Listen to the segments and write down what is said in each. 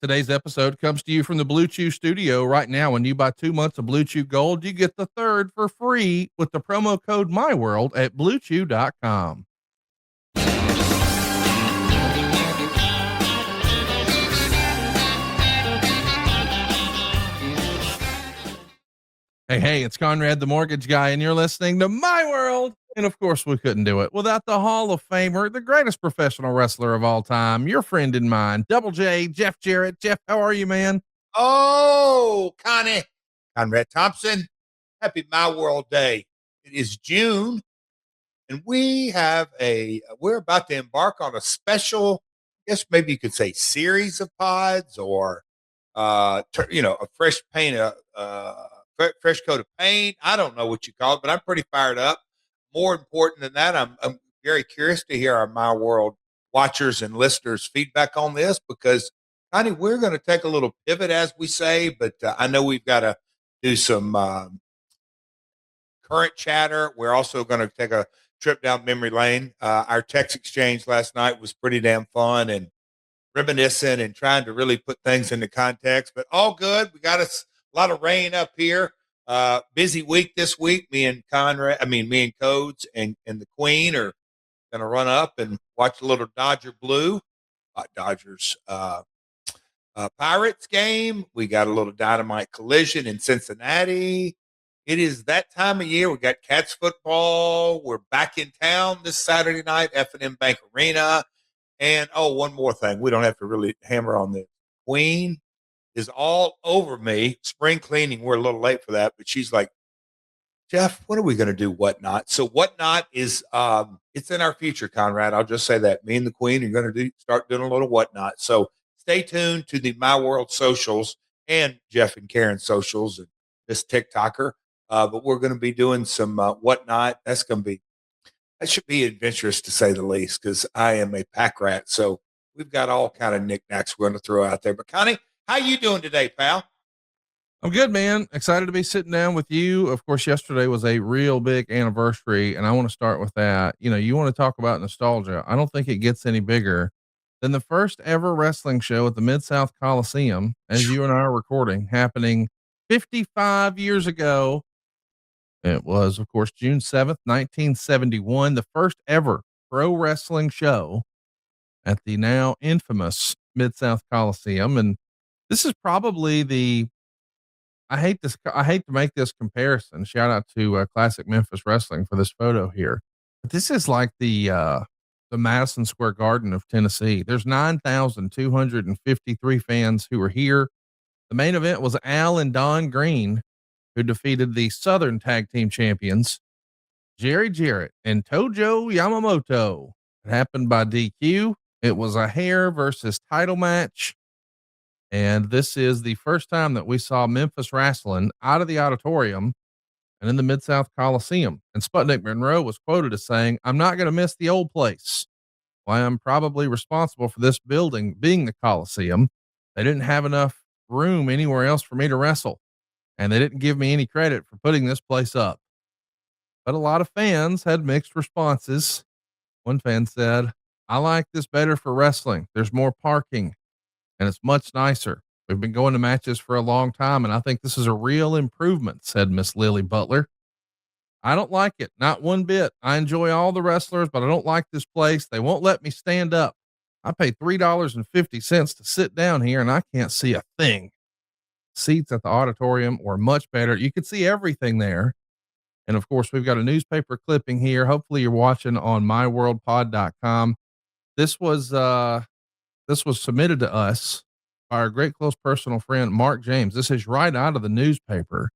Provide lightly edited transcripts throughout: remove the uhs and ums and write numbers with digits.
Today's episode comes to you from the Blue Chew studio. Right now, when you buy 2 months of Blue Chew Gold, you get the third for free with the promo code MyWorld at BlueChew.com. Hey, it's Conrad the Mortgage Guy, and you're listening to My World. And of course, we couldn't do it without the Hall of Famer, the greatest professional wrestler of all time, your friend and mine, Double J, Jeff Jarrett. Jeff, how are you, man? Oh, Conrad Thompson. Happy My World Day. It is June, and we're about to embark on a special, I guess maybe you could say series of pods or, a fresh fresh coat of paint. I don't know what you call it, but I'm pretty fired up. More important than that, I'm very curious to hear our My World watchers and listeners' feedback on this because, Connie, we're going to take a little pivot, as we say, but I know we've got to do some current chatter. We're also going to take a trip down memory lane. Our text exchange last night was pretty damn fun and reminiscent and trying to really put things into context, but all good. We got a lot of rain up here. Busy week this week. Me and Codes and the Queen are going to run up and watch a little Dodger Blue, Dodgers Pirates game. We got a little Dynamite Collision in Cincinnati. It is that time of year. We got Cats football. We're back in town this Saturday night, F&M Bank Arena. And, one more thing. We don't have to really hammer on this. Queen is all over me. Spring cleaning, we're a little late for that, but she's like, Jeff, when are we going to do Whatnot? So Whatnot is, it's in our future, Conrad. I'll just say that. Me and the Queen are going to start doing a little Whatnot. So stay tuned to the My World socials and Jeff and Karen socials and this TikToker. But we're going to be doing some Whatnot. That should be adventurous to say the least, because I am a pack rat. So we've got all kind of knickknacks we're going to throw out there. But Connie, how you doing today, pal? I'm good, man. Excited to be sitting down with you. Of course, yesterday was a real big anniversary, and I want to start with that. You want to talk about nostalgia. I don't think it gets any bigger than the first ever wrestling show at the Mid-South Coliseum, as you and I are recording, happening 55 years ago. It was, of course, June 7th, 1971, the first ever pro wrestling show at the now infamous Mid-South Coliseum. And this is probably I hate to make this comparison. Shout out to Classic Memphis Wrestling for this photo here. But this is like the Madison Square Garden of Tennessee. There's 9,253 fans who were here. The main event was Al and Don Green, who defeated the Southern Tag Team Champions, Jerry Jarrett and Tojo Yamamoto. It happened by DQ. It was a hair versus title match. And this is the first time that we saw Memphis wrestling out of the auditorium and in the Mid-South Coliseum. And Sputnik Monroe was quoted as saying, "I'm not going to miss the old place. Why, I'm probably responsible for this building being the Coliseum. They didn't have enough room anywhere else for me to wrestle, and they didn't give me any credit for putting this place up." But a lot of fans had mixed responses. One fan said, "I like this better for wrestling. There's more parking and it's much nicer. We've been going to matches for a long time, and I think this is a real improvement," said Miss Lily Butler. "I don't like it. Not one bit. I enjoy all the wrestlers, but I don't like this place. They won't let me stand up. I paid $3.50 to sit down here and I can't see a thing." Seats at the auditorium were much better. You could see everything there. And of course, we've got a newspaper clipping here. Hopefully you're watching on myworldpod.com. This was submitted to us by our great close personal friend, Mark James. This is right out of the newspaper.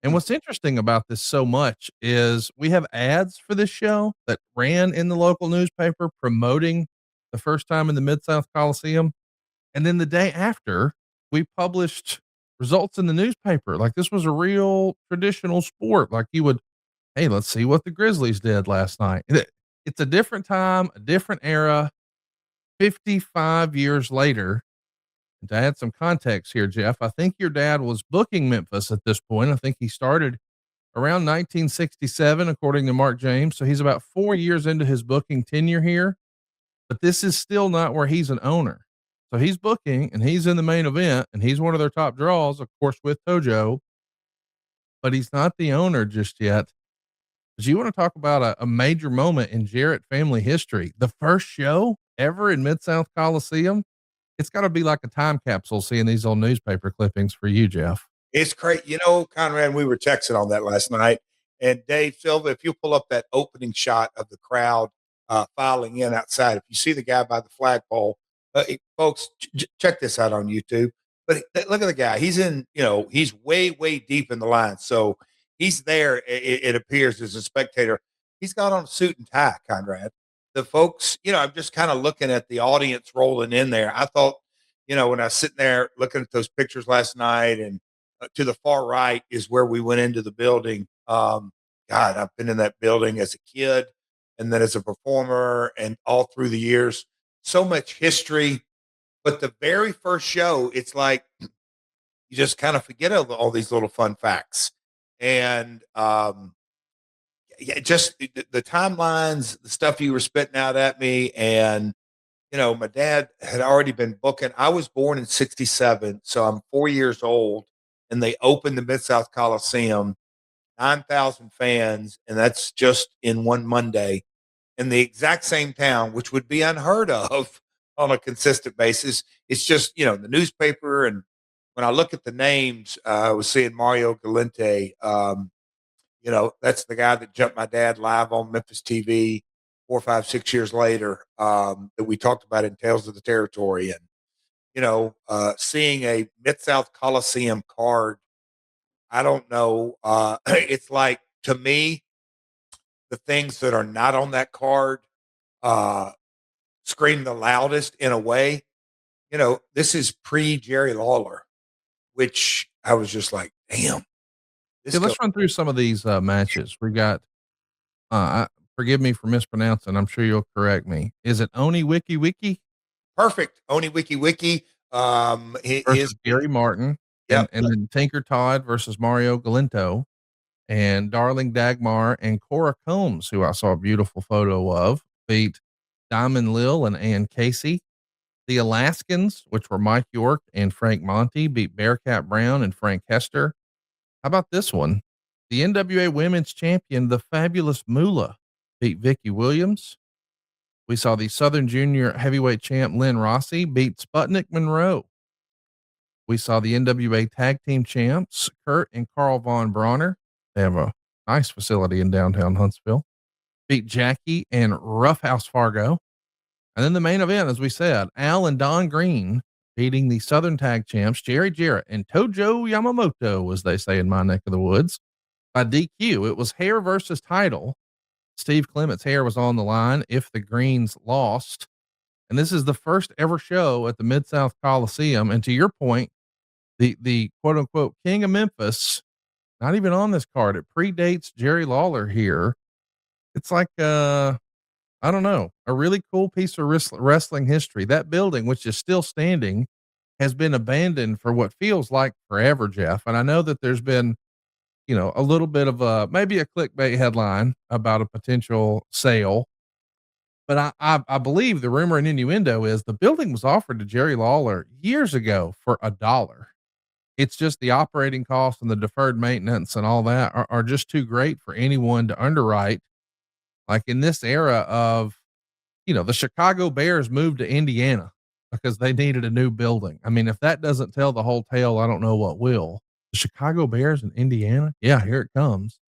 And what's interesting about this so much is we have ads for this show that ran in the local newspaper promoting the first time in the Mid-South Coliseum. And then the day after, we published results in the newspaper. Like this was a real traditional sport. Like you would, hey, let's see what the Grizzlies did last night. It's a different time, a different era. 55 years later, to add some context here, Jeff, I think your dad was booking Memphis at this point. I think he started around 1967, according to Mark James. So he's about 4 years into his booking tenure here, but this is still not where he's an owner. So he's booking and he's in the main event and he's one of their top draws, of course, with Tojo, but he's not the owner just yet. Do you want to talk about a major moment in Jarrett family history? The first show ever in Mid-South Coliseum. It's got to be like a time capsule seeing these old newspaper clippings for you, Jeff. It's crazy. Conrad, we were texting on that last night. And Dave Silva, if you pull up that opening shot of the crowd filing in outside, if you see the guy by the flagpole, folks, check this out on YouTube. But look at the guy. He's he's way, way deep in the line. So he's there, it appears, as a spectator. He's got on a suit and tie, Conrad. The folks, I'm just kind of looking at the audience rolling in there. I thought, when I was sitting there looking at those pictures last night, and to the far right is where we went into the building. God, I've been in that building as a kid and then as a performer and all through the years. So much history. But the very first show, it's like you just kind of forget all these little fun facts. And just the timelines, the stuff you were spitting out at me. And, my dad had already been booking. I was born in 67, so I'm 4 years old. And they opened the Mid-South Coliseum, 9,000 fans, and that's just in one Monday, in the exact same town, which would be unheard of on a consistent basis. It's just, the newspaper. And when I look at the names, I was seeing Mario Galante. That's the guy that jumped my dad live on Memphis TV 4, 5, 6 years later, that we talked about in Tales of the Territory. And, seeing a Mid-South Coliseum card, I don't know. It's like, to me, the things that are not on that card scream the loudest in a way. This is pre Jerry Lawler, which I was just like, damn. Let's run through some of these matches. We got, forgive me for mispronouncing. I'm sure you'll correct me. Is it Oni Wiki Wiki? Perfect. Oni Wiki Wiki. Versus Gary Martin. Yep. And then Tinker Todd versus Mario Galinto, and Darling Dagmar and Cora Combs, who I saw a beautiful photo of, beat Diamond Lil and Ann Casey. The Alaskans, which were Mike York and Frank Monty, beat Bearcat Brown and Frank Hester. How about this one? The NWA Women's Champion, the Fabulous Moolah, beat Vicky Williams. We saw the Southern Junior Heavyweight Champ Lynn Rossi beat Sputnik Monroe. We saw the NWA Tag Team Champs Kurt and Carl Von Bronner. They have a nice facility in downtown Huntsville. Beat Jackie and Roughhouse Fargo. And then the main event, as we said, Al and Don Green beating the Southern Tag Champs Jerry Jarrett and Tojo Yamamoto, as they say in my neck of the woods, by DQ. It was hair versus title. Steve Clement's hair was on the line if the Greens lost. And this is the first ever show at the Mid-South Coliseum. And to your point, the quote unquote King of Memphis, not even on this card. It predates Jerry Lawler here. It's like, I don't know, a really cool piece of wrestling history. That building, which is still standing, has been abandoned for what feels like forever, Jeff. And I know that there's been, a little bit of maybe a clickbait headline about a potential sale, but I believe the rumor and innuendo is the building was offered to Jerry Lawler years ago for $1. It's just the operating costs and the deferred maintenance and all that are just too great for anyone to underwrite. Like in this era of, the Chicago Bears moved to Indiana because they needed a new building. I mean, if that doesn't tell the whole tale, I don't know what will. The Chicago Bears in Indiana. Yeah, here it comes.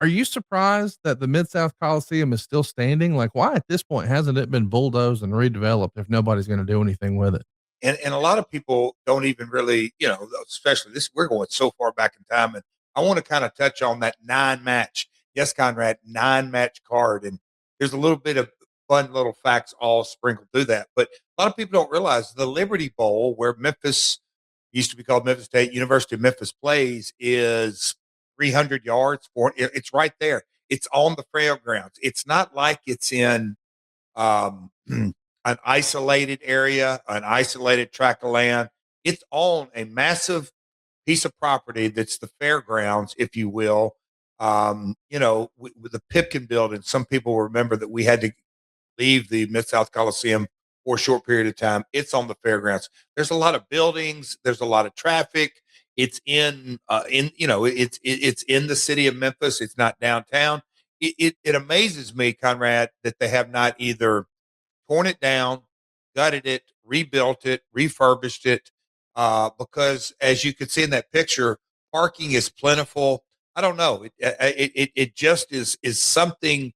Are you surprised that the Mid-South Coliseum is still standing? Like, why at this point hasn't it been bulldozed and redeveloped if nobody's going to do anything with it? And a lot of people don't even really, especially this, we're going so far back in time. And I want to kind of touch on that 9-match. Yes, Conrad, 9-match card. And there's a little bit of fun little facts all sprinkled through that. But a lot of people don't realize the Liberty Bowl, where Memphis used to be called Memphis State University of Memphis plays, is 300 yards for it's right there. It's on the fairgrounds. It's not like it's in, an isolated area, an isolated tract of land. It's on a massive piece of property that's the fairgrounds, if you will. With the Pipkin building, some people remember that we had to leave the Mid-South Coliseum for a short period of time. It's on the fairgrounds. There's a lot of buildings. There's a lot of traffic. It's it's in the city of Memphis. It's not downtown. It amazes me, Conrad, that they have not either torn it down, gutted it, rebuilt it, refurbished it, because as you can see in that picture, parking is plentiful. I don't know. It just is something.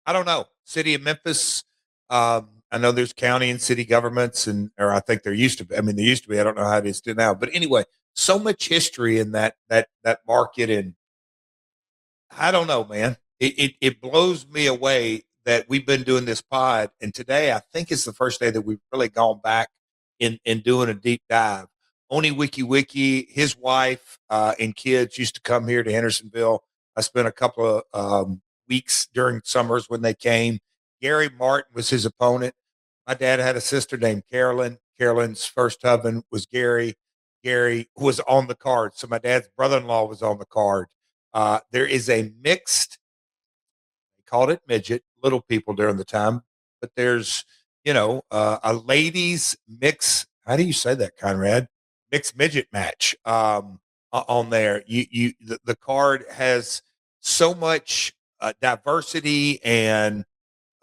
I don't know. City of Memphis. I know there's county and city governments, or I think there used to be. I mean, there used to be. I don't know how it is now. But anyway, so much history in that market, and I don't know, man. It blows me away that we've been doing this pod, and today I think it's the first day that we've really gone back in doing a deep dive. Oni Wiki, his wife and kids used to come here to Hendersonville. I spent a couple of weeks during summers when they came. Gary Martin was his opponent. My dad had a sister named Carolyn. Carolyn's first husband was Gary. Gary was on the card. So my dad's brother-in-law was on the card. There is a mixed, they called it midget, little people during the time, but there's, a ladies mix. How do you say that, Conrad? Mixed midget match on there. The card has so much diversity and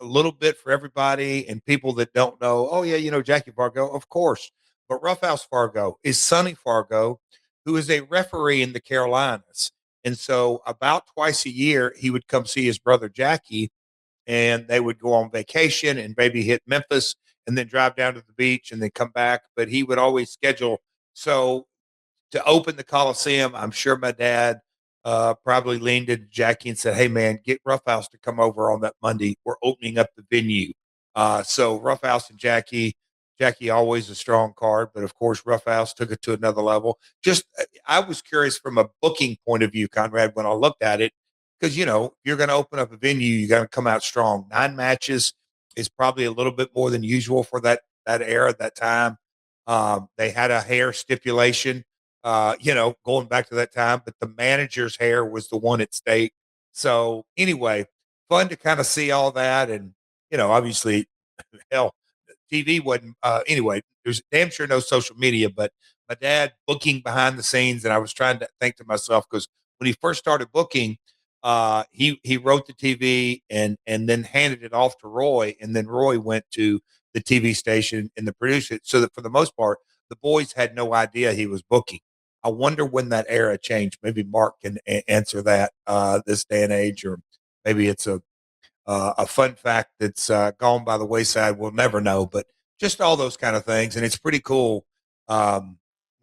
a little bit for everybody, and people that don't know, oh yeah, Jackie Fargo, of course. But Roughhouse Fargo is Sonny Fargo, who is a referee in the Carolinas. And so about twice a year, he would come see his brother Jackie, and they would go on vacation and maybe hit Memphis and then drive down to the beach and then come back. But he would always schedule. So to open the Coliseum, I'm sure my dad probably leaned into Jackie and said, "Hey, man, get Roughhouse to come over on that Monday. We're opening up the venue." So Roughhouse and Jackie always a strong card, but of course Roughhouse took it to another level. Just I was curious from a booking point of view, Conrad, when I looked at it, because you're going to open up a venue, you got to come out strong. 9 matches is probably a little bit more than usual for that era, that time. They had a hair stipulation going back to that time, but the manager's hair was the one at stake. So anyway, fun to kind of see all that. And, obviously, hell, TV wasn't, anyway, there's damn sure no social media, but my dad booking behind the scenes. And I was trying to think to myself, because when he first started booking, he wrote the TV and then handed it off to Roy. And then Roy went to the TV station and the producer. So that for the most part, the boys had no idea he was booking. I wonder when that era changed. Maybe Mark can answer that this day and age, or maybe it's a fun fact that's gone by the wayside. We'll never know, but just all those kind of things. And it's pretty cool. When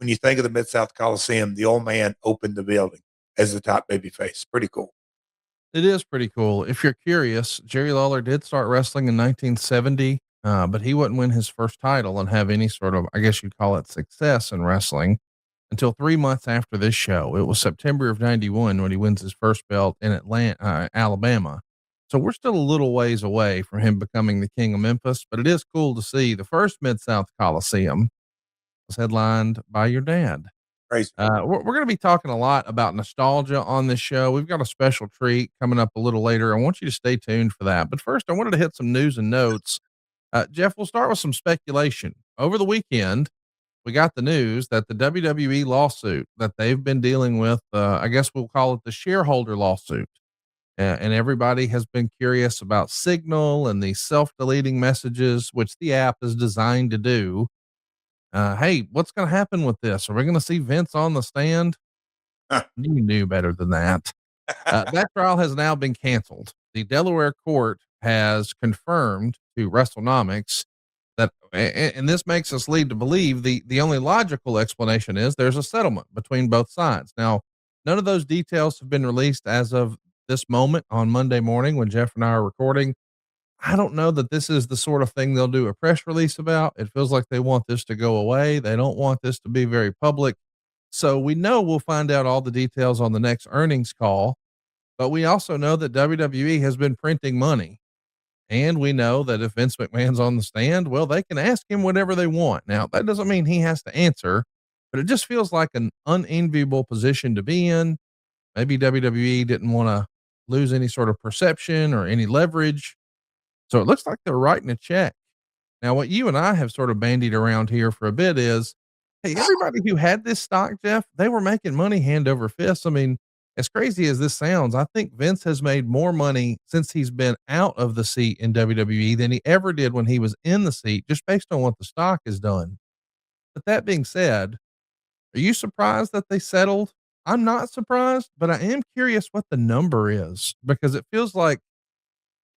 you think of the Mid-South Coliseum, the old man opened the building as the top baby face. Pretty cool. It is pretty cool. If you're curious, Jerry Lawler did start wrestling in 1970, but he wouldn't win his first title and have any sort of, I guess you'd call it, success in wrestling until 3 months after this show. It was September of 91 when he wins his first belt in Alabama. So we're still a little ways away from him becoming the king of Memphis, but it is cool to see the first Mid-South Coliseum was headlined by your dad. Crazy. We're going to be talking a lot about nostalgia on this show. We've got a special treat coming up a little later. I want you to stay tuned for that. But first, I wanted to hit some news and notes. Jeff, we'll start with some speculation. Over the weekend, we got the news that the WWE lawsuit that they've been dealing with, I guess we'll call it the shareholder lawsuit. And everybody has been curious about Signal and the self-deleting messages, which the app is designed to do. Hey, what's going to happen with this? Are we going to see Vince on the stand? You knew better than that. That trial has now been canceled. The Delaware court has confirmed to WrestleNomics that, and this makes us lead to believe the only logical explanation is there's a settlement between both sides. Now, none of those details have been released as of this moment on Monday morning when Jeff and I are recording. I don't know that this is the sort of thing they'll do a press release about. It feels like they want this to go away. They don't want this to be very public. So we know we'll find out all the details on the next earnings call, but we also know that WWE has been printing money. And we know that if Vince McMahon's on the stand, well, they can ask him whatever they want. Now, that doesn't mean he has to answer, but it just feels like an unenviable position to be in. Maybe WWE didn't want to lose any sort of perception or any leverage. So it looks like they're writing a check. Now, what you and I have sort of bandied around here for a bit is, hey, everybody who had this stock, Jeff, they were making money hand over fist. I mean, as crazy as this sounds, I think Vince has made more money since he's been out of the seat in WWE than he ever did when he was in the seat, just based on what the stock has done. But that being said, are you surprised that they settled? I'm not surprised, but I am curious what the number is because it feels like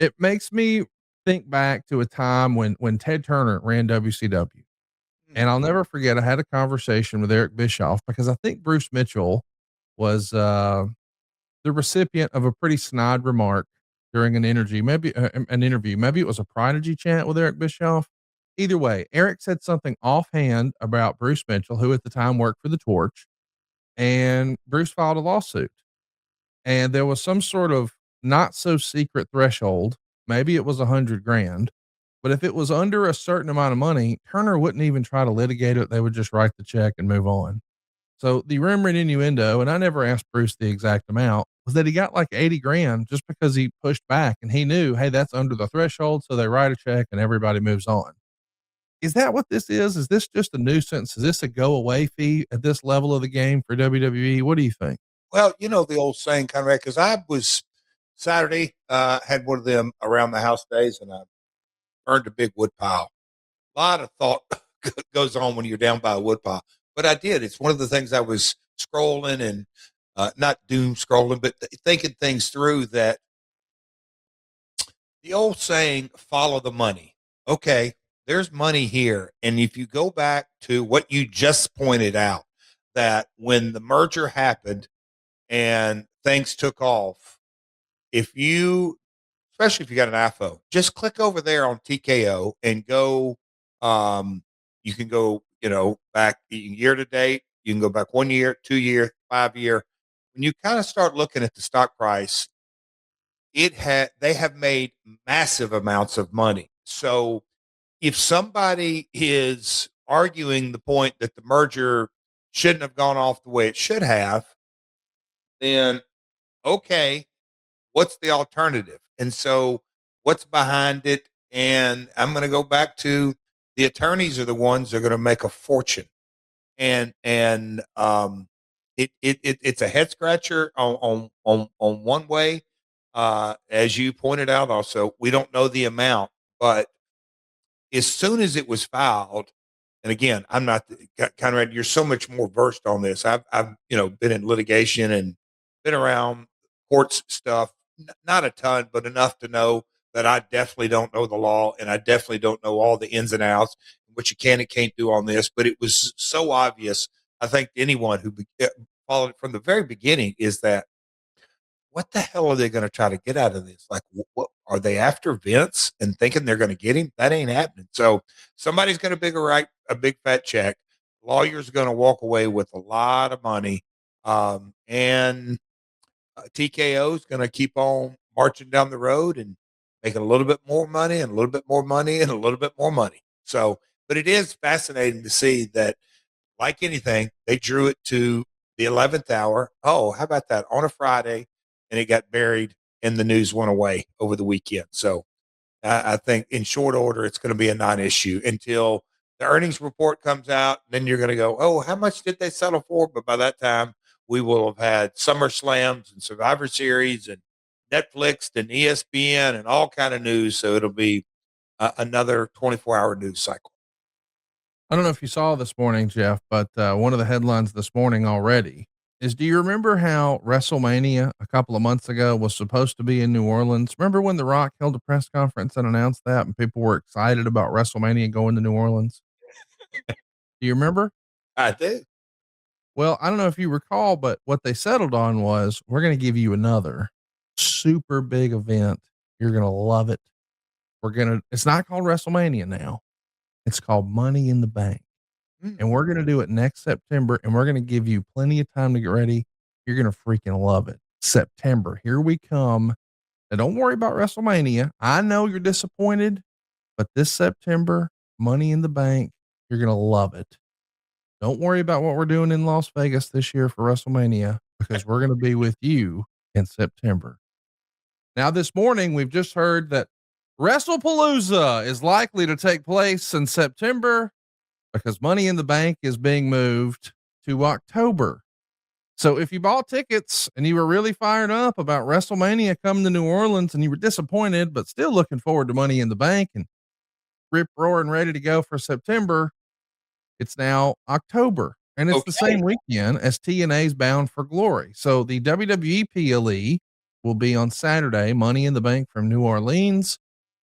it makes me think back to a time when Ted Turner ran WCW. And I'll never forget, I had a conversation with Eric Bischoff because I think Bruce Mitchell was the recipient of a pretty snide remark during an interview. Maybe it was a Prodigy chant with Eric Bischoff. Either way, Eric said something offhand about Bruce Mitchell, who at the time worked for the Torch, and Bruce filed a lawsuit. And there was some sort of not so secret threshold. Maybe it was 100 grand, but if it was under a certain amount of money, Turner wouldn't even try to litigate it. They would just write the check and move on. So the rumor and innuendo, and I never asked Bruce the exact amount, was that he got like 80 grand just because he pushed back and he knew, hey, that's under the threshold. So they write a check and everybody moves on. Is that what this is? Is this just a nuisance? Is this a go away fee at this level of the game for WWE? What do you think? Well, you know the old saying, Conrad, because I was Saturday, had one of them around the house days, and I burned a big wood pile. A lot of thought goes on when you're down by a wood pile, but I did. It's one of the things I was scrolling and not doom scrolling, but thinking things through. That the old saying, "Follow the money." Okay, there's money here, and if you go back to what you just pointed out, that when the merger happened and things took off, if you, especially if you got an iPhone, just click over there on TKO and go. You can go, back year to date. You can go back 1 year, 2 year, 5 year. When you kind of start looking at the stock price, they have made massive amounts of money. So if somebody is arguing the point that the merger shouldn't have gone off the way it should have, then okay, what's the alternative? And so what's behind it? And I'm going to go back to the attorneys are the ones that are going to make a fortune. It's a head scratcher on one way. As you pointed out, also, we don't know the amount, but as soon as it was filed, and again, I'm not Conrad. You're so much more versed on this. I've been in litigation and been around courts stuff, not a ton, but enough to know that I definitely don't know the law, and I definitely don't know all the ins and outs, what you can and can't do on this. But it was so obvious. I think anyone who followed it from the very beginning is that what the hell are they going to try to get out of this? Like, what are they after Vince and thinking they're going to get him? That ain't happening. So somebody's going to write a big fat check. Lawyers are going to walk away with a lot of money, and TKO is going to keep on marching down the road and making a little bit more money and a little bit more money and a little bit more money. So, but it is fascinating to see that, like anything, they drew it to the 11th hour. Oh, how about that? On a Friday, and it got buried and the news went away over the weekend. So I think in short order, it's going to be a non-issue until the earnings report comes out. Then you're going to go, oh, how much did they settle for? But by that time, we will have had Summer Slams and Survivor Series and Netflix and ESPN and all kind of news. So it'll be another 24-hour news cycle. I don't know if you saw this morning, Jeff, but one of the headlines this morning already is, do you remember how WrestleMania a couple of months ago was supposed to be in New Orleans? Remember when The Rock held a press conference and announced that and people were excited about WrestleMania going to New Orleans? Do you remember? I do. Well, I don't know if you recall, but what they settled on was, we're going to give you another super big event. You're going to love it. It's not called WrestleMania now. It's called Money in the Bank. And we're going to do it next September, and we're going to give you plenty of time to get ready. You're going to freaking love it. September, here we come. Now, don't worry about WrestleMania. I know you're disappointed, but this September, Money in the Bank, you're going to love it. Don't worry about what we're doing in Las Vegas this year for WrestleMania, because we're going to be with you in September. Now, this morning, we've just heard that WrestlePalooza is likely to take place in September because Money in the Bank is being moved to October. So if you bought tickets and you were really fired up about WrestleMania coming to New Orleans and you were disappointed, but still looking forward to Money in the Bank and rip roaring ready to go for September, it's now October and it's the Okay. same weekend as TNA's Bound for Glory. So the WWE PLE will be on Saturday, Money in the Bank from New Orleans.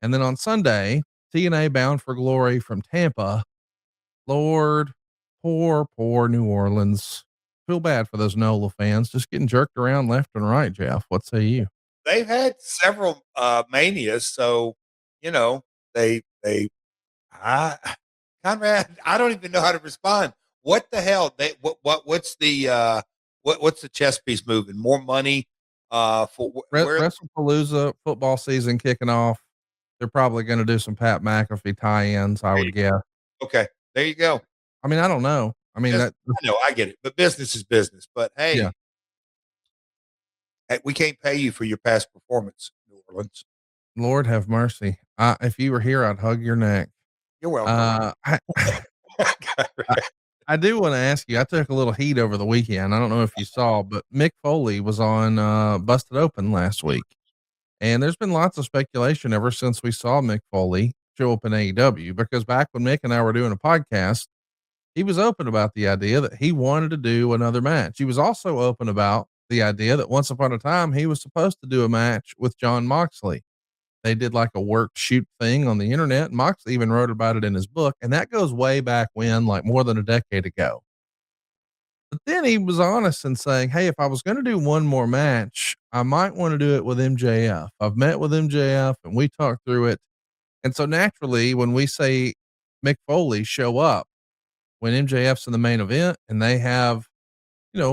And then on Sunday, TNA Bound for Glory from Tampa. Lord, poor New Orleans. Feel bad for those NOLA fans just getting jerked around left and right, Jeff. What say you? They've had several manias, so you know they I Conrad, I don't even know how to respond. What the hell? What's the what's the chess piece moving? More money for where? WrestlePalooza football season kicking off. They're probably going to do some Pat McAfee tie-ins, I would guess. Okay, there you go. I mean, I don't know. I mean, I know, I get it, but business is business. But yeah, hey, we can't pay you for your past performance, New Orleans. Lord have mercy. If you were here, I'd hug your neck. You're welcome. I, I do want to ask you, I took a little heat over the weekend. I don't know if you saw, but Mick Foley was on, Busted Open last week. And there's been lots of speculation ever since we saw Mick Foley show up in AEW, because back when Mick and I were doing a podcast, he was open about the idea that he wanted to do another match. He was also open about the idea that once upon a time he was supposed to do a match with John Moxley. They did like a work shoot thing on the internet. Moxley even wrote about it in his book. And that goes way back when, like more than a decade ago. But then he was honest in saying, hey, if I was going to do one more match, I might want to do it with MJF. I've met with MJF and we talked through it. And so naturally, when we say Mick Foley show up, when MJF's in the main event and they have,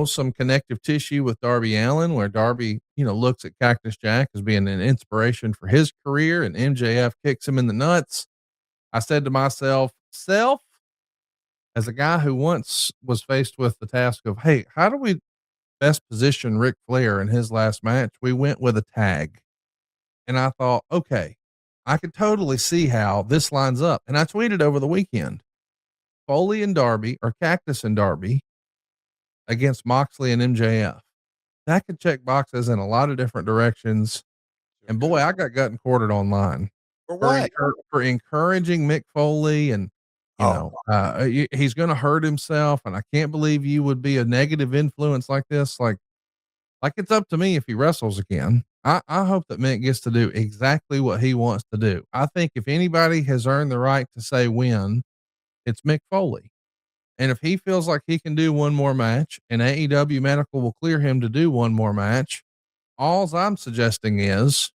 some connective tissue with Darby Allin, where Darby, looks at Cactus Jack as being an inspiration for his career and MJF kicks him in the nuts. I said to myself, as a guy who once was faced with the task of, hey, how do we best position Ric Flair in his last match? We went with a tag. And I thought, okay, I could totally see how this lines up. And I tweeted over the weekend, Foley and Darby, or Cactus and Darby, against Moxley and MJF. That could check boxes in a lot of different directions. And boy, I got gotten quartered online For what? for encouraging Mick Foley and, he's going to hurt himself. And I can't believe you would be a negative influence like this. Like it's up to me if he wrestles again. I hope that Mick gets to do exactly what he wants to do. I think if anybody has earned the right to say win, it's Mick Foley. And if he feels like he can do one more match and AEW Medical will clear him to do one more match, all I'm suggesting is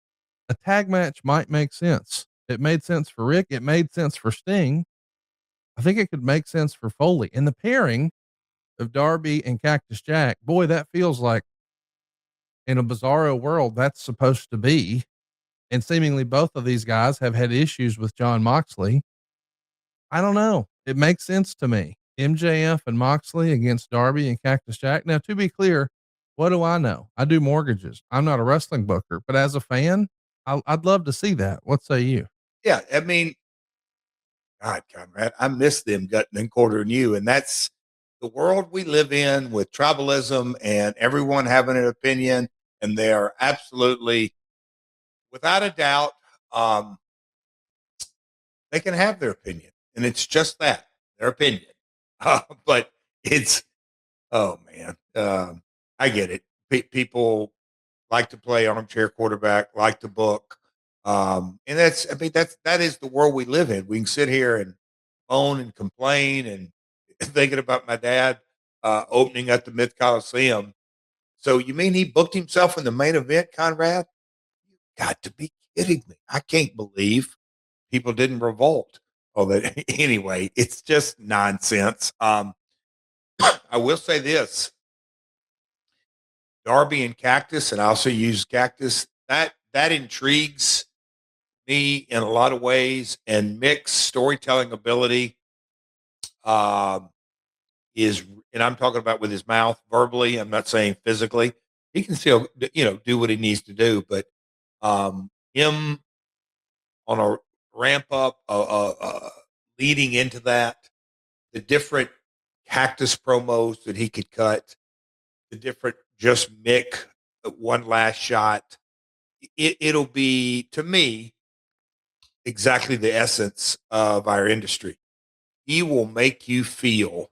a tag match might make sense. It made sense for Rick. It made sense for Sting. I think it could make sense for Foley. And the pairing of Darby and Cactus Jack, boy, that feels like in a bizarro world that's supposed to be. And seemingly both of these guys have had issues with John Moxley. I don't know. It makes sense to me. MJF and Moxley against Darby and Cactus Jack. Now, to be clear, what do I know? I do mortgages. I'm not a wrestling booker, but as a fan, I'd love to see that. What say you? Yeah, I mean, God, Conrad, I miss them gutting and quartering you, and that's the world we live in with tribalism and everyone having an opinion, and they are absolutely, without a doubt, they can have their opinion, and it's just that, their opinion. But it's, oh man, I get it. People like to play armchair quarterback, like to book. And that is the world we live in. We can sit here and moan and complain and thinking about my dad opening at the Mid-South Coliseum. So you mean he booked himself in the main event, Conrad? You got to be kidding me. I can't believe people didn't revolt. Oh, that anyway, it's just nonsense. I will say this: Darby and Cactus, and I also use Cactus. That intrigues me in a lot of ways, and Mick's storytelling ability is, and I'm talking about with his mouth, verbally. I'm not saying physically. He can still, do what he needs to do, but him on a ramp up, leading into that, the different Cactus promos that he could cut, the different just Mick, one last shot. It'll be, to me, exactly the essence of our industry. He will make you feel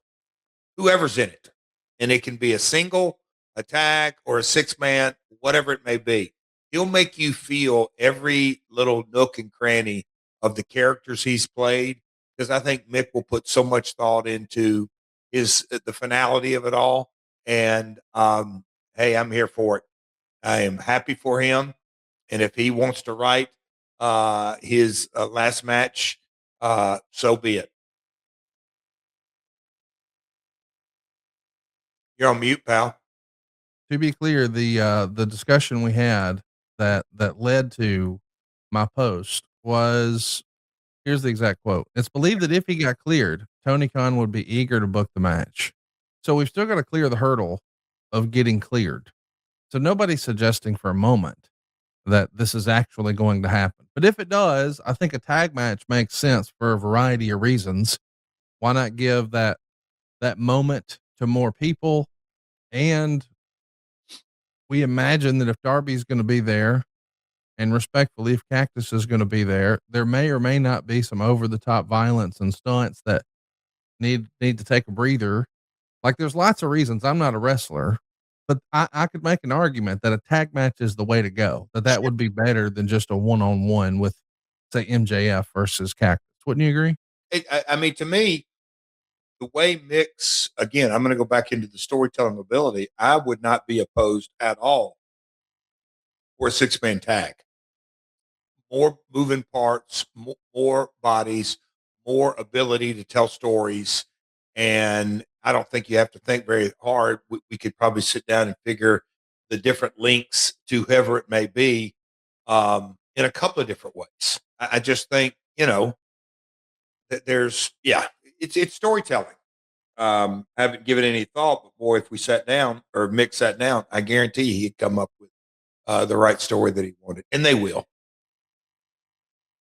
whoever's in it. And it can be a single, a tag, or a 6-man, whatever it may be. He'll make you feel every little nook and cranny of the characters he's played, because I think Mick will put so much thought into the finality of it all. And hey, I'm here for it. I am happy for him. And if he wants to write his last match, so be it. You're on mute, pal. To be clear, the discussion we had that led to my post was, here's the exact quote. It's believed that if he got cleared, Tony Khan would be eager to book the match. So we've still got to clear the hurdle of getting cleared. So nobody's suggesting for a moment that this is actually going to happen. But if it does, I think a tag match makes sense for a variety of reasons. Why not give that moment to more people? And we imagine that if Darby's going to be there, and respectfully, if Cactus is going to be there, there may or may not be some over the top violence and stunts that need to take a breather. Like, there's lots of reasons. I'm not a wrestler, but I could make an argument that a tag match is the way to go, that would be better than just a one-on-one with, say, MJF versus Cactus. Wouldn't you agree? I mean, to me, the way Mick's, again, I'm going to go back into the storytelling ability. I would not be opposed at all for a 6-man tag. More moving parts, more bodies, more ability to tell stories. And I don't think you have to think very hard. We could probably sit down and figure the different links to whoever it may be in a couple of different ways. I just think, that there's, it's storytelling. Haven't given any thought, but boy, if we sat down or Mick sat down, I guarantee he'd come up with the right story that he wanted, and they will.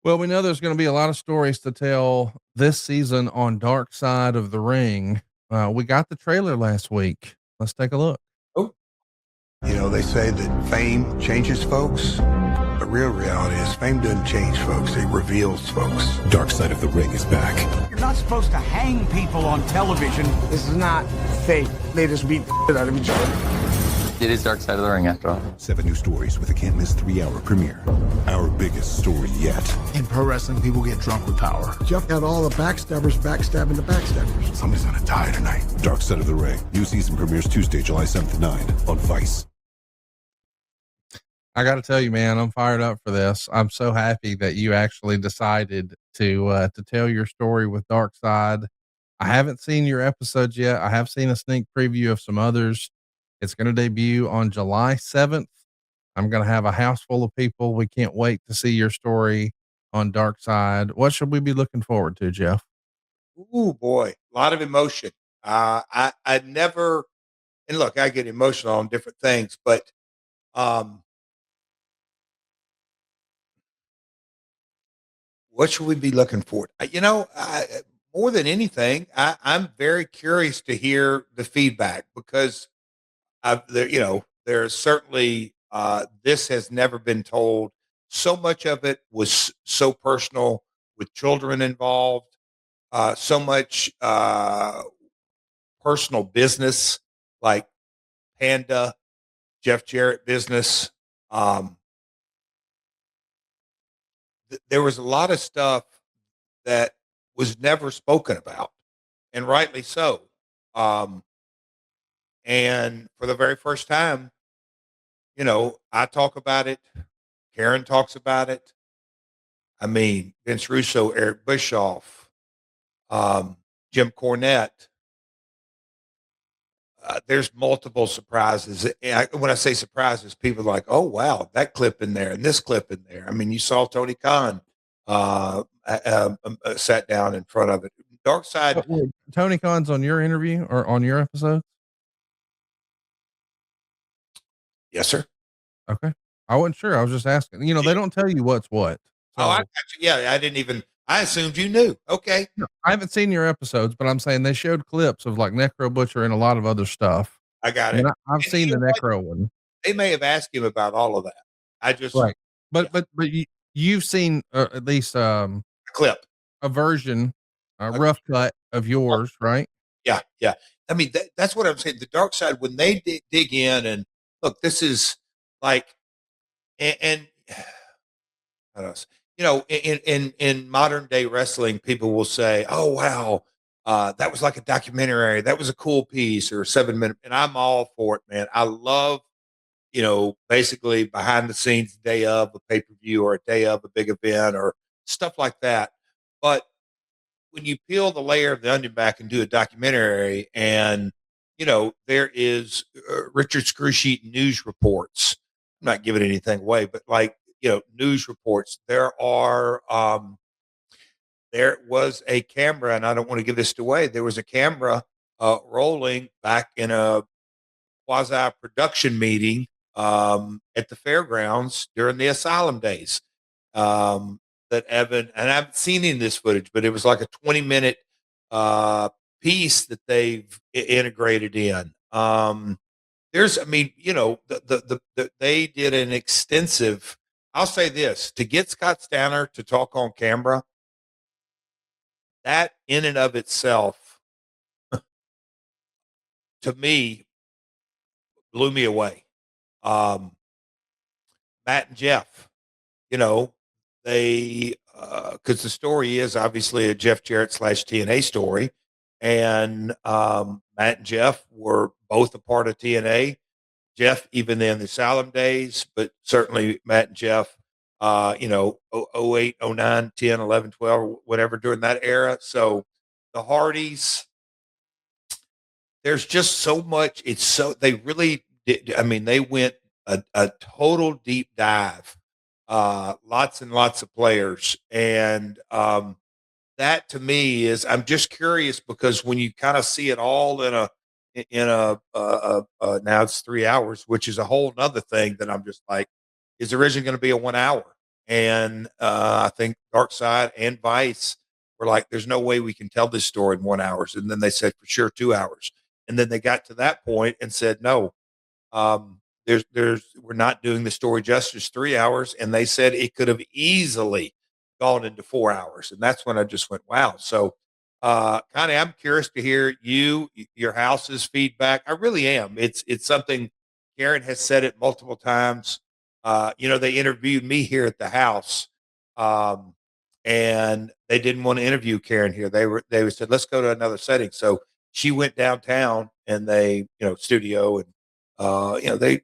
Well, we know there's going to be a lot of stories to tell this season on Dark Side of the Ring. We got the trailer last week. Let's take a look. Oh, they say that fame changes folks. The real reality is fame doesn't change folks. It reveals folks. Dark Side of the Ring is back. You're not supposed to hang people on television. This is not fake. They just beat the out of each other. It is Dark Side of the Ring, after all. 7 new stories with a can't-miss 3-hour premiere. Our biggest story yet. In pro wrestling, people get drunk with power. Jeff got all the backstabbers backstabbing the backstabbers. Somebody's gonna die tonight. Dark Side of the Ring. New season premieres Tuesday, July 7th at 9 on Vice. I got to tell you, man, I'm fired up for this. I'm so happy that you actually decided to tell your story with Dark Side. I haven't seen your episodes yet. I have seen a sneak preview of some others. It's going to debut on July 7th. I'm going to have a house full of people. We can't wait to see your story on Dark Side. What should we be looking forward to, Jeff? Ooh, boy, a lot of emotion. I never, and look, I get emotional on different things, but what should we be looking for? More than anything, I'm very curious to hear the feedback, because there's certainly this has never been told. So much of it was so personal, with children involved, so much personal business, like Panda, Jeff Jarrett business. There was a lot of stuff that was never spoken about, and rightly so. And for the very first time, I talk about it. Karen talks about it. I mean, Vince Russo, Eric Bischoff, Jim Cornette. There's multiple surprises. When I say surprises, people are like, oh, wow, that clip in there and this clip in there. I mean, you saw Tony Khan sat down in front of it. Dark Side. Tony Khan's on your interview or on your episode? Yes, sir. Okay. I wasn't sure. I was just asking. They don't tell you what's what. Oh, I So got you. Yeah, I assumed you knew. Okay. no, I haven't seen your episodes, but I'm saying they showed clips of like Necro Butcher and a lot of other stuff. I got And it. I've And you seen the know what? Necro one. They may have asked him about all of that. I just, Right. yeah, But you've seen at least, clip. a version, a I, rough cut of yours, right? yeah, yeah. I mean, that's what I'm saying. The dark side, when they dig in and look, this is like, and what else? You know, in modern day wrestling, people will say, "Oh wow, that was like a documentary. That was a cool piece or 7 minute." And I'm all for it, man. I love, basically behind the scenes day of a pay per view or a day of a big event or stuff like that. But when you peel the layer of the onion back and do a documentary, and there is Richard Screwsheet news reports. I'm not giving anything away, but like news reports. There was a camera, and I don't want to give this away. There was a camera rolling back in a quasi production meeting at the fairgrounds during the asylum days. That Evan, and I haven't seen any of this footage, but it was like a 20-minute piece that they've integrated in. I mean, they did an extensive. I'll say this: to get Scott Stanner to talk on camera, that in and of itself, to me, blew me away. Um, Matt and Jeff, you know, they because the story is obviously a Jeff Jarrett / TNA story, and Matt and Jeff were both a part of TNA. Jeff, even in the Asylum days, but certainly Matt and Jeff, oh 08, 09, 10, 11, 12, whatever during that era. So the Hardys, there's just so much. They really did. I mean, they went a total deep dive, lots and lots of players. And that to me I'm just curious because when you kind of see it all now it's 3 hours, which is a whole nother thing that I'm just like, is originally going to be a 1 hour. And I think Dark Side and Vice were like, there's no way we can tell this story in 1 hour. And then they said for sure 2 hours. And then they got to that point and said, no, we're not doing the story justice 3 hours. And they said it could have easily gone into 4 hours. And that's when I just went, wow. So Connie, I'm curious to hear your house's feedback. I really am. It's something. Karen has said it multiple times. They interviewed me here at the house, and they didn't want to interview Karen here. They said, let's go to another setting. So she went downtown, and they studio, and they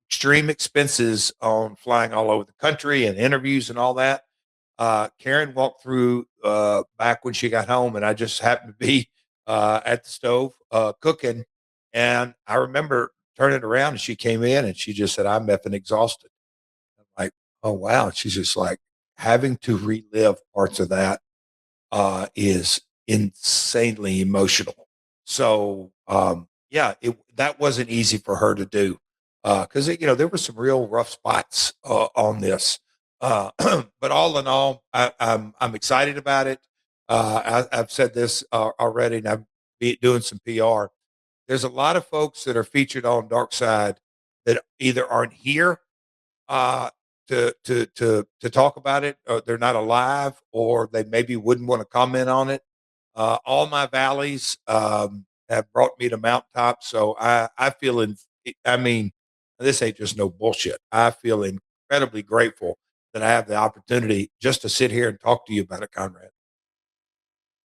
extreme expenses on flying all over the country and interviews and all that. Karen walked through back when she got home, and I just happened to be at the stove cooking. And I remember turning around, and she came in, and she just said, I'm effing exhausted. I'm like, oh, wow. She's just like, having to relive parts of that is insanely emotional. So, that wasn't easy for her to do because, there were some real rough spots on this. But all in all, I'm excited about it. I've said this already, and I'm doing some PR. There's a lot of folks that are featured on Dark Side that either aren't here uh, to talk about it, or they're not alive, or they maybe wouldn't want to comment on it. All my valleys have brought me to mountaintop, so I feel I mean, this ain't just no bullshit. I feel incredibly grateful that I have the opportunity just to sit here and talk to you about it, Conrad.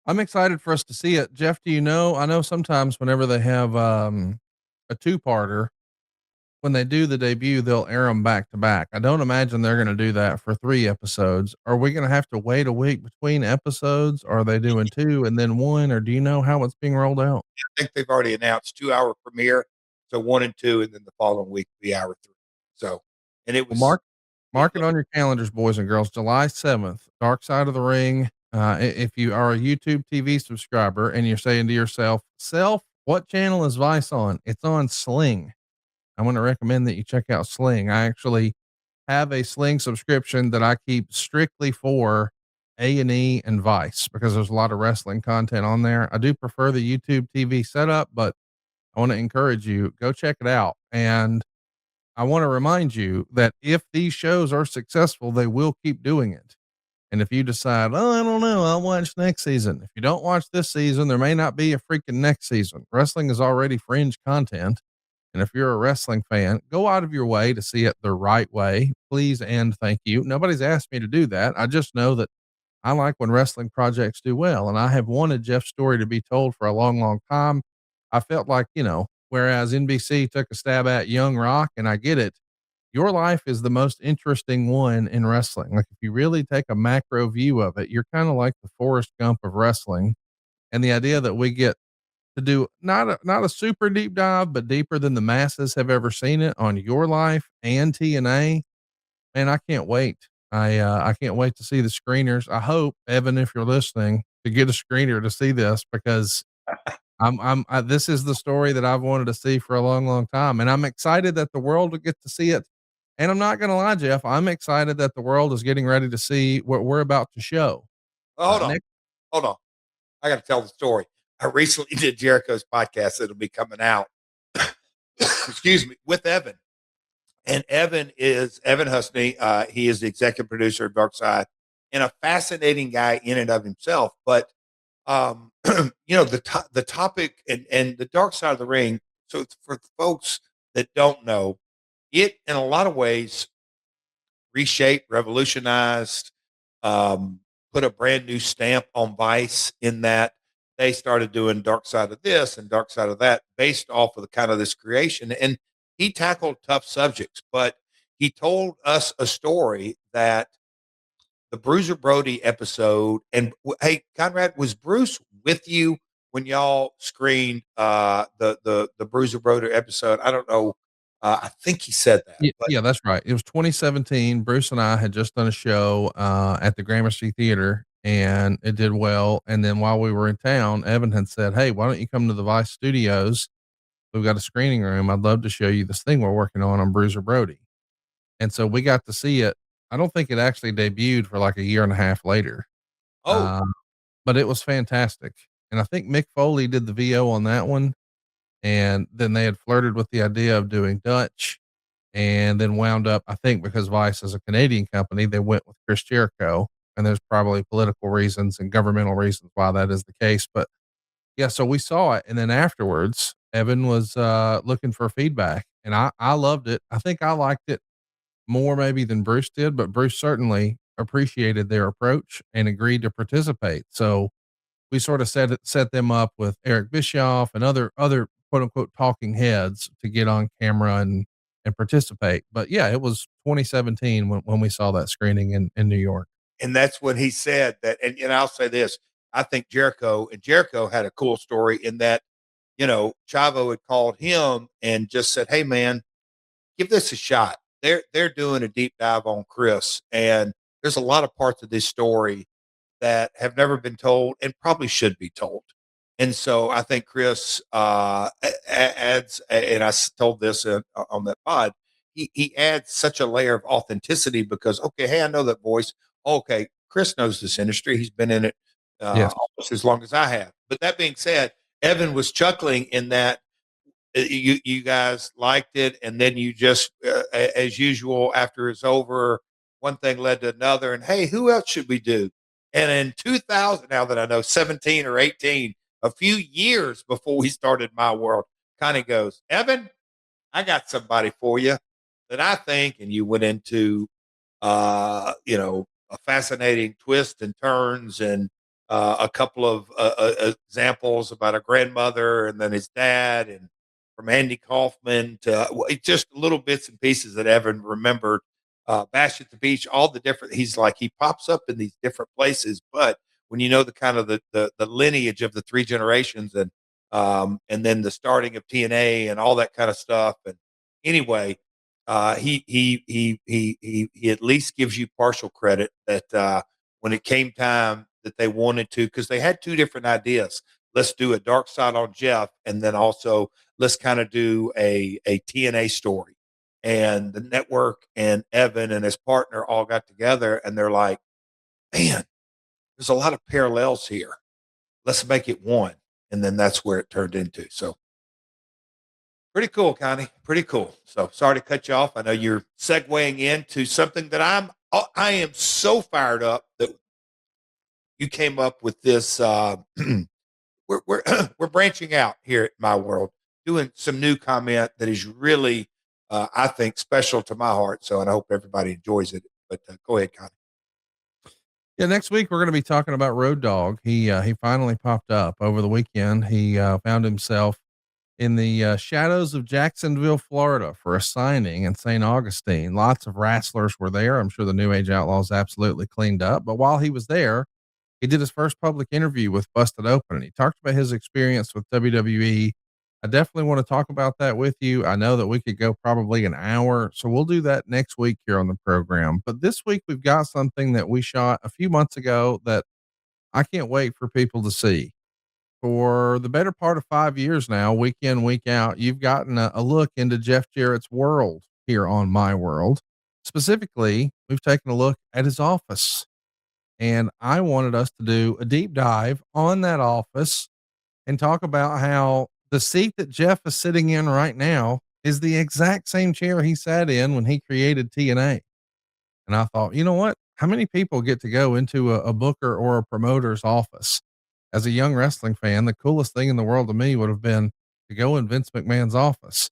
I'm excited for us to see it. Jeff, do you know, I know sometimes whenever they have, a two-parter, when they do the debut, they'll air them back to back. I don't imagine they're going to do that for 3 episodes. Are we going to have to wait a week between episodes? Are they doing 2 and then 1, or do you know how it's being rolled out? I think they've already announced 2 hour premiere, so 1 and 2, and then the following week the hour 3. So, and it Well, was mark it on your calendars, boys and girls. July 7th, Dark Side of the Ring. If you are a YouTube TV subscriber and you're saying to yourself, what channel is Vice on? It's on Sling. I want to recommend that you check out Sling. I actually have a Sling subscription that I keep strictly for A&E and Vice because there's a lot of wrestling content on there. I do prefer the YouTube TV setup, but I want to encourage you, go check it out. And I want to remind you that if these shows are successful, they will keep doing it. And if you decide, oh, I don't know, I'll watch next season. If you don't watch this season, there may not be a freaking next season. Wrestling is already fringe content. And if you're a wrestling fan, go out of your way to see it the right way, please. And thank you. Nobody's asked me to do that. I just know that I like when wrestling projects do well. And I have wanted Jeff's story to be told for a long, long time. I felt like, whereas NBC took a stab at Young Rock, and I get it, your life is the most interesting one in wrestling. Like if you really take a macro view of it, you're kind of like the Forrest Gump of wrestling. And the idea that we get to do not a super deep dive, but deeper than the masses have ever seen it on your life and TNA, man, I can't wait. I can't wait to see the screeners. I hope, Evan, if you're listening, to get a screener to see this, because this is the story that I've wanted to see for a long, long time. And I'm excited that the world will get to see it. And I'm not going to lie, Jeff, I'm excited that the world is getting ready to see what we're about to show. Well, hold on. I got to tell the story. I recently did Jericho's podcast. It'll be coming out, excuse me, with Evan. And Evan Husney. He is the executive producer of Dark Side and a fascinating guy in and of himself. But, the topic and the Dark Side of the Ring. So for folks that don't know, it in a lot of ways reshaped, revolutionized, put a brand new stamp on Vice in that they started doing Dark Side of this and Dark Side of that based off of the kind of this creation. And he tackled tough subjects, but he told us a story that the Bruiser Brody episode, and hey, Conrad, was Bruce with you when y'all screened the Bruiser Brody episode? I don't know. I think he said that. Yeah, that's right. It was 2017. Bruce and I had just done a show at the Gramercy Theater, and it did well. And then while we were in town, Evan had said, hey, why don't you come to the Vice Studios? We've got a screening room. I'd love to show you this thing we're working on Bruiser Brody. And so we got to see it. I don't think it actually debuted for like a year and a half later. But it was fantastic. And I think Mick Foley did the VO on that one. And then they had flirted with the idea of doing Dutch, and then wound up, I think because Vice is a Canadian company, they went with Chris Jericho, and there's probably political reasons and governmental reasons why that is the case. But yeah, so we saw it. And then afterwards, Evan was looking for feedback, and I loved it. I think I liked it more maybe than Bruce did, but Bruce certainly appreciated their approach and agreed to participate. So we sort of set them up with Eric Bischoff and other quote unquote talking heads to get on camera and participate. But yeah, it was 2017 when we saw that screening in New York. And that's when he said that. And I'll say this, I think Jericho had a cool story in that, Chavo had called him and just said, hey man, give this a shot. They're doing a deep dive on Chris. And there's a lot of parts of this story that have never been told and probably should be told. And so I think Chris adds, and I told this on that pod, he adds such a layer of authenticity because, okay, hey, I know that voice. Okay, Chris knows this industry. He's been in it almost as long as I have. But that being said, Evan was chuckling in that you guys liked it, and then you just, as usual, after it's over, one thing led to another, and hey, who else should we do? And in 2000, now that I know, 17 or 18, a few years before we started My World, kind of goes, Evan, I got somebody for you that I think, and you went into, a fascinating twist and turns and a couple of examples about a grandmother and then his dad, and from Andy Kaufman to just little bits and pieces that Evan remembered. Bash at the Beach, all the different, he's like, he pops up in these different places, but when you know the kind of the lineage of the three generations and then the starting of TNA and all that kind of stuff. And anyway, he at least gives you partial credit that when it came time that they wanted to, because they had two different ideas. Let's do a Dark Side on Jeff, and then also let's kind of do a TNA story. and the network and Evan and his partner all got together, and they're like, man, there's a lot of parallels here. Let's make it one. And then that's where it turned into. So pretty cool, Connie. Pretty cool. So sorry to cut you off. I know you're segueing into something that I am so fired up that you came up with this. We're we're branching out here at My World, doing some new comment that is really, I think, special to my heart. So, and I hope everybody enjoys it. But go ahead, Connie. Yeah, next week we're going to be talking about Road Dogg. He finally popped up over the weekend. He found himself in the shadows of Jacksonville, Florida for a signing in St. Augustine. Lots of wrestlers were there. I'm sure the New Age Outlaws absolutely cleaned up. But while he was there, he did his first public interview with Busted Open, and he talked about his experience with WWE. I definitely want to talk about that with you. I know that we could go probably an hour, so we'll do that next week here on the program. But this week we've got something that we shot a few months ago that I can't wait for people to see. For the better part of 5 years now, week in, week out, you've gotten a look into Jeff Jarrett's world here on My World. Specifically, we've taken a look at his office, and I wanted us to do a deep dive on that office and talk about how the seat that Jeff is sitting in right now is the exact same chair he sat in when he created TNA. And I thought, you know what? How many people get to go into a booker or a promoter's office? As a young wrestling fan, the coolest thing in the world to me would have been to go in Vince McMahon's office.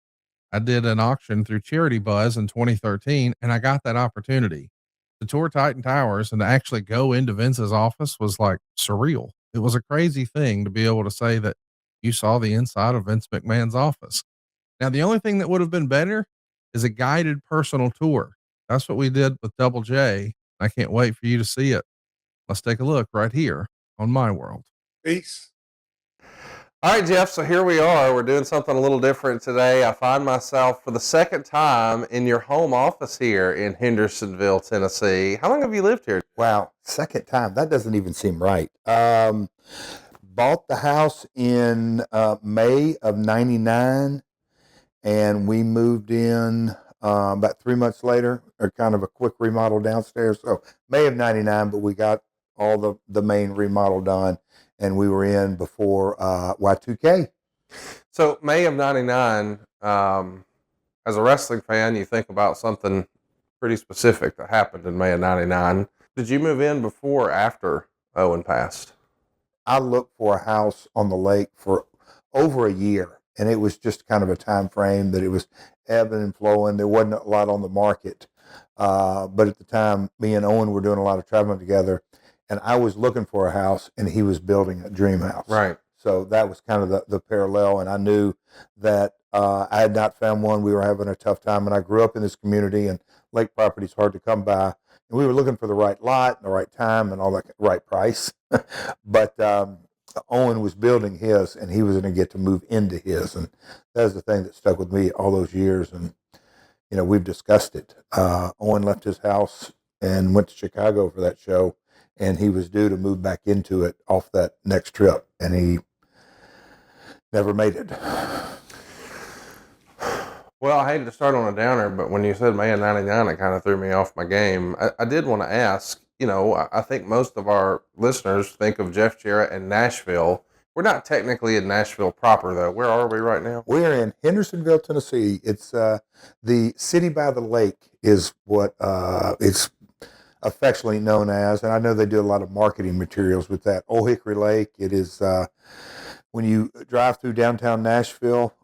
I did an auction through Charity Buzz in 2013, and I got that opportunity to tour Titan Towers, and to actually go into Vince's office was like surreal. It was a crazy thing to be able to say that you saw the inside of Vince McMahon's office. Now, the only thing that would have been better is a guided personal tour. That's what we did with Double J. I can't wait for you to see it. Let's take a look right here on My World. Peace. All right, Jeff. So here we are. We're doing something a little different today. I find myself for the second time in your home office here in Hendersonville, Tennessee. How long have you lived here? Wow, second time. That doesn't even seem right. Bought the house in May of 99, and we moved in about 3 months later, or kind of a quick remodel downstairs. So May of 99, but we got all the main remodel done, and we were in before Y2K. So May of 99, as a wrestling fan, you think about something pretty specific that happened in May of 99. Did you move in before or after Owen passed? I looked for a house on the lake for over a year, and it was just kind of a time frame that it was ebbing and flowing. There wasn't a lot on the market. But at the time, me and Owen were doing a lot of traveling together, and I was looking for a house, and he was building a dream house. Right. So that was kind of the parallel, and I knew that I had not found one. We were having a tough time, and I grew up in this community, and lake property is hard to come by. And we were looking for the right lot, and the right time, and all that right price. But Owen was building his, and he was going to get to move into his, and that was the thing that stuck with me all those years. And you know, we've discussed it. Owen left his house and went to Chicago for that show, and he was due to move back into it off that next trip, and he never made it. Well, I hate to start on a downer, but when you said May of 99, it kind of threw me off my game. I did want to ask, you know, I think most of our listeners think of Jeff Jarrett in Nashville. We're not technically in Nashville proper, though. Where are we right now? We're in Hendersonville, Tennessee. It's the city by the lake is what it's affectionately known as, and I know they do a lot of marketing materials with that. Old Hickory Lake. It is when you drive through downtown Nashville,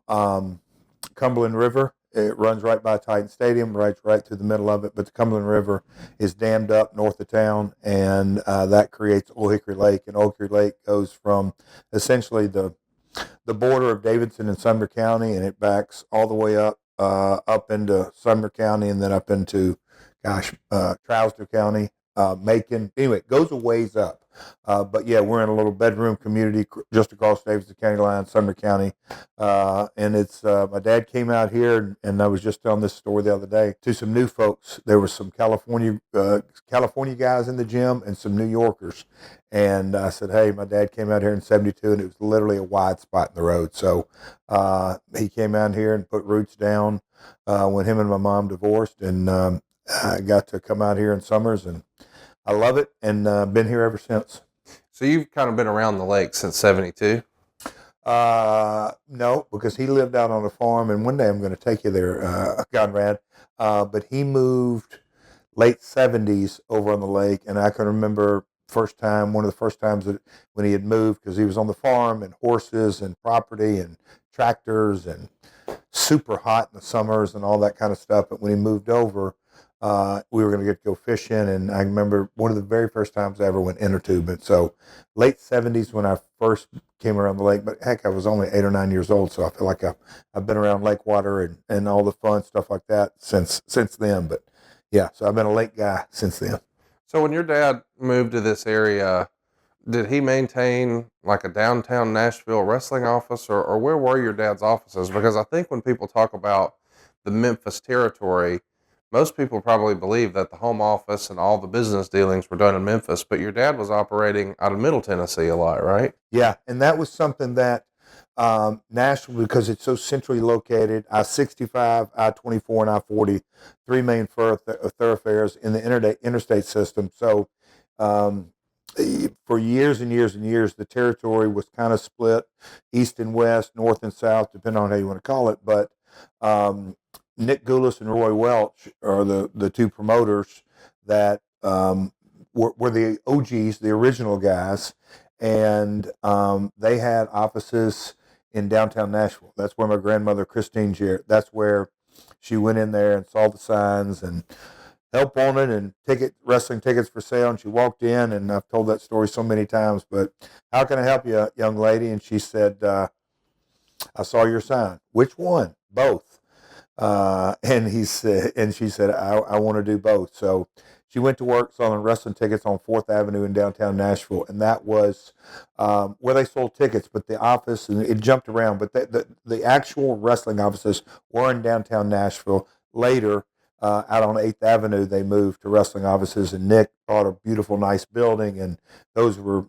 Cumberland River. It runs right by Titan Stadium, right through the middle of it. But the Cumberland River is dammed up north of town, and that creates Old Hickory Lake. And Old Hickory Lake goes from essentially the border of Davidson and Sumner County, and it backs all the way up into Sumner County, and then up into Trousdale County, Macon. Anyway, it goes a ways up. But yeah, we're in a little bedroom community just across Davidson County line, Sumner County. And it's, my dad came out here, and I was just telling this story the other day to some new folks. There were some California guys in the gym and some New Yorkers. And I said, hey, my dad came out here in 72, and it was literally a wide spot in the road. So he came out here and put roots down. when him and my mom divorced, and I got to come out here in summers, and I love it, and been here ever since. So you've kind of been around the lake since '72. No, because he lived out on a farm, and one day I'm going to take you there, Conrad. But he moved late '70s over on the lake, and I can remember one of the first times that when he had moved, because he was on the farm and horses and property and tractors and super hot in the summers and all that kind of stuff. But when he moved over, we were going to get to go fishing, and I remember one of the very first times I ever went inner tubing. So late '70s when I first came around the lake, but heck, I was only 8 or 9 years old, so I feel like I've been around lake water and all the fun stuff like that since then. But yeah, so I've been a lake guy since then. So when your dad moved to this area, did he maintain like a downtown Nashville wrestling office, or where were your dad's offices? Because I think when people talk about the Memphis territory, most people probably believe that the home office and all the business dealings were done in Memphis, but your dad was operating out of Middle Tennessee a lot, right? Yeah, and that was something that Nashville, because it's so centrally located, I-65, I-24, and I-40, three main thoroughfares in the interstate system. So for years and years and years, the territory was kind of split east and west, north and south, depending on how you want to call it. But Nick Goulas and Roy Welch are the two promoters that were the OGs, the original guys, and they had offices in downtown Nashville. That's where my grandmother, Christine Jarrett, that's where she went in there and saw the signs and help wanted and wrestling tickets for sale. And she walked in, and I've told that story so many times, but how can I help you, young lady? And she said, I saw your sign. Which one? Both. And she said, I want to do both. So she went to work selling wrestling tickets on 4th Avenue in downtown Nashville. And that was where they sold tickets, but the office, and it jumped around, but the actual wrestling offices were in downtown Nashville. Later, out on 8th Avenue, they moved to wrestling offices, and Nick bought a beautiful, nice building, and those were,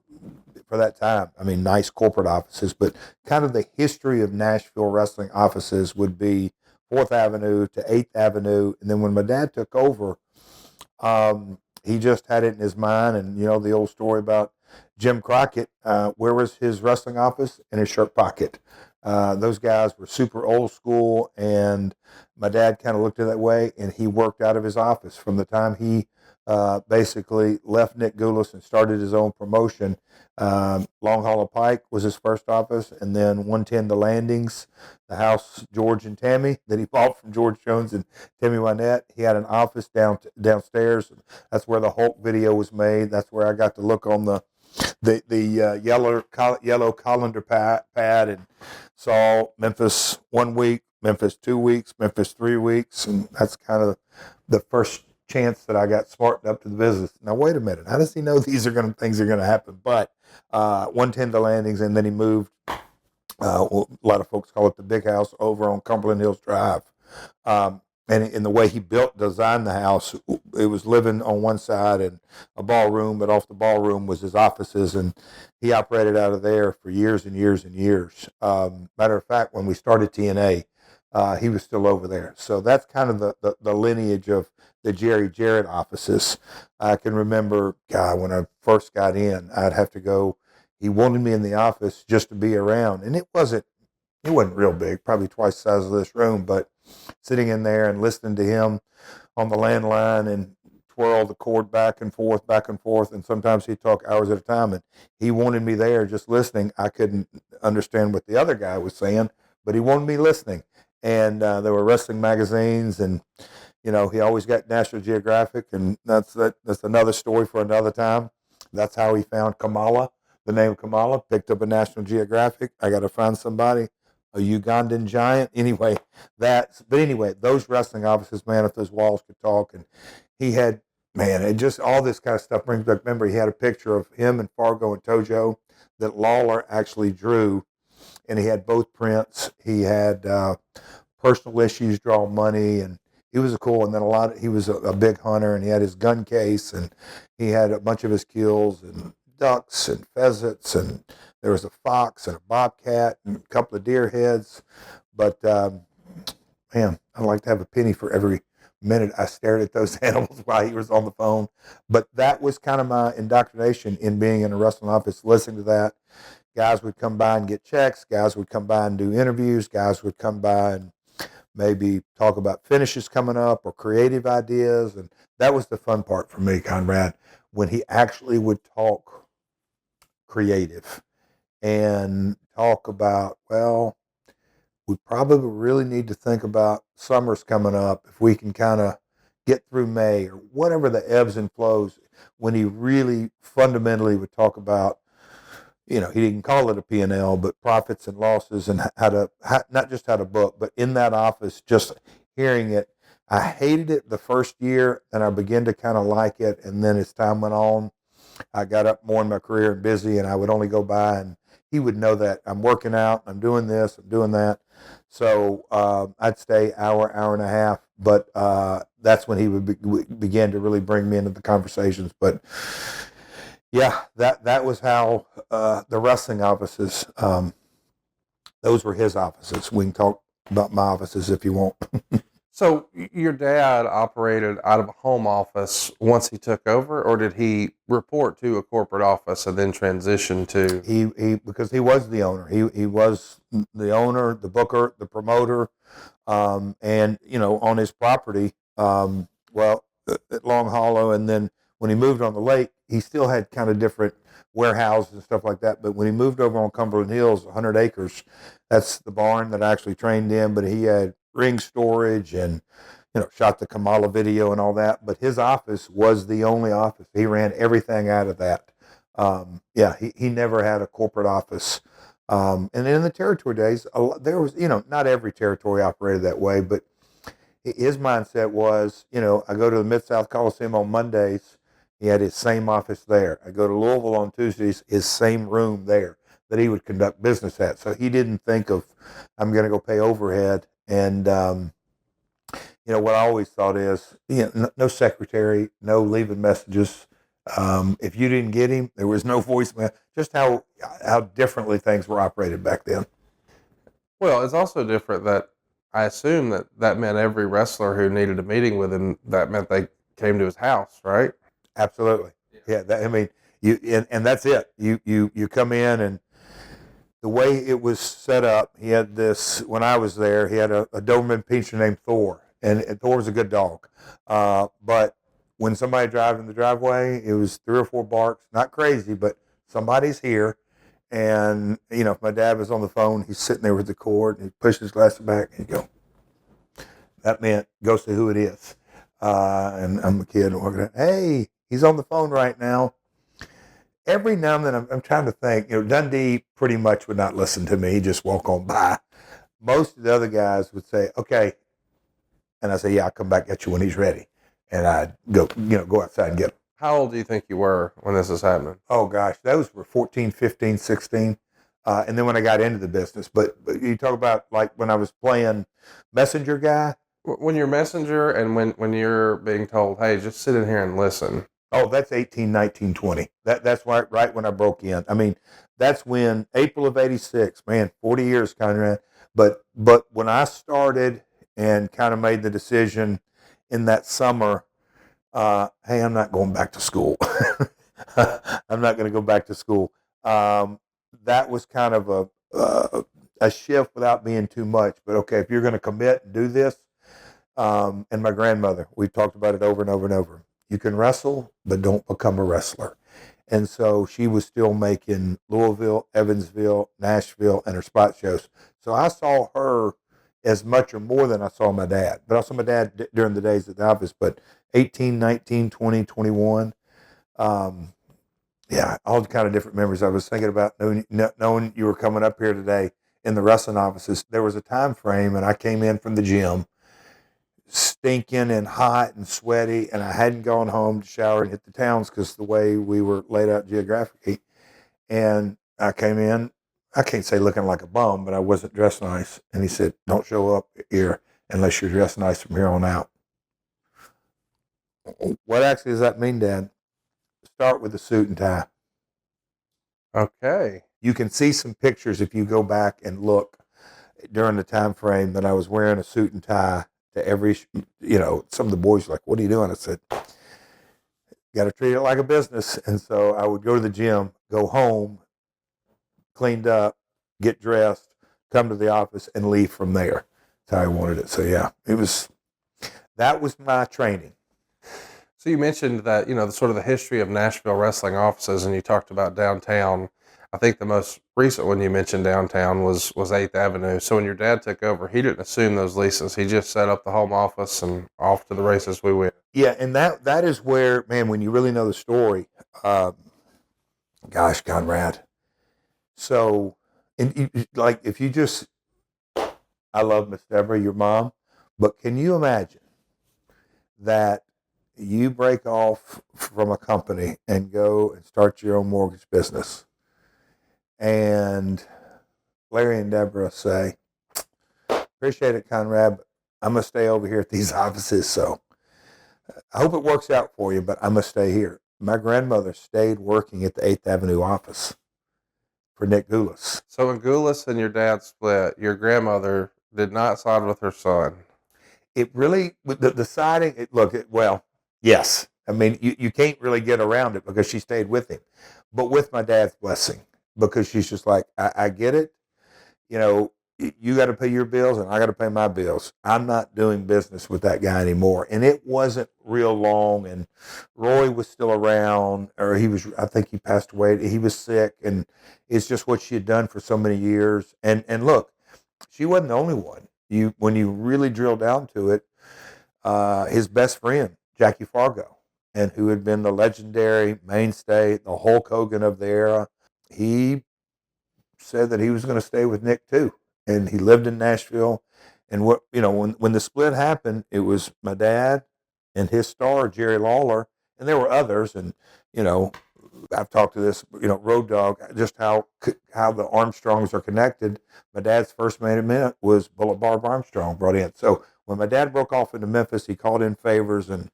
for that time, I mean, nice corporate offices, but kind of the history of Nashville wrestling offices would be 4th Avenue to 8th Avenue. And then when my dad took over, he just had it in his mind. And, you know, the old story about Jim Crockett, where was his wrestling office? In his shirt pocket. Those guys were super old school, and my dad kind of looked at it that way, and he worked out of his office from the time he basically left Nick Goulas and started his own promotion. Long Hollow Pike was his first office, and then 110 The Landings, the house George and Tammy that he bought from George Jones and Tammy Wynette. He had an office downstairs. That's where the Hulk video was made. That's where I got to look on the yellow colander pad and saw Memphis 1 week, Memphis 2 weeks, Memphis 3 weeks, and that's kind of the first chance that I got smartened up to the business. Now wait a minute, how does he know things are going to happen? But 110 The Landings, and then he moved. A lot of folks call it the big house over on Cumberland Hills Drive. And in the way he designed the house, it was living on one side and a ballroom, but off the ballroom was his offices, and he operated out of there for years and years and years. Matter of fact, when we started TNA, he was still over there. So that's kind of the lineage of the Jerry Jarrett offices. I can remember, God, when I first got in, I'd have to go. He wanted me in the office just to be around, and it wasn't real big, probably twice the size of this room, but sitting in there and listening to him on the landline and twirl the cord back and forth, and sometimes he'd talk hours at a time, and he wanted me there just listening. I couldn't understand what the other guy was saying, but he wanted me listening. And there were wrestling magazines, and you know, he always got National Geographic, and that's another story for another time. That's how he found Kamala. The name Kamala, picked up a National Geographic. I got to find somebody, a Ugandan giant. Anyway, those wrestling offices, man, if those walls could talk. And he had, man, it just, all this kind of stuff brings back memory. He had a picture of him and Fargo and Tojo that Lawler actually drew, and he had both prints. He had personal issues, draw money, and he was cool. And then he was a big hunter, and he had his gun case, and he had a bunch of his kills, and ducks and pheasants, and there was a fox and a bobcat and a couple of deer heads. But man, I'd like to have a penny for every minute I stared at those animals while he was on the phone. But that was kind of my indoctrination in being in a wrestling office, listening to that. Guys would come by and get checks. Guys would come by and do interviews. Guys would come by and maybe talk about finishes coming up or creative ideas. And that was the fun part for me, Conrad, when he actually would talk creative and talk about, well, we probably really need to think about summer's coming up if we can kind of get through May or whatever the ebbs and flows. When he really fundamentally would talk about, he didn't call it a P&L, but profits and losses and not just how to book, but in that office, just hearing it. I hated it the first year and I began to kind of like it. And then as time went on, I got up more in my career and busy, and I would only go by and he would know that I'm working out, I'm doing this, I'm doing that. So I'd stay hour and a half, but that's when he would begin to really bring me into the conversations. But yeah, that was how the wrestling offices, those were his offices. We can talk about my offices if you want. So your dad operated out of a home office once he took over, or did he report to a corporate office and then transition to? He because he was the owner. He was the owner, the booker, the promoter, and on his property. At Long Hollow, and then when he moved on the lake, he still had kind of different warehouses and stuff like that. But when he moved over on Cumberland Hills, 100 acres, that's the barn that I actually trained in. But he had ring storage and shot the Kamala video and all that. But his office was the only office. He ran everything out of that. He never had a corporate office. And in the territory days, there was, not every territory operated that way, but his mindset was, I go to the Mid-South Coliseum on Mondays. He had his same office there. I go to Louisville on Tuesdays, his same room there that he would conduct business at. So he didn't think of, I'm going to go pay overhead. And, what I always thought is, no secretary, no leaving messages. If you didn't get him, there was no voicemail. Just how differently things were operated back then. Well, it's also different that I assume that meant every wrestler who needed a meeting with him, that meant they came to his house, right? Absolutely. Yeah. And that's it. You come in, and the way it was set up, he had this, when I was there, he had a Doberman Pinscher named Thor, and Thor was a good dog. But when somebody drive in the driveway, it was 3 or 4 barks, not crazy, but somebody's here. And, if my dad was on the phone, he's sitting there with the cord, and he'd push his glasses back and he'd go, that meant go see who it is. And I'm a kid walking out, hey, he's on the phone right now. Every now and then I'm trying to think, Dundee pretty much would not listen to me. He'd just walk on by. Most of the other guys would say, okay. And I say, yeah, I'll come back at you when he's ready. And I'd go outside and get him. How old do you think you were when this was happening? Oh, gosh, those were 14, 15, 16. And then when I got into the business. But you talk about like when I was playing messenger guy. When you're messenger and when you're being told, hey, just sit in here and listen. Oh, that's 18, 19, 20. That's right when I broke in. I mean, that's when, April of 86, man, 40 years, Conrad. But when I started and kind of made the decision in that summer, hey, I'm not going back to school. I'm not going to go back to school. That was kind of a shift without being too much. But okay, if you're going to commit and do this, and my grandmother, we talked about it over and over and over. You can wrestle, but don't become a wrestler. And so she was still making Louisville, Evansville, Nashville, and her spot shows. So I saw her as much or more than I saw my dad. But I saw my dad during the days at the office. But 18, 19, 20, 21, all the kind of different memories. I was thinking about knowing you were coming up here today in the wrestling offices. There was a time frame, and I came in from the gym, stinking and hot and sweaty, and I hadn't gone home to shower and hit the towns because the way we were laid out geographically. And I came in, I can't say looking like a bum, but I wasn't dressed nice. And he said, don't show up here unless you're dressed nice from here on out. What actually does that mean, Dad? Start with a suit and tie. Okay. You can see some pictures if you go back and look during the time frame that I was wearing a suit and tie to every, some of the boys were like, what are you doing? I said, got to treat it like a business. And so I would go to the gym, go home, cleaned up, get dressed, come to the office, and leave from there. That's how I wanted it. So yeah, that was my training. So you mentioned that, the sort of the history of Nashville wrestling offices, and you talked about downtown. I think the most recent one you mentioned downtown was 8th Avenue. So when your dad took over, he didn't assume those leases. He just set up the home office and off to the races we went. Yeah, and that is where, man, when you really know the story, gosh, Conrad. So, if you just, I love Miss Deborah, your mom, but can you imagine that you break off from a company and go and start your own mortgage business, and Larry and Deborah say, appreciate it, Conrad, but I'm going to stay over here at these offices, so I hope it works out for you, but I'm going to stay here. My grandmother stayed working at the 8th Avenue office for Nick Goulas. So when Goulas and your dad split, your grandmother did not side with her son. It really, the siding, well, yes. I mean, you can't really get around it because she stayed with him, but with my dad's blessing, because she's just like, I get it. You got to pay your bills and I got to pay my bills. I'm not doing business with that guy anymore. And it wasn't real long. And Roy was still around, or I think he passed away. He was sick, and it's just what she had done for so many years. And look, she wasn't the only one. When you really drill down to it, his best friend, Jackie Fargo, and who had been the legendary mainstay, the Hulk Hogan of the era, he said that he was going to stay with Nick too. And he lived in Nashville. And when the split happened, it was my dad and his star, Jerry Lawler, and there were others. And, I've talked to this, Road Dogg, just how the Armstrongs are connected. My dad's first main event was Bullet Barb Armstrong brought in. So when my dad broke off into Memphis, he called in favors. And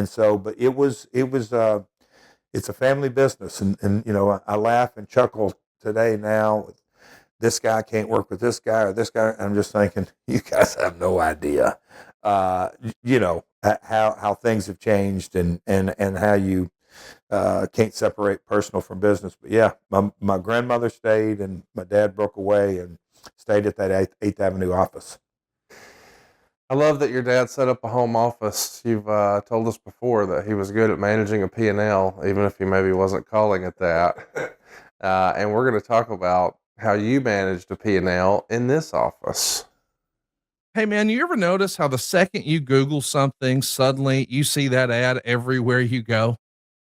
so, but it's a family business. And I laugh and chuckle today now. This guy can't work with this guy or this guy. I'm just thinking, you guys have no idea, how things have changed and how you can't separate personal from business. But yeah, my grandmother stayed and my dad broke away and stayed at that 8th Avenue office. I love that your dad set up a home office. You've told us before that he was good at managing a P&L, even if he maybe wasn't calling it that. And we're going to talk about how you managed a P&L in this office. Hey man, you ever notice how the second you Google something, suddenly you see that ad everywhere you go?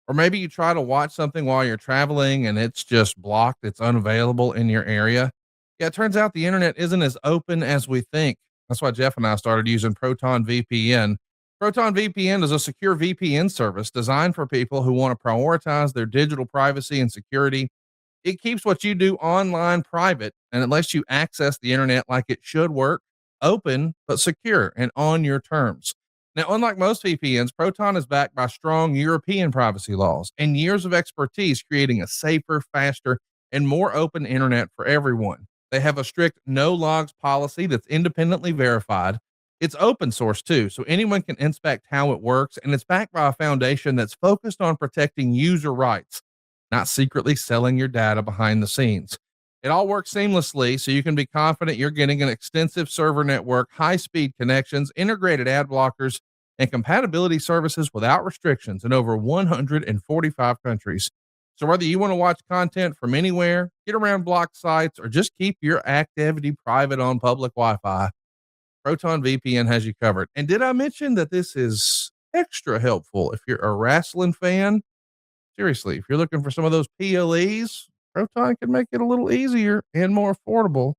Or maybe you try to watch something while you're traveling and it's just blocked. It's unavailable in your area. Yeah. It turns out the internet isn't as open as we think. That's why Jeff and I started using Proton VPN. Proton VPN is a secure VPN service designed for people who want to prioritize their digital privacy and security. It keeps what you do online private, and it lets you access the internet like it should work, open, but secure and on your terms. Now, unlike most VPNs, Proton is backed by strong European privacy laws and years of expertise creating a safer, faster, and more open internet for everyone. They have a strict no logs policy that's independently verified. It's open source too, so anyone can inspect how it works, and it's backed by a foundation that's focused on protecting user rights, not secretly selling your data behind the scenes. It all works seamlessly, so you can be confident you're getting an extensive server network, high-speed connections, integrated ad blockers, and compatibility services without restrictions in over 145 countries. So whether you want to watch content from anywhere, get around blocked sites, or just keep your activity private on public Wi-Fi, Proton VPN has you covered. And did I mention that this is extra helpful if you're a wrestling fan? Seriously, if you're looking for some of those PLEs, Proton can make it a little easier and more affordable.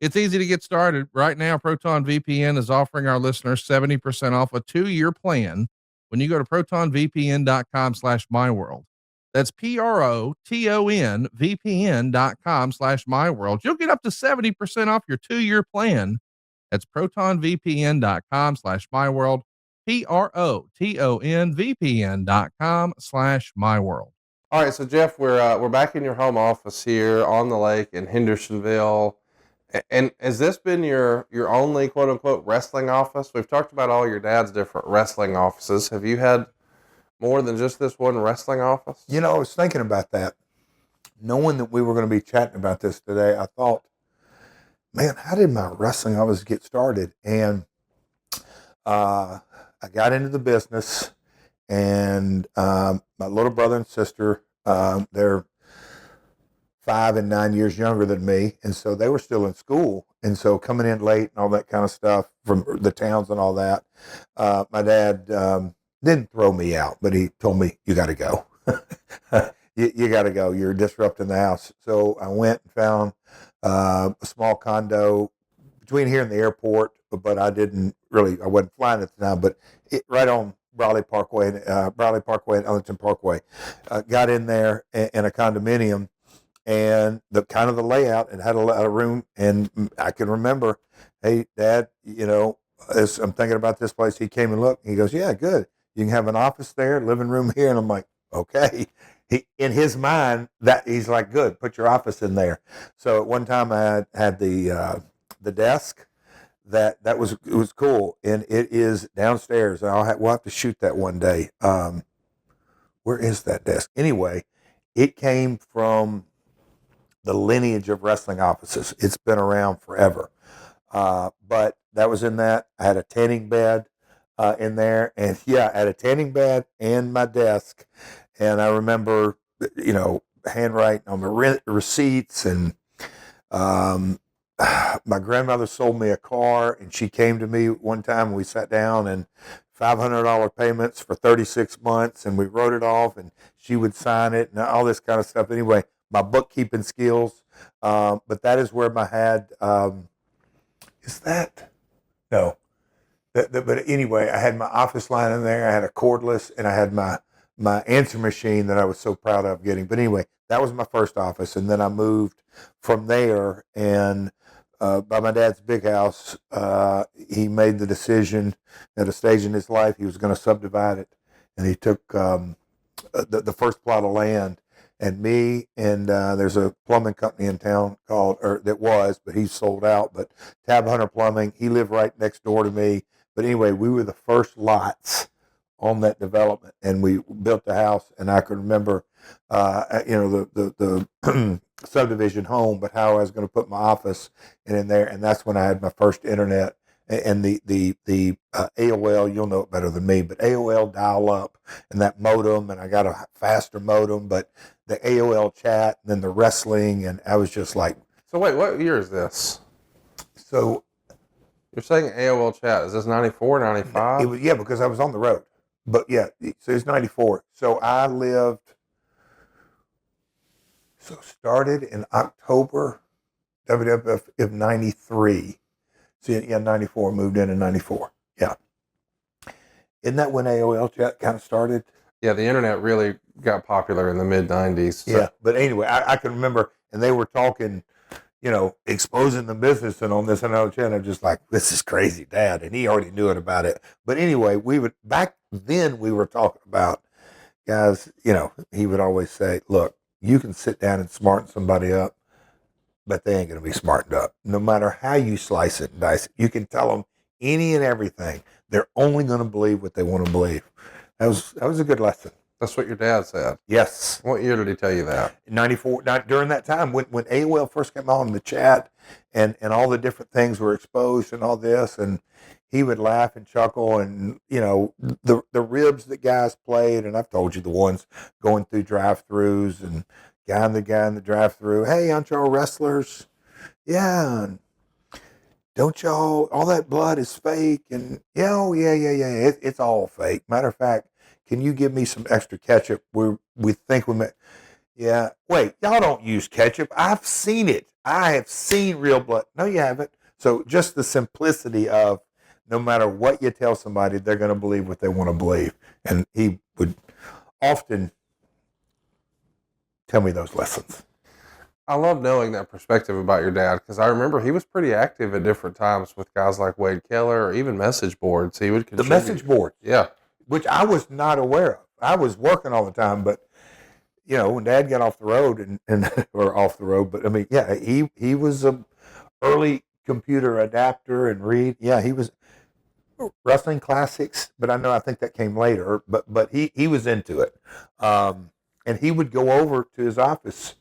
It's easy to get started. Right now, Proton VPN is offering our listeners 70% off a 2-year plan when you go to protonvpn.com/myworld. That's PROTON VPN.com/myworld. You'll get up to 70% off your 2-year plan. That's protonvpn.com/myworld. protonvpn.com/myworld. All right, so Jeff, we're back in your home office here on the lake in Hendersonville, And has this been your only quote unquote wrestling office? We've talked about all your dad's different wrestling offices. Have you had more than just this one wrestling office? You know, I was thinking about that. Knowing that we were going to be chatting about this today, I thought, man, how did my wrestling office get started? And I got into the business, and my little brother and sister, they're 5 and 9 years younger than me, and so they were still in school. And so coming in late and all that kind of stuff from the towns and all that, my dad didn't throw me out, but he told me, you got to go. You got to go. You're disrupting the house. So I went and found a small condo between here and the airport, but I wasn't flying at the time, but right on Brawley Parkway and Ellington Parkway. Got in there in a condominium, and the layout, it had a room, and I can remember, hey, Dad, as I'm thinking about this place, he came and looked, and he goes, yeah, good. You can have an office there, living room here. And I'm like, okay. In his mind, that he's like, good, put your office in there. So at one time I had the desk it was cool, and it is downstairs. We'll have to shoot that one day. Where is that desk? Anyway, it came from the lineage of wrestling offices. It's been around forever. But that was in that. I had a tanning bed in there, and I had a tanning bed and my desk. And I remember, handwriting on the receipts, and my grandmother sold me a car, and she came to me one time, and we sat down, and $500 payments for 36 months, and we wrote it off, and she would sign it and all this kind of stuff. Anyway, my bookkeeping skills, but that is where but anyway, I had my office line in there, I had a cordless, and I had my answer machine that I was so proud of getting. But anyway, that was my first office, and then I moved from there, and by my dad's big house, he made the decision at a stage in his life he was going to subdivide it, and he took the first plot of land, and me and there's a plumbing company in town but he's sold out, but Tab Hunter Plumbing, he lived right next door to me. But anyway, we were the first lots on that development, and we built the house, and I can remember, the subdivision home, but how I was going to put my office in there, and that's when I had my first internet, and the AOL, you'll know it better than me, but AOL dial up, and that modem, and I got a faster modem, but the AOL chat, and then the wrestling, and I was just like. So wait, what year is this? So. You're saying AOL chat, is this 94, 95? It was, because I was on the road. But so it's 94. So I started in October WWF of 93. So 94, moved in 94. Yeah. Isn't that when AOL chat kind of started? Yeah, the internet really got popular in the mid-90s. So. Yeah, but anyway, I can remember, and they were talking, exposing the business and on this and other channel. I'm just like, this is crazy, Dad. And he already knew it about it. But anyway, back then we were talking about, guys, he would always say, look, you can sit down and smarten somebody up, but they ain't going to be smartened up. No matter how you slice it and dice it, you can tell them any and everything. They're only going to believe what they want to believe. That was a good lesson. That's what your dad said. Yes. What year did he tell you that? 94. During that time when AOL first came on, the chat and all the different things were exposed and all this, and he would laugh and chuckle, and the ribs that guys played, and I've told you the ones going through drive-throughs, and guy in the drive-through, hey, aren't y'all wrestlers? Yeah. And don't y'all, all that blood is fake, and yeah, it's all fake. Matter of fact, can you give me some extra ketchup? We think we met. Yeah. Wait, y'all don't use ketchup. I've seen it. I have seen real blood. No, you haven't. So just the simplicity of no matter what you tell somebody, they're going to believe what they want to believe. And he would often tell me those lessons. I love knowing that perspective about your dad, because I remember he was pretty active at different times with guys like Wade Keller or even message boards. He would contribute. The message board. Yeah. Which I was not aware of. I was working all the time, but when Dad got off the road or off the road, but I mean, yeah, he was early computer adapter and read. Yeah, he was wrestling classics, but I think that came later. But he was into it, and he would go over to his office,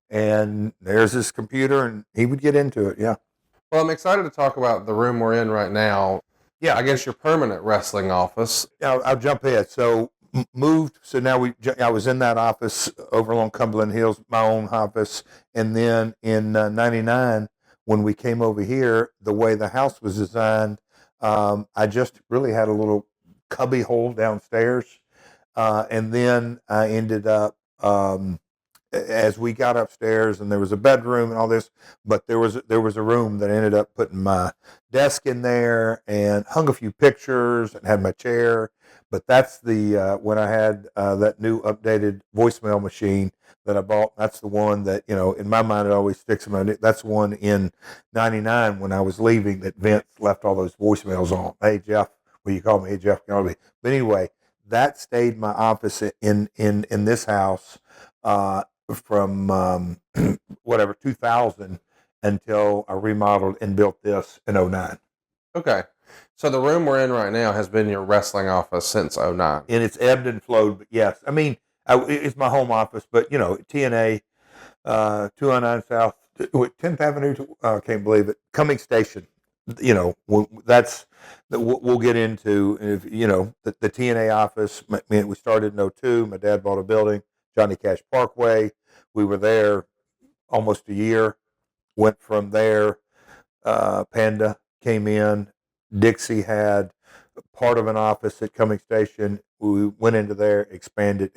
and there's his computer, and he would get into it. Yeah. Well, I'm excited to talk about the room we're in right now. Yeah, I guess your permanent wrestling office. I'll jump ahead. So moved. So now I was in that office over along Cumberland Hills, my own office, and then in '99 when we came over here, the way the house was designed, I just really had a little cubby hole downstairs, and then I ended up. As we got upstairs and there was a bedroom and all this, but there was a room that I ended up putting my desk in there and hung a few pictures and had my chair. But that's the when I had that new updated voicemail machine that I bought. That's the one that, in my mind it always sticks in my. That's the one in '99 when I was leaving that Vince left all those voicemails on. Hey Jeff, well you call me? Hey Jeff, can I be? But anyway, that stayed my office in this house. From 2000 until I remodeled and built this in '09. Okay. So the room we're in right now has been your wrestling office since '09. And it's ebbed and flowed, but yes. I mean, it's my home office, but, TNA, 209 South, 10th Avenue, I can't believe it, Cumming Station, that's, we'll get into, if, the TNA office, we started in '02, my dad bought a building, Johnny Cash Parkway. We were there almost a year. Went from there. Panda came in. Dixie had part of an office at Cumming Station. We went into there, expanded.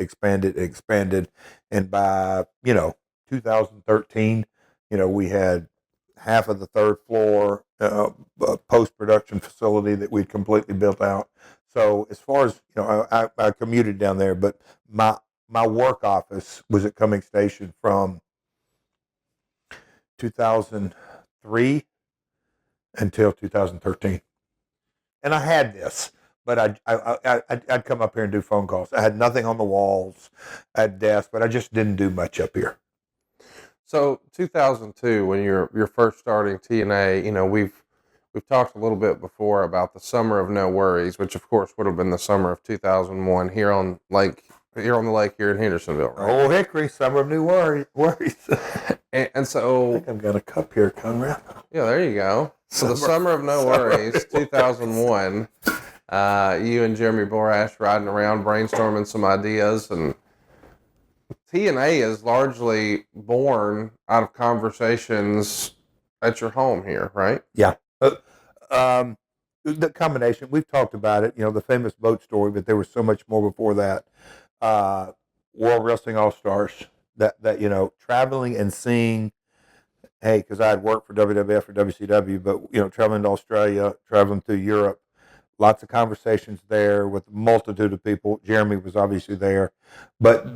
And by, 2013, we had half of the third floor, post-production facility that we'd completely built out. So as far as, I commuted down there, but my work office was at Cumming Station from 2003 until 2013. And I had this, but I'd come up here and do phone calls. I had nothing on the walls. I had desks, but I just didn't do much up here. So 2002, when you're first starting TNA, we've talked a little bit before about the Summer of No Worries, which of course would have been the summer of 2001 here on the lake here in Hendersonville, right? Oh, Hickory, Summer of New Worries. and so I think I've got a cup here, Conrad. Yeah, there you go. So the Summer of No Worries, 2001, you and Jeremy Borash riding around brainstorming some ideas, and TNA is largely born out of conversations at your home here, right? Yeah. The combination, we've talked about it, the famous boat story, but there was so much more before that. World Wrestling All-Stars, that traveling and seeing, hey, because I had worked for WWF or WCW, but, traveling to Australia, traveling through Europe, lots of conversations there with a multitude of people. Jeremy was obviously there, but,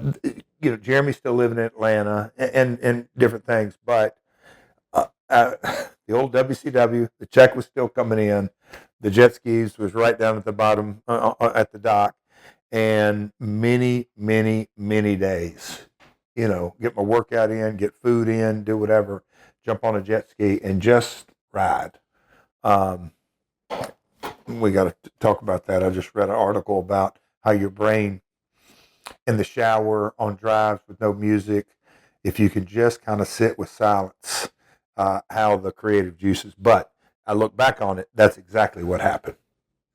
Jeremy's still living in Atlanta and different things, but the old WCW, the check was still coming in. The jet skis was right down at the bottom at the dock. And many, many, many days, get my workout in, get food in, do whatever, jump on a jet ski and just ride. We got to talk about that. I just read an article about how your brain in the shower on drives with no music, if you can just kind of sit with silence, how the creative juices. But I look back on it, that's exactly what happened.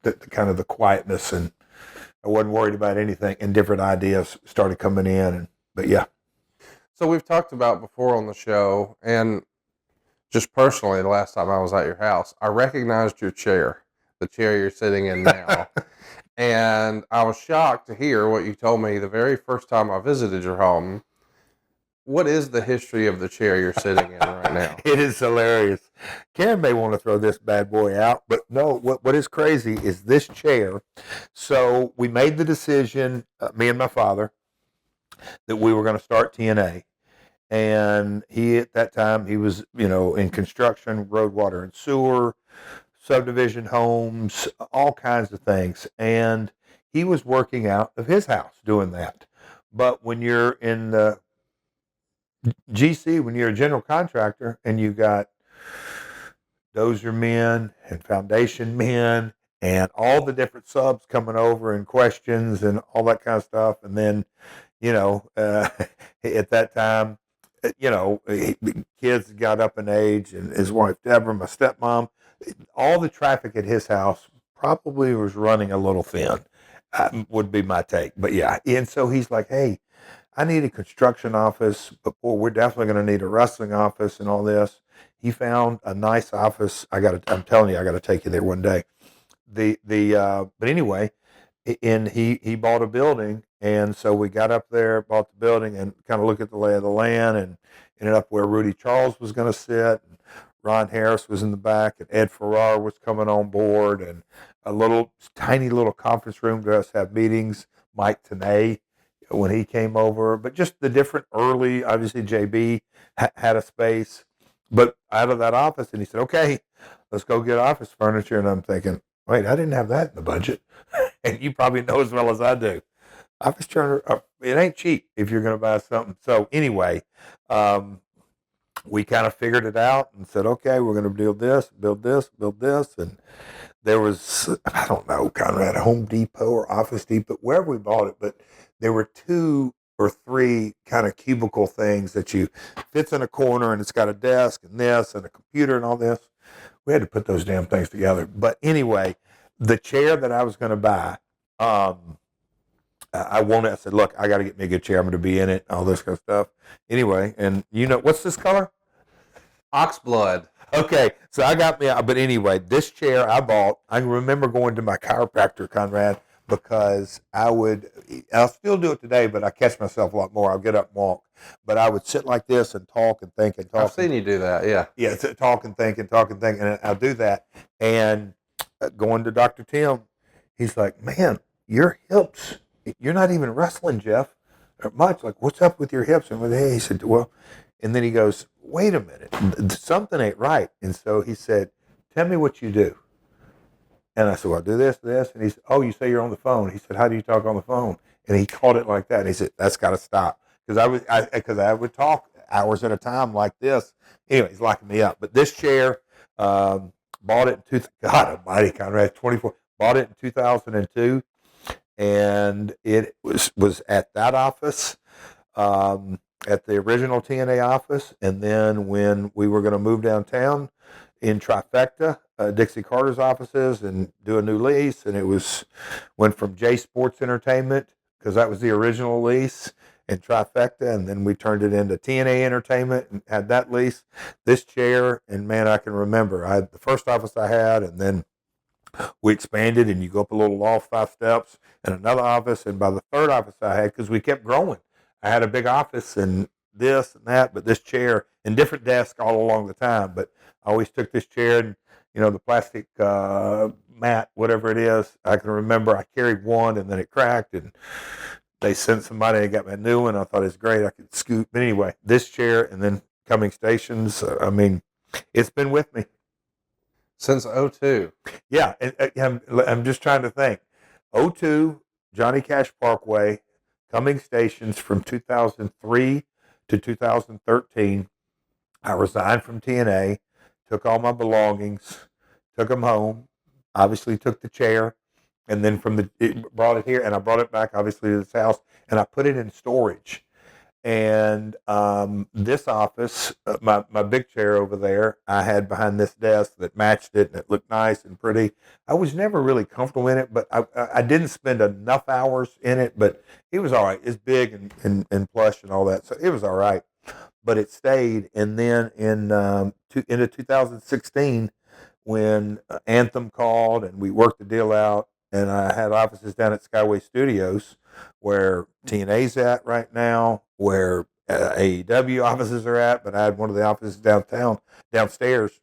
The kind of the quietness, and I wasn't worried about anything, and different ideas started coming in. But yeah. So we've talked about before on the show, and just personally, the last time I was at your house, I recognized your chair, the chair you're sitting in now. And I was shocked to hear what you told me the very first time I visited your home. What is the history of the chair you're sitting in right now? It is hilarious. Karen may want to throw this bad boy out, but no, what is crazy is this chair. So we made the decision, me and my father, that we were going to start TNA. And he, at that time, he was, in construction, road, water, and sewer, subdivision homes, all kinds of things. And he was working out of his house doing that. But when you're in the GC, when you're a general contractor and you got dozer men and foundation men and all the different subs coming over and questions and all that kind of stuff. And then, at that time, the kids got up in age, and his wife Deborah, my stepmom, all the traffic at his house probably was running a little thin. Would be my take, but yeah. And so he's like, "Hey, I need a construction office, but boy, we're definitely going to need a wrestling office and all this." He found a nice office. I'm telling you, I got to take you there one day. But anyway, and he bought a building, and so we got up there, bought the building, and kind of looked at the lay of the land, and ended up where Rudy Charles was going to sit, and Ron Harris was in the back, and Ed Farrar was coming on board, and a little tiny little conference room to us have meetings. Mike Tenay, when he came over, but just the different early, obviously JB had a space, but out of that office, and he said, "Okay, let's go get office furniture." And I'm thinking, wait, I didn't have that in the budget. And you probably know as well as I do. Office Turner, it ain't cheap if you're going to buy something. So anyway, we kind of figured it out and said, okay, we're going to build this. And there was, I don't know, Conrad, Home Depot or Office Depot, wherever we bought it, but there were 2 or 3 kind of cubicle things that fits in a corner, and it's got a desk and this and a computer and all this. We had to put those damn things together. But anyway, the chair that I was going to buy, I said, look, I got to get me a good chair. I'm going to be in it, all this kind of stuff. Anyway, and what's this color? Oxblood. Okay, so I got me, but anyway, this chair I bought, I remember going to my chiropractor, Conrad, because I'll still do it today, but I catch myself a lot more. I'll get up and walk. But I would sit like this and talk and think and talk. I've seen you do that, yeah. Yeah, talk and think, and I'll do that. And going to Dr. Tim, he's like, man, your hips, you're not even wrestling, Jeff, much. Like, what's up with your hips? And he said, well, and then he goes, wait a minute, something ain't right. And so he said, tell me what you do. And I said, well, I do this. And he said, oh, you say you're on the phone. He said, how do you talk on the phone? And he called it like that. And he said, that's got to stop. Because I would talk hours at a time like this. Anyway, he's locking me up. But this chair, bought it in God almighty, Conrad, 24. Bought it in 2002. And it was at that office, at the original TNA office. And then when we were going to move downtown in Trifecta, Dixie Carter's offices, and do a new lease, and went from J Sports Entertainment, because that was the original lease, in Trifecta, and then we turned it into TNA Entertainment and had that lease. This chair, and man, I can remember, I had the first office I had, and then we expanded, and you go up a little loft 5 steps, and another office, and by the third office I had, because we kept growing, I had a big office and this and that, but this chair and different desks all along the time. But I always took this chair and, the plastic mat, whatever it is. I can remember I carried one and then it cracked, and they sent somebody and got me a new one. I thought it was great. I could scoot. But anyway, this chair and then Coming Stations, it's been with me. Since 02. Yeah, and I'm just trying to think. 02, Johnny Cash Parkway, Coming Stations from 2003 to 2013. I resigned from TNA, took all my belongings, took them home, obviously took the chair, and then brought it here, and I brought it back, obviously, to this house, and I put it in storage. And this office, my big chair over there, I had behind this desk that matched it, and it looked nice and pretty. I was never really comfortable in it, but I didn't spend enough hours in it, but it was all right. It's big and plush and all that, so it was all right. But it stayed, and then into 2016, when Anthem called and we worked the deal out, and I had offices down at Skyway Studios, where TNA's at right now, where AEW offices are at, but I had one of the offices downstairs,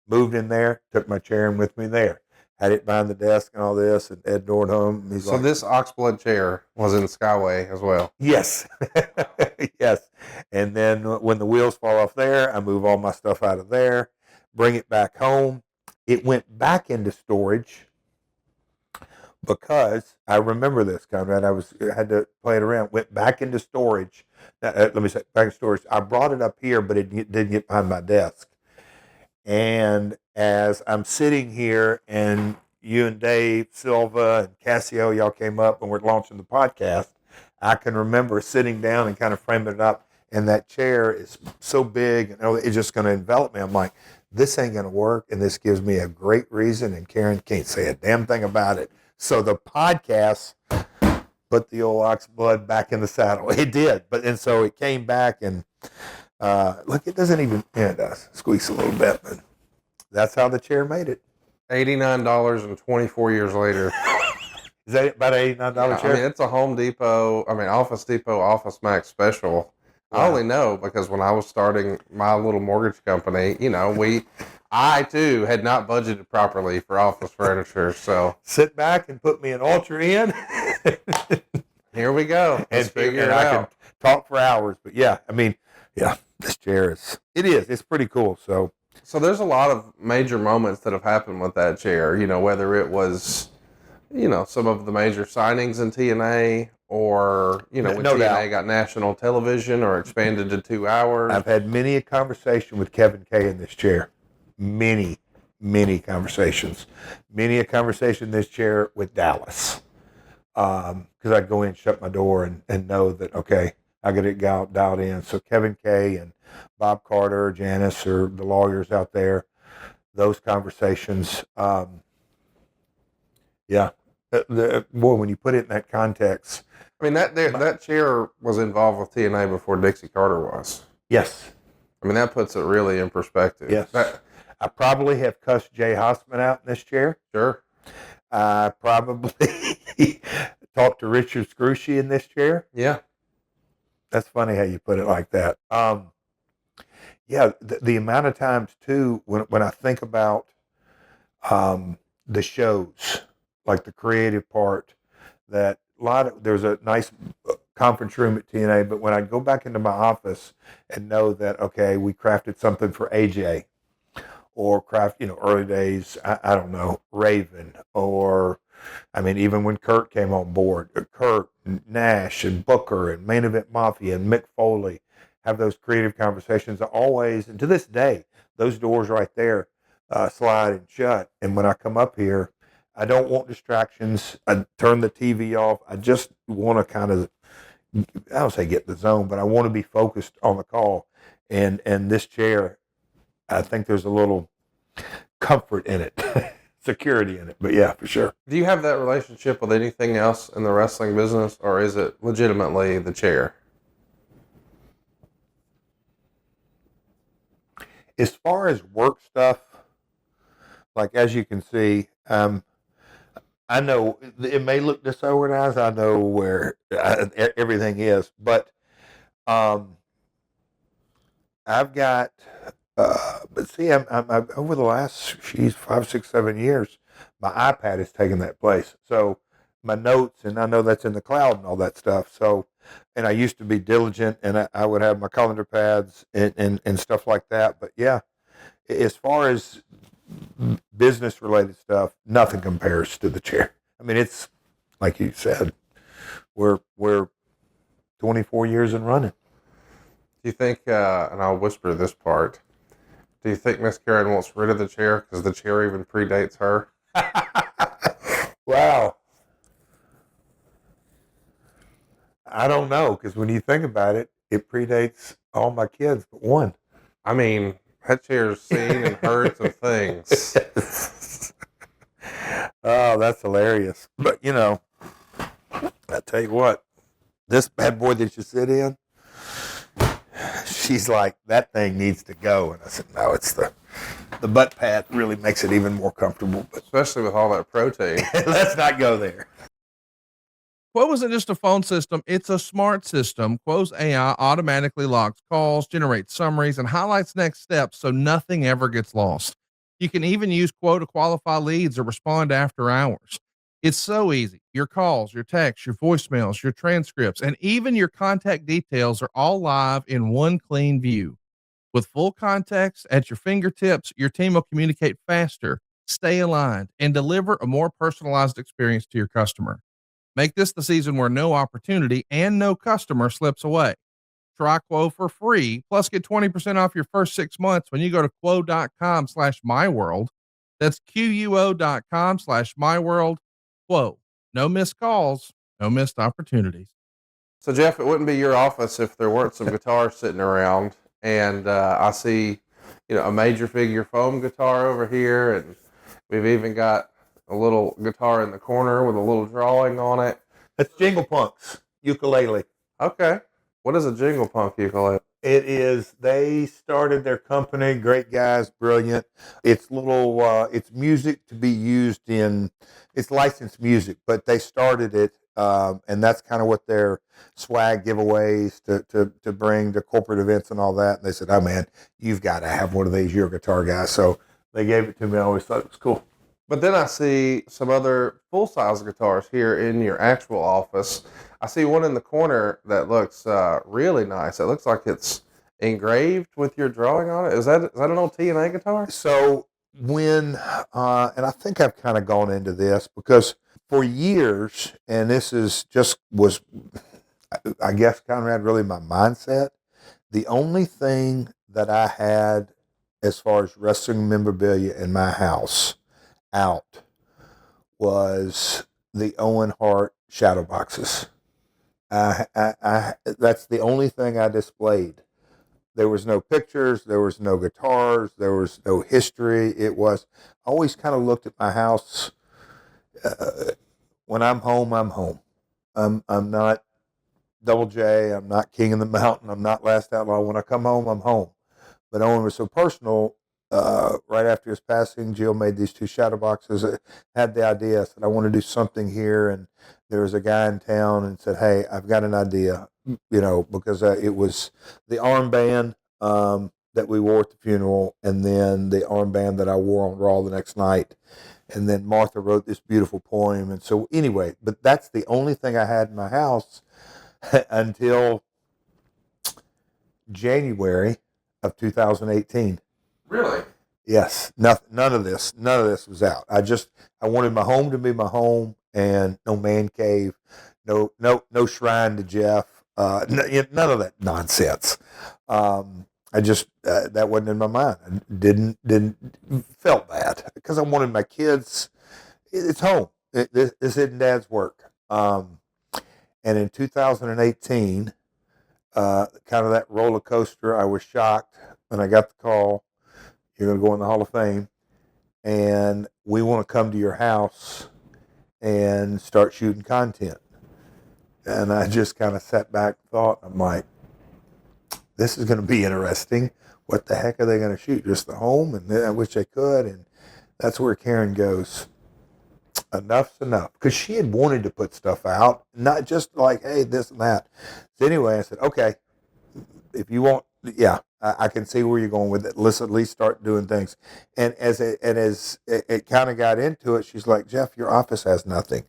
moved in there, took my chair in with me there, had it behind the desk and all this, and Ed Nordholm. This Oxblood chair was in Skyway as well? Yes. Yes. And then when the wheels fall off there, I move all my stuff out of there, bring it back home. It went back into storage because I remember this, Conrad. I had to play it around. Went back into storage. Let me say back in storage. I brought it up here, but it didn't get behind my desk. And as I'm sitting here and you and Dave Silva and Cassio, y'all came up and we're launching the podcast. I can remember sitting down and kind of framing it up, and that chair is so big and it's just going to envelop me. I'm like, this ain't going to work, and this gives me a great reason, and Karen can't say a damn thing about it. So the podcast put the old ox blood back in the saddle. It did, and so it came back, and look, it doesn't even, yeah, it does squeaks a little bit, but that's how the chair made it. $89 and 24 years later. Is that about an $89 chair? I mean, it's a Home Depot, Office Depot Office Max special. Wow. I only know because when I was starting my little mortgage company, I too had not budgeted properly for office furniture. So sit back and put me an Ultra in. Here we go. Let's figure it out. I can talk for hours, but yeah, this chair it's pretty cool. So there's a lot of major moments that have happened with that chair, whether it was, some of the major signings in TNA or, when TNA got national television or expanded to 2 hours. I've had many a conversation with Kevin Kay in this chair. Many conversations. Many a conversation in this chair with Dallas. Because I'd go in, shut my door, and know that, okay, I got it dialed in. So Kevin Kay and Bob Carter, Janice, or the lawyers out there, those conversations, boy, when you put it in that context. That chair was involved with TNA before Dixie Carter was. Yes. That puts it really in perspective. Yes. I probably have cussed Jay Hossman out in this chair. Sure. I probably talked to Richard Scrushy in this chair. Yeah. That's funny how you put it like that. The amount of times too, when I think about the shows, like the creative part, that there's a nice conference room at TNA, but when I go back into my office and know that, okay, we crafted something for AJ, or early days, I don't know, Raven, or even when Kurt came on board, Kurt, and Nash, and Booker, and Main Event Mafia, and Mick Foley, have those creative conversations. I always, and to this day, those doors right there slide and shut. And when I come up here, I don't want distractions. I turn the TV off. I just want to kind of, I don't say get the zone, but I want to be focused on the call. And this chair, I think there's a little comfort in it, security in it. But yeah, for sure. Do you have that relationship with anything else in the wrestling business, or is it legitimately the chair? As far as work stuff, like as you can see, I know it may look disorganized. I know where everything is, but I've got. But see, I'm over the last 5, 6, 7 years, my iPad has taken that place. So my notes, and I know that's in the cloud and all that stuff. So, and I used to be diligent, and I would have my calendar pads and stuff like that. But yeah, as far as business related stuff, nothing compares to the chair. It's like you said, we're 24 years and running. Do you think, and I'll whisper this part, do you think Miss Karen wants rid of the chair because the chair even predates her? Wow. I don't know, because when you think about it, it predates all my kids but one. That chair's seen and heard some things. Oh, that's hilarious. But, I tell you what, this bad boy that you sit in, she's like, that thing needs to go. And I said, no, it's the butt pad really makes it even more comfortable. But especially with all that protein. Let's not go there. Quo isn't just a phone system, it's a smart system. Quo's AI automatically logs calls, generates summaries, and highlights next steps so nothing ever gets lost. You can even use Quo to qualify leads or respond after hours. It's so easy. Your calls, your texts, your voicemails, your transcripts, and even your contact details are all live in one clean view. With full context at your fingertips, your team will communicate faster, stay aligned, and deliver a more personalized experience to your customer. Make this the season where no opportunity and no customer slips away. Try Quo for free, plus get 20% off your first 6 months when you go to quo.com/myworld. That's QUO.com/myworld. Quo. No missed calls, no missed opportunities. So, Jeff, it wouldn't be your office if there weren't some guitars sitting around. And I see, a Major Figure foam guitar over here, and we've even got a little guitar in the corner with a little drawing on it. That's Jingle Punk's ukulele. Okay. What is a Jingle Punk ukulele? It is, they started their company, great guys, brilliant. It's it's music to be used it's licensed music, but they started it, and that's kind of what their swag giveaways to bring to corporate events and all that. And they said, oh man, you've got to have one of these, you're a guitar guy. So they gave it to me. I always thought it was cool. But then I see some other full-size guitars here in your actual office. I see one in the corner that looks really nice. It looks like it's engraved with your drawing on it. Is that an old T&A guitar? So when, and I think I've kind of gone into this because for years, and this was, I guess, Conrad, really my mindset. The only thing that I had as far as wrestling memorabilia in my house out was the Owen Hart shadow boxes. That's the only thing I displayed. There was no pictures, there was no guitars, there was no history. I always kind of looked at my house. When I'm home, I'm home. I'm not Double J. I'm not King of the Mountain. I'm not Last Outlaw. When I come home, I'm home. But Owen was so personal. Right after his passing, Jill made these 2 shadow boxes. I had the idea. I said, I want to do something here. And there was a guy in town and said, hey, I've got an idea, because it was the armband that we wore at the funeral, and then the armband that I wore on Raw the next night. And then Martha wrote this beautiful poem. And so anyway, but that's the only thing I had in my house until January of 2018. Really? Yes. None of this was out. I wanted my home to be my home, and no man cave, no shrine to Jeff, none of that nonsense. I just, that wasn't in my mind. I didn't felt bad because I wanted my kids. It's home. This isn't Dad's work. And in 2018, kind of that roller coaster, I was shocked when I got the call. You're going to go in the Hall of Fame, and we want to come to your house and start shooting content. And I just kind of sat back and thought, I'm like, this is going to be interesting. What the heck are they going to shoot? Just the home? And I wish they could. And that's where Karen goes, enough's enough. Because she had wanted to put stuff out, not just like, hey, this and that. So anyway, I said, okay, if you want, yeah, I can see where you're going with it. Let's at least start doing things. And as it kind of got into it, she's like, Jeff, your office has nothing.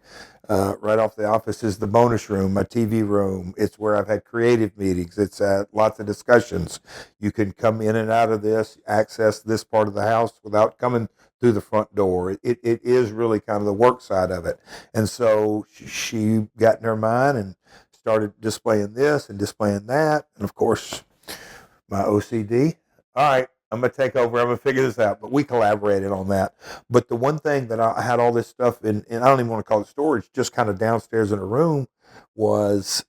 Right off the office is the bonus room, my TV room. It's where I've had creative meetings. It's lots of discussions. You can come in and out of this, access this part of the house without coming through the front door. It is really kind of the work side of it. And so she got in her mind and started displaying this and displaying that. And of course, my OCD. All right, I'm going to take over. I'm going to figure this out. But we collaborated on that. But the one thing that I had all this stuff in, and I don't even want to call it storage, just kind of downstairs in a room, was,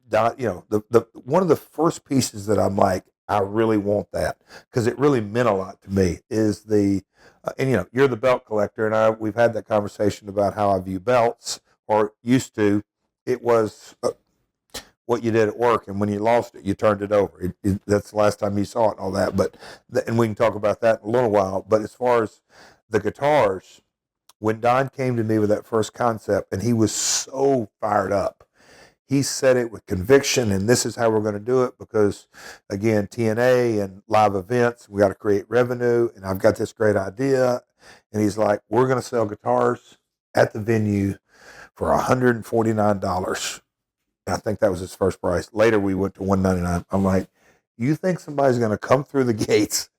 the one of the first pieces that I'm like, I really want that, because it really meant a lot to me, is the, and you're the belt collector, and we've had that conversation about how I view belts, or used to. It was what you did at work, and when you lost it, you turned it over. That's the last time you saw it and all that. But and we can talk about that in a little while. But as far as the guitars, when Don came to me with that first concept, and he was so fired up, he said it with conviction, and this is how we're going to do it, because again, TNA and live events, we got to create revenue, and I've got this great idea. And he's like, we're going to sell guitars at the venue for $149. I think that was his first price. Later, we went to $199. I'm like, you think somebody's going to come through the gates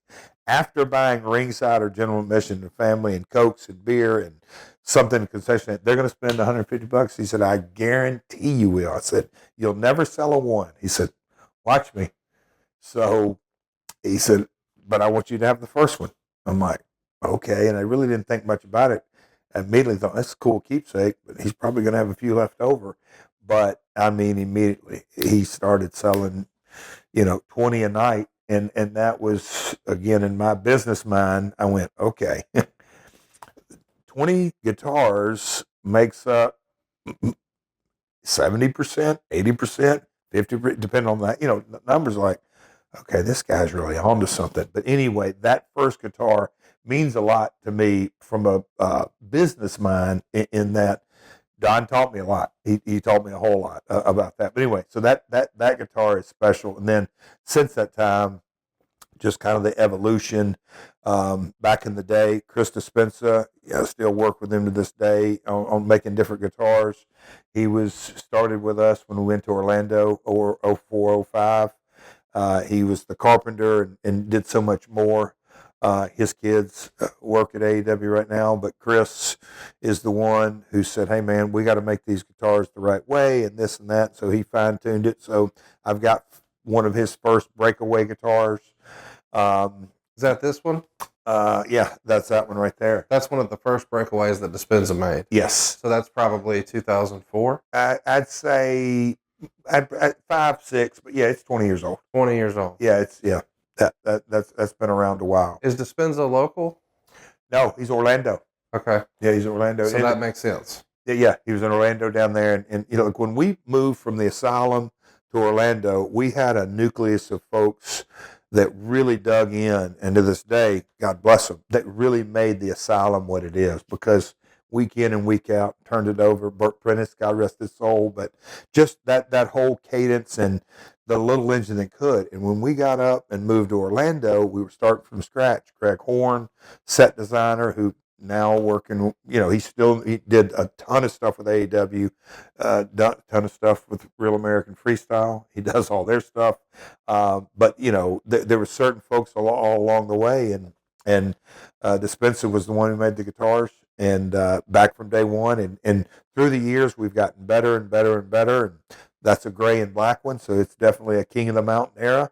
after buying ringside or general admission to family and Cokes and beer and something concession? They're going to spend $150? He said, I guarantee you will. I said, you'll never sell a one. He said, watch me. So he said, but I want you to have the first one. I'm like, okay. And I really didn't think much about it. I immediately thought, that's a cool keepsake, but he's probably going to have a few left over. But I mean, immediately he started selling, 20 a night. And that was, again, in my business mind, I went, okay, 20 guitars makes up 70%, 80%, 50%, depending on that, numbers like, okay, this guy's really onto something. But anyway, that first guitar means a lot to me from a business mind in that Don taught me a lot. He taught me a whole lot about that. But anyway, so that guitar is special. And then since that time, just kind of the evolution. Back in the day, Chris Dispenza, I still work with him to this day on making different guitars. He was started with us when we went to Orlando or 04, 05. He was the carpenter and did so much more. His kids work at AEW right now, but Chris is the one who said, hey man, we got to make these guitars the right way and this and that. So he fine-tuned it. So I've got one of his first breakaway guitars. Is that this one? Yeah, that's that one right there. That's one of the first breakaways that Dispenza made. Yes. So that's probably 2004? I'd say at 5, 6, but yeah, it's 20 years old. 20 years old. Yeah, that's been around a while. Is Dispenza local? No, he's Orlando. Okay. Yeah, he's Orlando. So that makes sense. Yeah, he was in Orlando down there. And like when we moved from the asylum to Orlando, we had a nucleus of folks that really dug in, and to this day, God bless them, that really made the asylum what it is, because week in and week out, turned it over. Burt Prentice, God rest his soul, but just that whole cadence and the little engine that could. And when we got up and moved to Orlando, we were starting from scratch. Greg Horn, set designer, who now working, he did a ton of stuff with AEW, done a ton of stuff with Real American Freestyle. He does all their stuff. But, there were certain folks all along the way, and Dispenza was the one who made the guitars, and back from day one. And through the years, we've gotten better and better and better. And that's a gray and black one, so it's definitely a King of the Mountain era.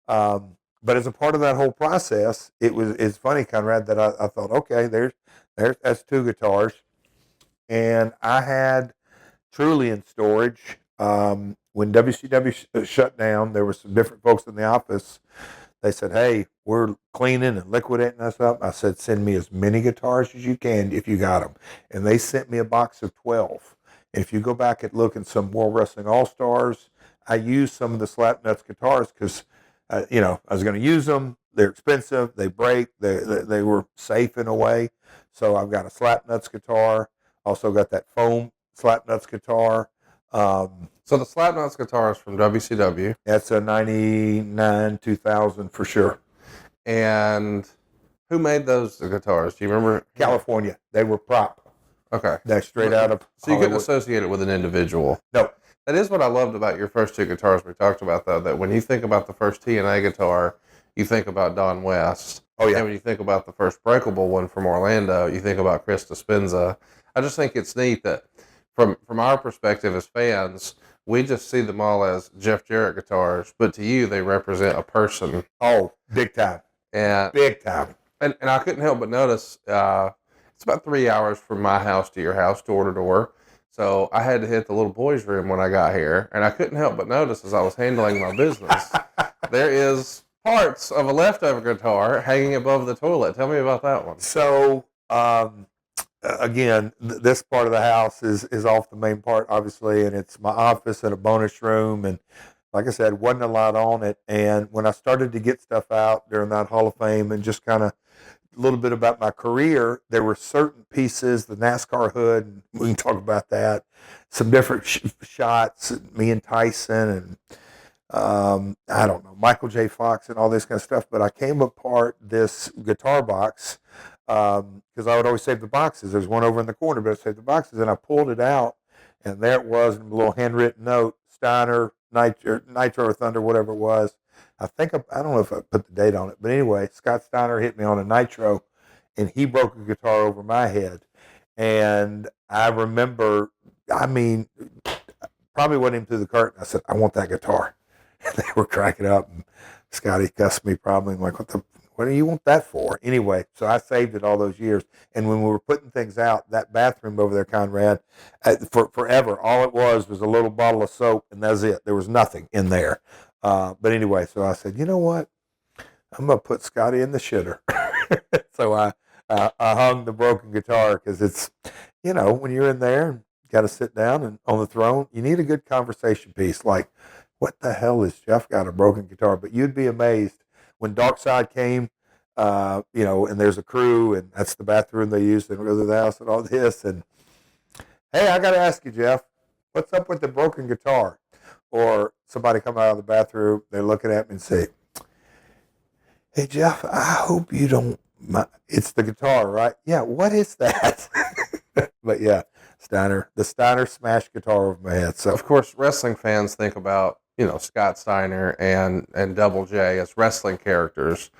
But as a part of that whole process, it's funny, Conrad, that I thought, okay, that's 2 guitars. And I had truly in storage, when WCW shut down, there were some different folks in the office. They said, hey, we're cleaning and liquidating us up. I said, send me as many guitars as you can if you got them. And they sent me a box of 12. And if you go back and look at some World Wrestling All-Stars, I used some of the Slapnuts guitars because, I was going to use them. They're expensive. They break. They were safe in a way. So I've got a Slapnuts guitar. Also got that foam Slapnuts guitar. So the Slapnuts guitar is from WCW. That's a 99, 2000 for sure. And who made those guitars? Do you remember? California. They were prop. Okay. They're straight out of So you couldn't Hollywood. associate it with an individual. No. That is what I loved about your first 2 guitars we talked about, though, that when you think about the first TNA guitar, you think about Don West. Oh, yeah. And when you think about the first breakable one from Orlando, you think about Chris Dispenza. I just think it's neat that from our perspective as fans, we just see them all as Jeff Jarrett guitars, but to you, they represent a person. Oh, big time. And Big time. And I couldn't help but notice, it's about 3 hours from my house to your house, door to door. So I had to hit the little boys' room when I got here, and I couldn't help but notice as I was handling my business, there is parts of a leftover guitar hanging above the toilet. Tell me about that one. So, again, this part of the house is off the main part, obviously, and it's my office and a bonus room. And like I said, wasn't a lot on it. And when I started to get stuff out during that Hall of Fame and just kind of a little bit about my career, there were certain pieces, the NASCAR hood, and we can talk about that, some different shots, me and Tyson, and I don't know, Michael J. Fox and all this kind of stuff. But I came apart this guitar box because I would always save the boxes. There's one over in the corner, but I saved the boxes, and I pulled it out, and there it was in a little handwritten note, Steiner, Nitro or Thunder, whatever it was. I don't know if I put the date on it, but anyway, Scott Steiner hit me on a Nitro, and he broke a guitar over my head. And I remember, probably went him through the curtain. I said, I want that guitar. And they were cracking up, and Scotty cussed me probably. I'm like, what do you want that for? Anyway, so I saved it all those years. And when we were putting things out, that bathroom over there, Conrad, for forever, all it was a little bottle of soap, and that's it. There was nothing in there. But anyway, so I said, you know what? I'm going to put Scotty in the shitter. So I hung the broken guitar because it's, when you're in there, you got to sit down and on the throne, you need a good conversation piece. Like, what the hell is Jeff got a broken guitar? But you'd be amazed when Dark Side came, and there's a crew, and that's the bathroom they use to go to the house and all this. And, hey, I got to ask you, Jeff, what's up with the broken guitar? Or somebody come out of the bathroom, they're looking at me and say, hey, Jeff, I hope you don't mind. It's the guitar, right? Yeah, what is that? But yeah, the Steiner smashed guitar over my head. So of course, wrestling fans think about, Scott Steiner and Double J as wrestling characters,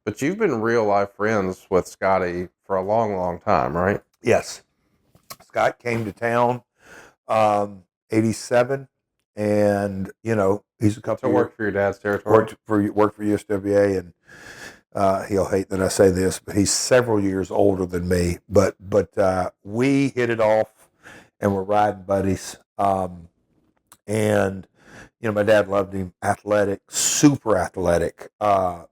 but you've been real life friends with Scotty for a long, long time, right? Yes. Scott came to town, 87, and, he's a couple So worked for your dad's territory? Worked for USWA, and he'll hate that I say this, but he's several years older than me. But we hit it off, and we're riding buddies. And my dad loved him. Athletic, super athletic.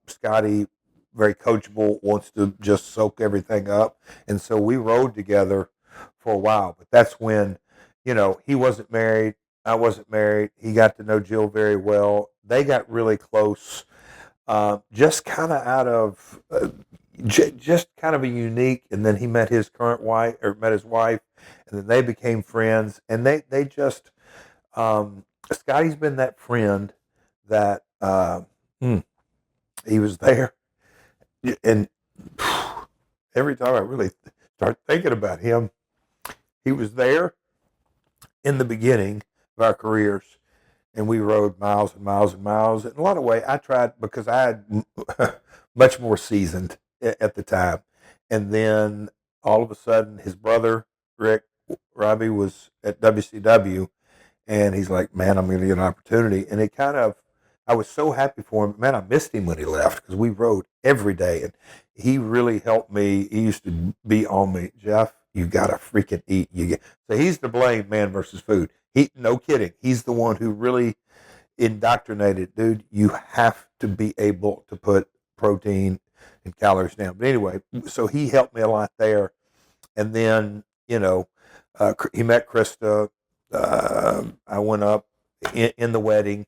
Scotty, very coachable, wants to just soak everything up, and so we rode together for a while. But that's when, he wasn't married. I wasn't married. He got to know Jill very well. They got really close. Just kind of out of, just kind of a unique. And then he met his current wife, or met his wife, and then they became friends. And they just, Scotty's been that friend that he was there, and every time I really start thinking about him, he was there in the beginning of our careers. And we rode miles and miles and miles. In a lot of ways, I tried, because I had much more seasoned at the time. And then all of a sudden, his brother, Rick Robbie, was at WCW. And he's like, man, I'm going to get an opportunity. And it kind of, I was so happy for him. Man, I missed him when he left, because we rode every day. And he really helped me. He used to be on me, Jeff, you got to freaking eat. So he's to blame, man versus food. No kidding. He's the one who really indoctrinated, dude. You have to be able to put protein and calories down. But anyway, so he helped me a lot there. And then, he met Krista. I went up in the wedding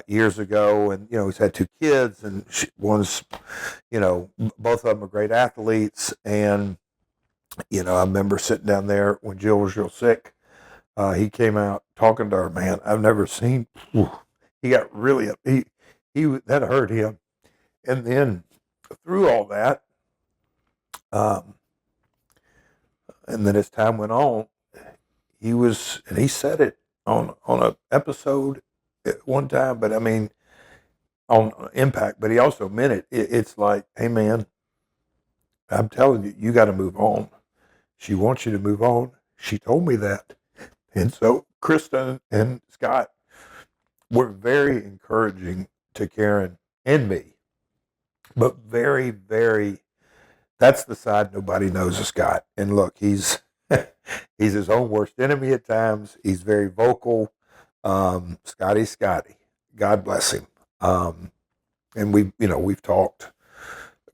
years ago, and, he's had 2 kids, and one's, both of them are great athletes. And, I remember sitting down there when Jill was real sick. He came out talking to her, man. I've never seen, he got really, that hurt him. And then through all that, and then as time went on, and he said it on an episode at one time, but I mean, on Impact, but he also meant it. It's like, hey man, I'm telling you, you got to move on. She wants you to move on. She told me that. And so Kristen and Scott were very encouraging to Karen and me, but very, very, that's the side nobody knows of Scott. And look, he's his own worst enemy at times. He's very vocal. Scotty, God bless him. And we've talked,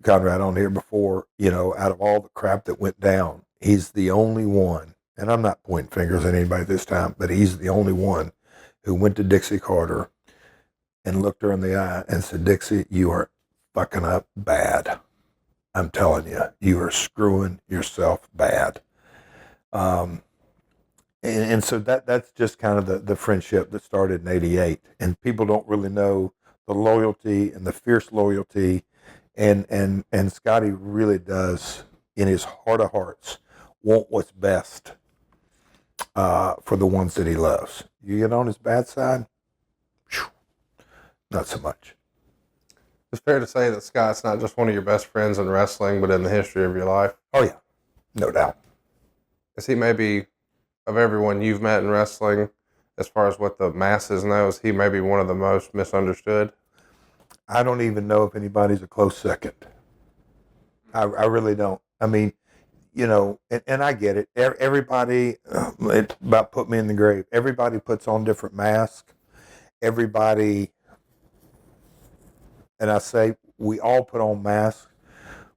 Conrad, on here before, out of all the crap that went down, he's the only one, and I'm not pointing fingers at anybody this time, but he's the only one who went to Dixie Carter and looked her in the eye and said, Dixie, you are fucking up bad. I'm telling you, you are screwing yourself bad. And so that's just kind of the friendship that started in 88. And people don't really know the loyalty and the fierce loyalty. And Scotty really does, in his heart of hearts, want what's best for the ones that he loves. You get on his bad side, not so much. It's fair to say that Scott's not just one of your best friends in wrestling, but in the history of your life. Oh, yeah. No doubt. Is he maybe, of everyone you've met in wrestling, as far as what the masses know? Is he maybe one of the most misunderstood? I don't even know if anybody's a close second. I really don't. I mean, you know, and I get it. Everybody, it's about put me in the grave. Everybody puts on different masks. Everybody, and I say we all put on masks.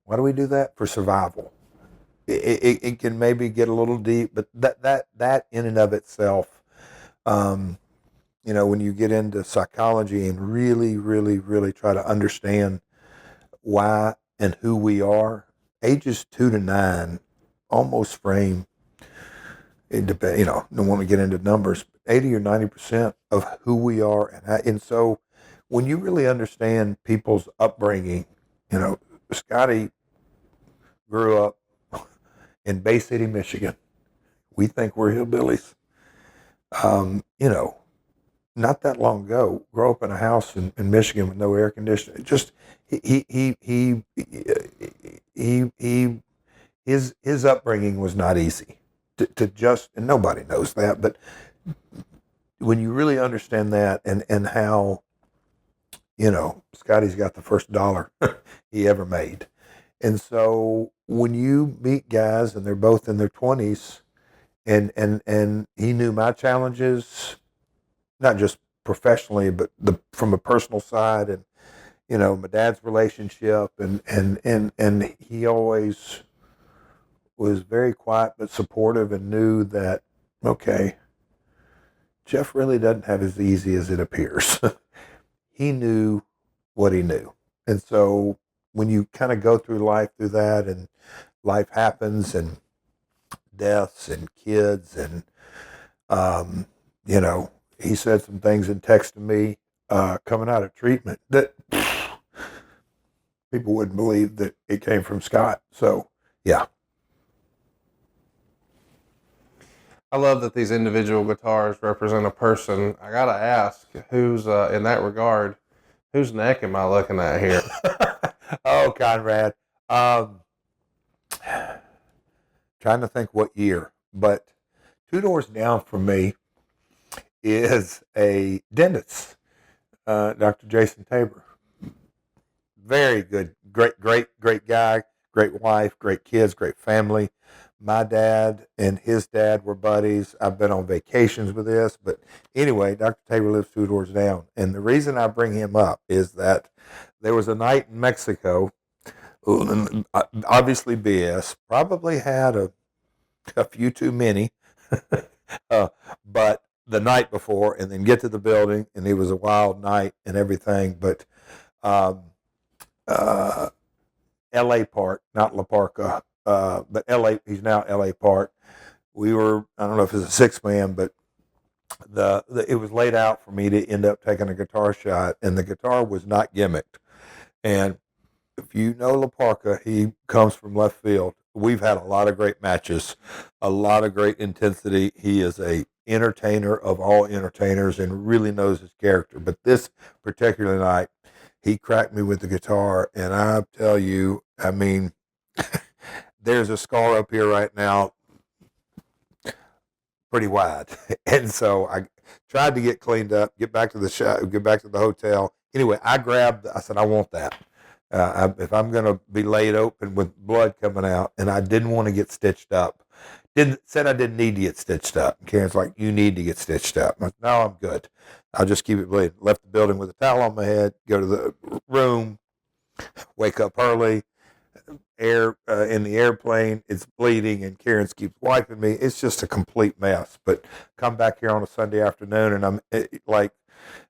Why do we do that? For survival. It can maybe get a little deep, but that in and of itself, you know, when you get into psychology and really, really, really try to understand why and who we are, ages 2 to 9 almost frame, it depends, you know, don't want to get into numbers, 80 or 90% of who we are. And so when you really understand people's upbringing, you know, Scotty grew up in Bay City, Michigan. We think we're hillbillies. You know, not that long ago, grew up in a house in Michigan with no air conditioning. Just his upbringing was not easy. To just, and nobody knows that, but when you really understand that and how, you know, Scotty's got the first dollar he ever made. And so when you meet guys and they're both in their 20s and he knew my challenges, not just professionally, but from a personal side, and you know, my dad's relationship, and he always was very quiet but supportive and knew that, okay, Jeff really doesn't have as easy as it appears. He knew what he knew. And so when you kind of go through life through that, and life happens, and deaths and kids, and you know, he said some things in text to me coming out of treatment that people wouldn't believe that it came from Scott. So yeah. I love that these individual guitars represent a person. I gotta ask, who's in that regard, whose neck am I looking at here? Oh, Conrad. Trying to think what year, but 2 doors down from me is a dentist, Dr. Jason Tabor. Very good, great guy, great wife, great kids, great family. My dad and his dad were buddies. I've been on vacations with this, but anyway, Dr. Tabor lives 2 doors down. And the reason I bring him up is that there was a night in Mexico, obviously BS, probably had a few too many, but the night before, and then get to the building, and it was a wild night and everything, but L.A. Park, not La Parca, but L.A., he's now L.A. Park. We were, I don't know if it was a 6-man, but it was laid out for me to end up taking a guitar shot, and the guitar was not gimmicked. And if you know La Parca, he comes from left field. We've had a lot of great matches, a lot of great intensity. He is a entertainer of all entertainers and really knows his character. But this particular night, he cracked me with the guitar, and I tell you, I mean, there's a scar up here right now, pretty wide. And so I tried to get cleaned up, get back to the shop, get back to the hotel. Anyway, I said, I want that. If I'm going to be laid open with blood coming out, and I didn't want to get stitched up. Said I didn't need to get stitched up. And Karen's like, you need to get stitched up. I said, no, I'm good. I'll just keep it bleeding. Left the building with a towel on my head, go to the room, wake up early, air in the airplane, it's bleeding, and Karen keeps wiping me. It's just a complete mess. But come back here on a Sunday afternoon, and I'm like,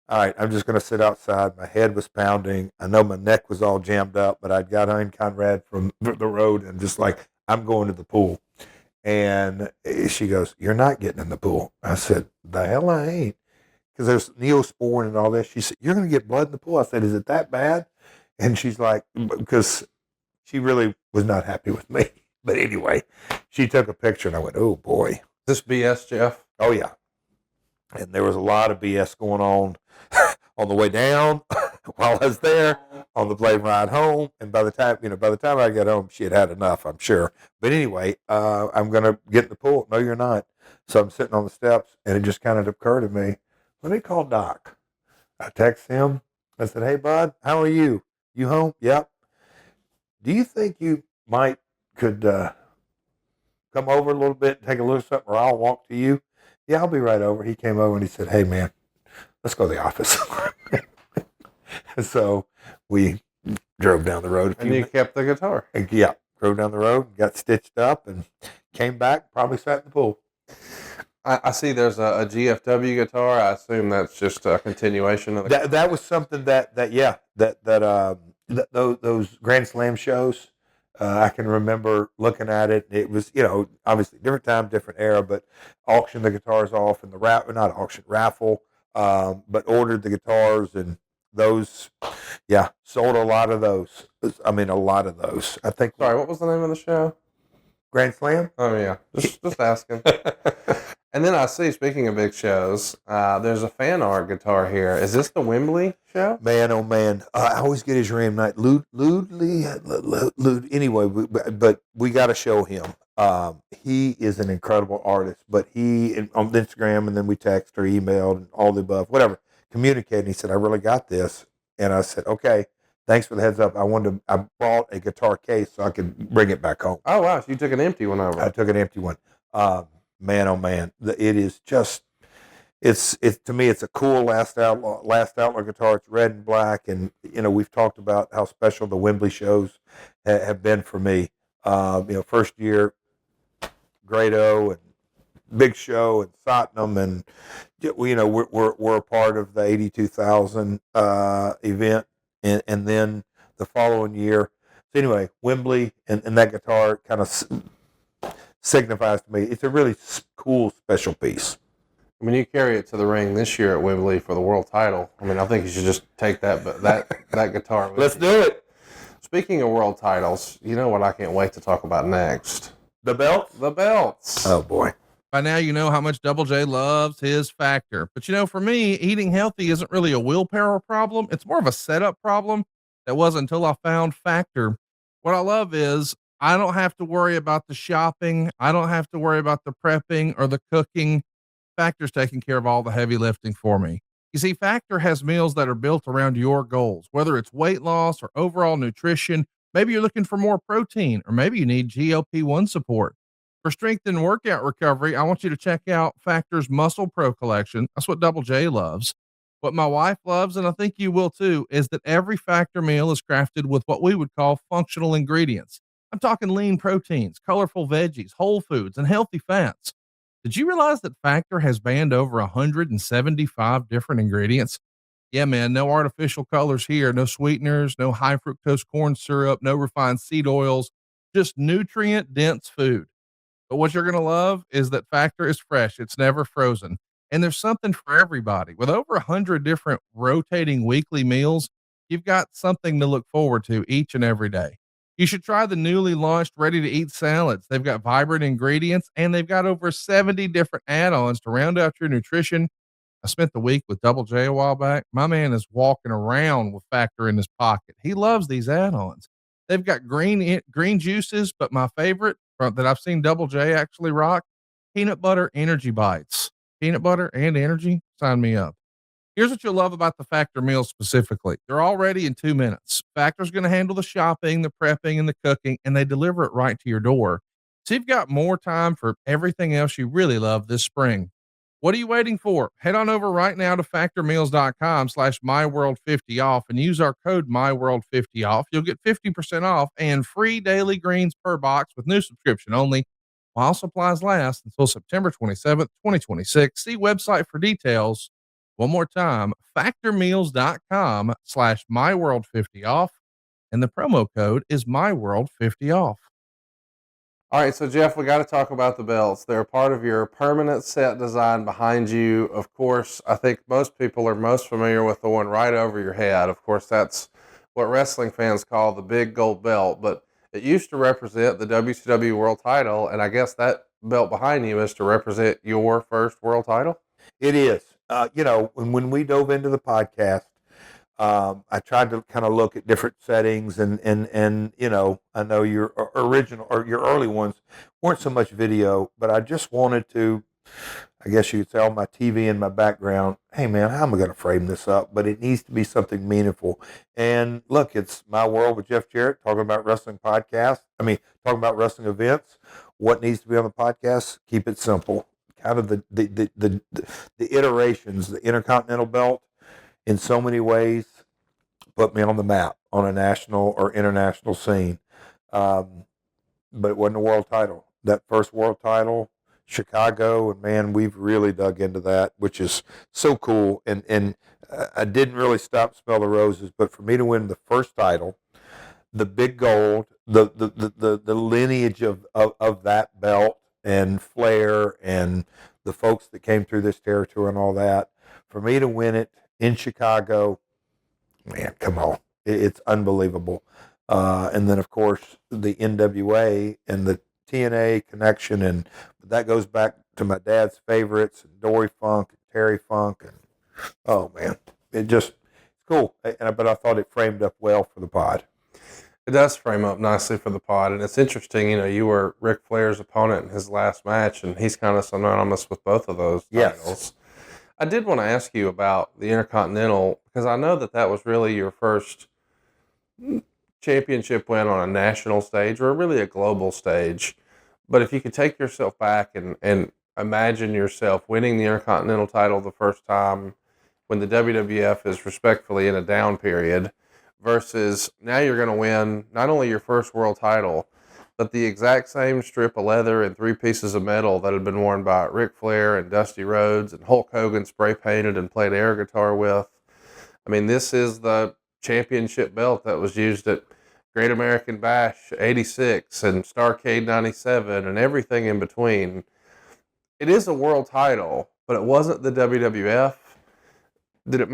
all right, I'm just going to sit outside. My head was pounding. I know my neck was all jammed up, but I'd got on Conrad from the road and just like, I'm going to the pool. And she goes, you're not getting in the pool. I said, the hell I ain't. Because there's Neosporin and all this. She said, you're going to get blood in the pool. I said, is it that bad? And she's like, because she really was not happy with me. But anyway, she took a picture and I went, oh boy. This BS, Jeff? Oh yeah. And there was a lot of BS going on the way down while I was there, on the plane ride home. And by the time I got home, she had had enough, I'm sure. But anyway, I'm going to get in the pool. No, you're not. So I'm sitting on the steps, and it just kind of occurred to me, let me call Doc. I text him. I said, hey, bud, how are you? You home? Yep. Do you think you could come over a little bit and take a look at something, or I'll walk to you? Yeah, I'll be right over. He came over and he said, hey, man, let's go to the office. And so we drove down the road. And you kept the guitar. Yeah, drove down the road, got stitched up, and came back, probably sat in the pool. I see there's a GFW guitar. I assume that's just a continuation of the. That was something that those Grand Slam shows. I can remember looking at it. It was, obviously different time, different era, but auctioned the guitars off in the raffle, but ordered the guitars, and those, sold a lot of those. I mean, a lot of those. I think. Sorry, what was the name of the show? Grand Slam? Oh, yeah. Just asking. And then I see, speaking of big shows, there's a fan art guitar here. Is this the Wembley show? Man, oh man, I always get his name right. Lud. Anyway, but we got to show him. He is an incredible artist. But he on Instagram, and then we text or emailed and all the above, whatever. Communicated. He said, "I really got this," and I said, "Okay, thanks for the heads up. I bought a guitar case so I could bring it back home." Oh wow, so you took an empty one over. I took an empty one. Man, oh man, it is just. It's to me, it's a cool last outlaw guitar. It's red and black, and we've talked about how special the Wembley shows have been for me. First year, Grado and Big Show and Tottenham, and we're a part of the 82,000 event, and then the following year. So anyway, Wembley and that guitar kind of signifies to me. It's a really cool, special piece. When you carry it to the ring this year at Wembley for the world title, I think you should just take that guitar with Let's you. do it. Speaking of world titles, you know what I can't wait to talk about next? The belts? The belts. Oh, boy. By now, you know how much Double J loves his Factor. But for me, eating healthy isn't really a willpower problem. It's more of a setup problem. That wasn't until I found Factor. What I love is I don't have to worry about the shopping. I don't have to worry about the prepping or the cooking. Factor's taking care of all the heavy lifting for me. You see, Factor has meals that are built around your goals, whether it's weight loss or overall nutrition. Maybe you're looking for more protein, or maybe you need GLP-1 support. For strength and workout recovery, I want you to check out Factor's Muscle Pro collection. That's what Double J loves. What my wife loves, and I think you will too, is that every Factor meal is crafted with what we would call functional ingredients. I'm talking lean proteins, colorful veggies, whole foods, and healthy fats. Did you realize that Factor has banned over 175 different ingredients? Yeah, man, no artificial colors here, no sweeteners, no high fructose corn syrup, no refined seed oils, just nutrient dense food. But what you're going to love is that Factor is fresh. It's never frozen. And there's something for everybody. With over 100 different rotating weekly meals, you've got something to look forward to each and every day. You should try the newly launched ready to eat salads. They've got vibrant ingredients, and they've got over 70 different add-ons to round out your nutrition. I spent the week with Double J a while back. My man is walking around with Factor in his pocket. He loves these add-ons. They've got green juices, but my favorite that I've seen Double J actually rock, peanut butter energy bites. Peanut butter and energy, sign me up. Here's what you'll love about the Factor meals specifically. They're all ready in 2 minutes. Factor's going to handle the shopping, the prepping, and the cooking, and they deliver it right to your door. So you've got more time for everything else you really love this spring. What are you waiting for? Head on over right now to factormeals.com/myworld50off and use our code myworld50off. You'll get 50% off and free daily greens per box with new subscription only while supplies last until September 27th, 2026. See website for details. One more time, factormeals.com/myworld50off. And the promo code is myworld50off. All right, so Jeff, we got to talk about the belts. They're part of your permanent set design behind you. Of course, I think most people are most familiar with the one right over your head. Of course, that's what wrestling fans call the big gold belt, but it used to represent the WCW world title, and I guess that belt behind you is to represent your first world title? It is. When we dove into the podcast, I tried to kind of look at different settings and I know your original or your early ones weren't so much video, but I just wanted to I guess you could say, on my TV in my background. Hey man, how am I going to frame this up? But it needs to be something meaningful. And look, it's My World with Jeff Jarrett, talking about wrestling podcasts. Talking about wrestling events. What needs to be on the podcast? Keep it simple. Kind of the iterations, the Intercontinental Belt, in so many ways, put me on the map on a national or international scene. But it wasn't a world title. That first world title, Chicago, and man, we've really dug into that, which is so cool. And I didn't really stop smell the roses, but for me to win the first title, the big gold, the lineage of that belt and Flair and the folks that came through this territory and all that, for me to win it in Chicago, man, come on, it's unbelievable. And then of course the NWA and the TNA connection, and that goes back to my dad's favorites, and Dory Funk and Terry Funk, and oh man, it's cool. But I thought it framed up well for the pod. It does frame up nicely for the pod, and it's interesting. You were Ric Flair's opponent in his last match, and he's kind of synonymous with both of those titles. Yes. I did want to ask you about the Intercontinental, because I know that was really your first championship win on a national stage, or really a global stage. But if you could take yourself back and imagine yourself winning the Intercontinental title the first time when the WWF is respectfully in a down period, versus now you're going to win not only your first world title, but the exact same strip of leather and 3 pieces of metal that had been worn by Ric Flair and Dusty Rhodes and Hulk Hogan spray painted and played air guitar with. I mean, this is the championship belt that was used at Great American Bash 86 and Starrcade 97 and everything in between. It is a world title, but it wasn't the WWF. Did it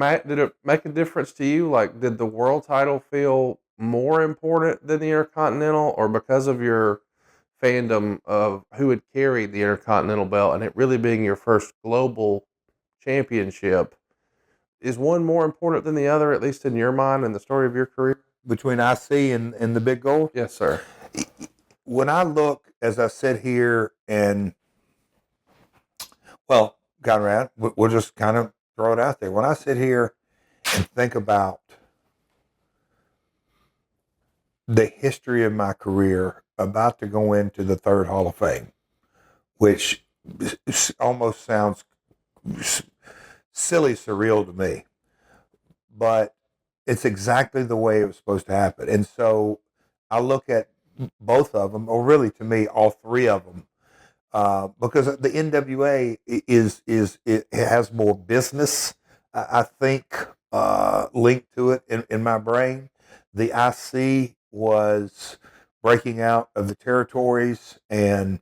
make a difference to you? Like, did the world title feel more important than the Intercontinental, or because of your fandom of who had carried the Intercontinental belt and it really being your first global championship, is one more important than the other, at least in your mind and the story of your career? Between IC and the big gold? Yes, sir. When I look, as I sit here and, well, Conrad, we'll just kind of throw it out there. When I sit here and think about the history of my career, about to go into the 3rd Hall of Fame, which almost sounds silly surreal to me, but it's exactly the way it was supposed to happen. And so I look at both of them, or really to me, all 3 of them, because the NWA it has more business, I think, linked to it in my brain. The IC was breaking out of the territories and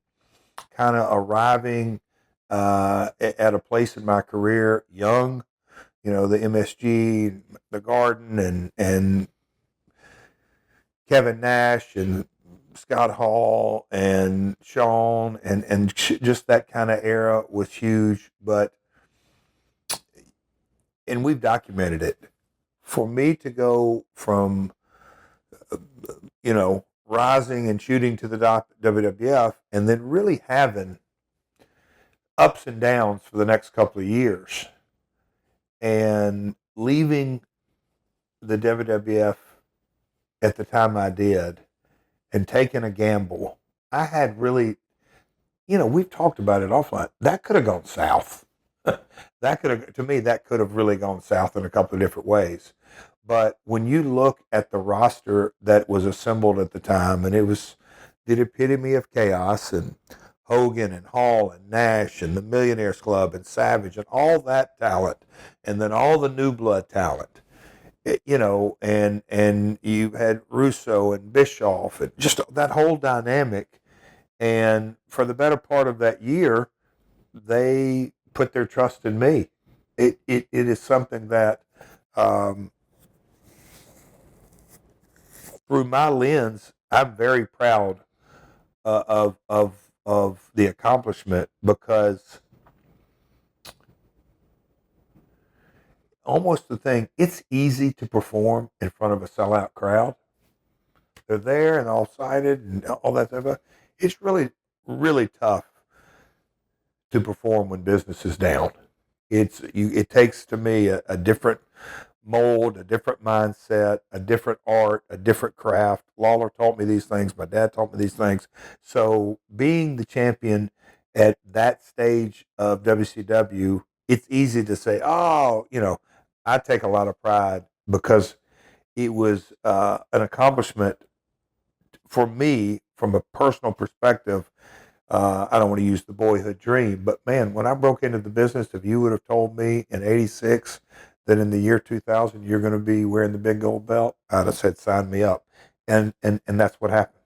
kind of arriving at a place in my career young. The MSG, the Garden, and Kevin Nash and Scott Hall and Shawn and just that kind of era was huge. And we've documented it. For me to go from, rising and shooting to the WWF, and then really having ups and downs for the next couple of years, and leaving the WWF at the time I did and taking a gamble, I had really, we've talked about it offline. That could have gone south. To me, that could have really gone south in a couple of different ways. But when you look at the roster that was assembled at the time, and it was the epitome of chaos, and Hogan and Hall and Nash and the Millionaires Club and Savage and all that talent, and then all the new blood talent, and you had Russo and Bischoff, and just that whole dynamic. And for the better part of that year, they put their trust in me. It is something that, through my lens, I'm very proud of the accomplishment, because almost the thing, it's easy to perform in front of a sellout crowd. They're there and all sided and all that stuff. It's really, really tough to perform when business is down. It takes to me a different mold, a different mindset, a different art, a different craft. Lawler taught me these things. My dad taught me these things. So being the champion at that stage of WCW, it's easy to say, oh, I take a lot of pride because it was an accomplishment for me from a personal perspective. I don't want to use the boyhood dream, but man, when I broke into the business, if you would have told me in '86 that in the year 2000 you're going to be wearing the big gold belt, I'd have said, sign me up. And that's what happened.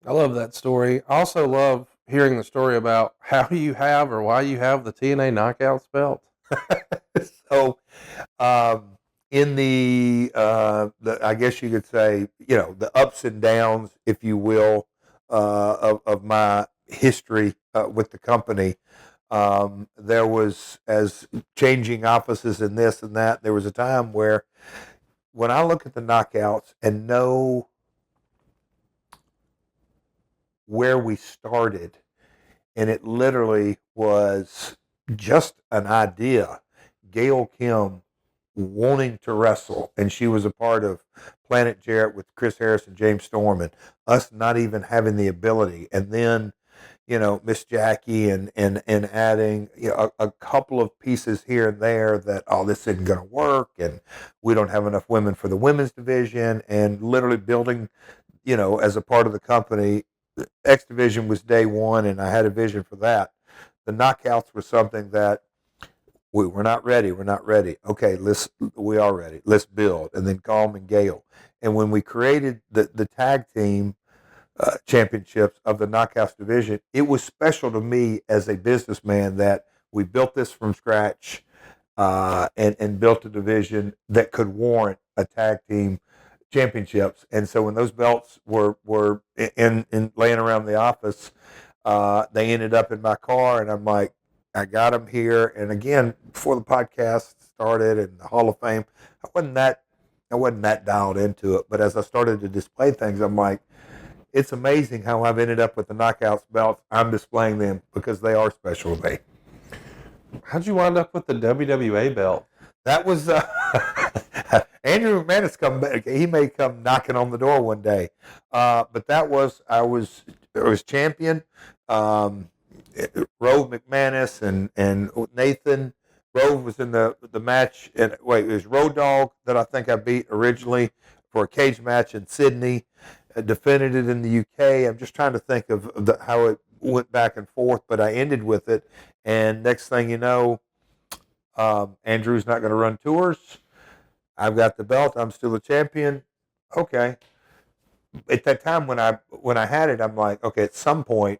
I love that story. I also love hearing the story about how you have or why you have the TNA Knockouts belt. So, in the I guess you could say, the ups and downs, if you will, of my history with the company, there was, as changing offices and this and that, there was a time where when I look at the Knockouts and know where we started, and it literally was just an idea. Gail Kim wanting to wrestle, and she was a part of Planet Jarrett with Chris Harris and James Storm, and us not even having the ability, and then Miss Jackie and adding a couple of pieces here and there that, oh, this isn't going to work, and we don't have enough women for the women's division, and literally building as a part of the company. X Division was day one, and I had a vision for that. The Knockouts were something that we're not ready. We're not ready. Okay, we are ready. Let's build. And then Calm and Gale. And when we created the tag team championships of the Knockouts division, it was special to me as a businessman that we built this from scratch and built a division that could warrant a tag team championships. And so when those belts were in laying around the office, they ended up in my car, and I'm like, I got them here. And again, before the podcast started and the Hall of Fame, I wasn't that dialed into it. But as I started to display things, I'm like, it's amazing how I've ended up with the Knockouts belts. I'm displaying them because they are special to me. How'd you wind up with the WWA belt? That was Andrew McManus come back. He may come knocking on the door one day. But I was champion. Rove McManus and Nathan. Rove was in the match. And it was Road Dogg that I think I beat originally for a cage match in Sydney. Defended it in the UK. I'm just trying to think of how it went back and forth, but I ended with it. And next thing you know, Andrew's not going to run tours. I've got the belt. I'm still a champion. Okay. At that time when I had it, I'm like, okay, at some point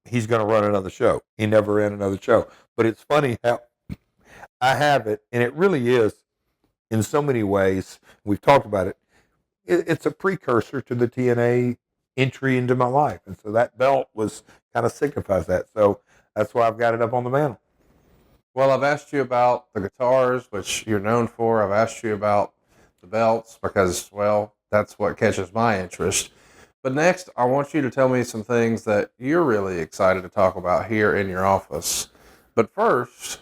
he's going to run another show. He never ran another show. But it's funny how I have it, and it really is, in so many ways, we've talked about it, it's a precursor to the TNA entry into my life. And so that belt kind of signifies that. So that's why I've got it up on the mantle. Well, I've asked you about the guitars, which you're known for. I've asked you about the belts because, well, that's what catches my interest. But next, I want you to tell me some things that you're really excited to talk about here in your office. But first...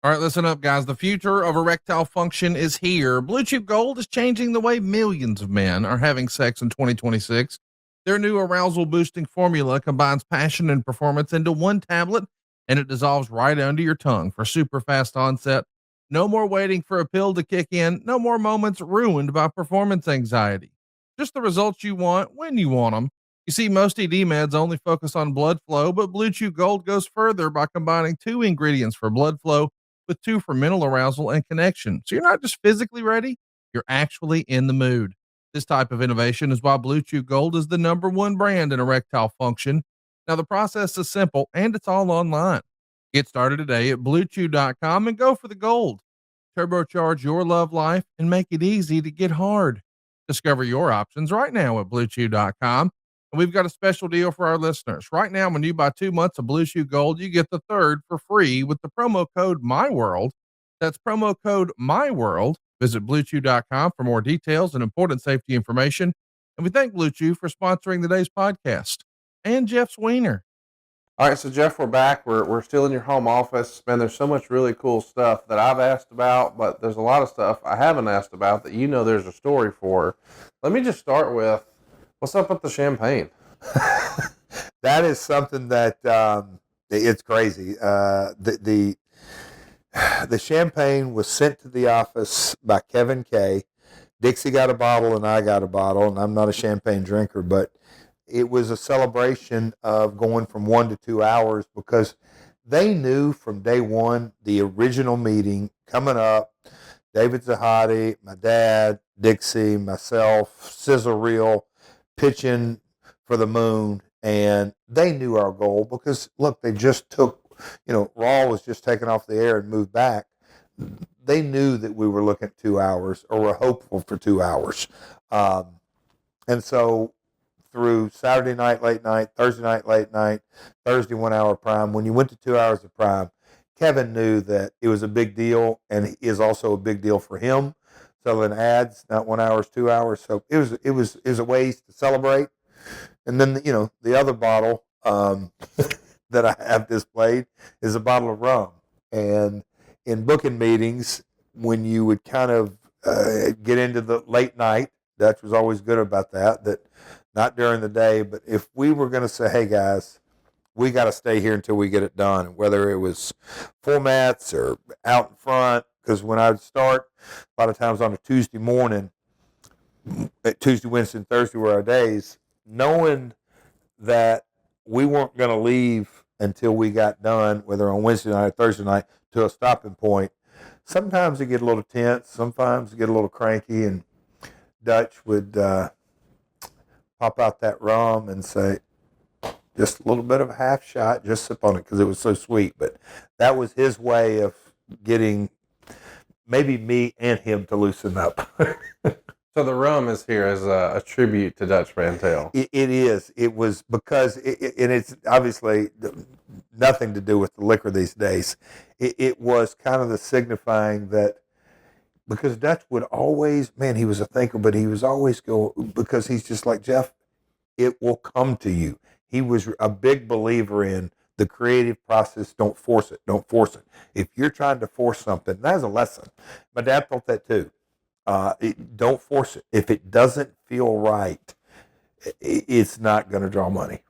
All right, listen up, guys. The future of erectile function is here. Blue Chew Gold is changing the way millions of men are having sex in 2026. Their new arousal boosting formula combines passion and performance into one tablet, and it dissolves right under your tongue for super fast onset. No more waiting for a pill to kick in. No more moments ruined by performance anxiety. Just the results you want when you want them. You see, most ED meds only focus on blood flow, but Blue Chew Gold goes further by combining 2 ingredients for blood flow with 2 for mental arousal and connection. So you're not just physically ready, you're actually in the mood. This type of innovation is why Blue Chew Gold is the #1 brand in erectile function. Now the process is simple and it's all online. Get started today at bluechew.com and go for the gold. Turbocharge your love life and make it easy to get hard. Discover your options right now at bluechew.com. And we've got a special deal for our listeners. Right now, when you buy 2 months of Blue Chew Gold, you get the 3rd for free with the promo code MyWorld. That's promo code MyWorld. Visit bluechew.com for more details and important safety information. And we thank Blue Chew for sponsoring today's podcast. And Jeff Sweener. All right, so Jeff, we're back. We're still in your home office. Man, there's so much really cool stuff that I've asked about, but there's a lot of stuff I haven't asked about that there's a story for. Let me just start with, what's up with the champagne? That is something that it's crazy. The champagne was sent to the office by Kevin Kay. Dixie got a bottle and I got a bottle, and I'm not a champagne drinker, but it was a celebration of going from 1 to 2 hours because they knew from day one, the original meeting coming up, David Zahadi, my dad, Dixie, myself, Sizzle Reel, pitching for the moon. And they knew our goal because, look, they just took, Raw was just taken off the air and moved back. They knew that we were looking at 2 hours or were hopeful for 2 hours. And so through Saturday night, late night, Thursday night, late night, Thursday 1 hour prime, when you went to 2 hours of prime, Kevin knew that it was a big deal and it is also a big deal for him. Selling ads, not 1 hour, 2 hours. So it was a way to celebrate. And then, the other bottle that I have displayed is a bottle of rum. And in booking meetings, when you would kind of get into the late night, Dutch was always good about that not during the day, but if we were going to say, hey, guys, we got to stay here until we get it done, whether it was formats or out in front, because when I would start, a lot of times on a Tuesday morning, Tuesday, Wednesday, and Thursday were our days, knowing that we weren't going to leave until we got done, whether on Wednesday night or Thursday night, to a stopping point. Sometimes it get a little tense, sometimes it get a little cranky, and Dutch would pop out that rum and say, just a little bit of a half shot, just sip on it because it was so sweet. But that was his way of getting maybe me and him to loosen up. So the rum is here as a tribute to Dutch Mantel. It is. It was because, and it's obviously nothing to do with the liquor these days. It was kind of the signifying that, because Dutch would always, man, he was a thinker, but he was always because he's just like, Jeff, it will come to you. He was a big believer in the creative process. Don't force it. Don't force it. If you're trying to force something, that's a lesson. My dad thought that too. Don't force it. If it doesn't feel right, it's not going to draw money.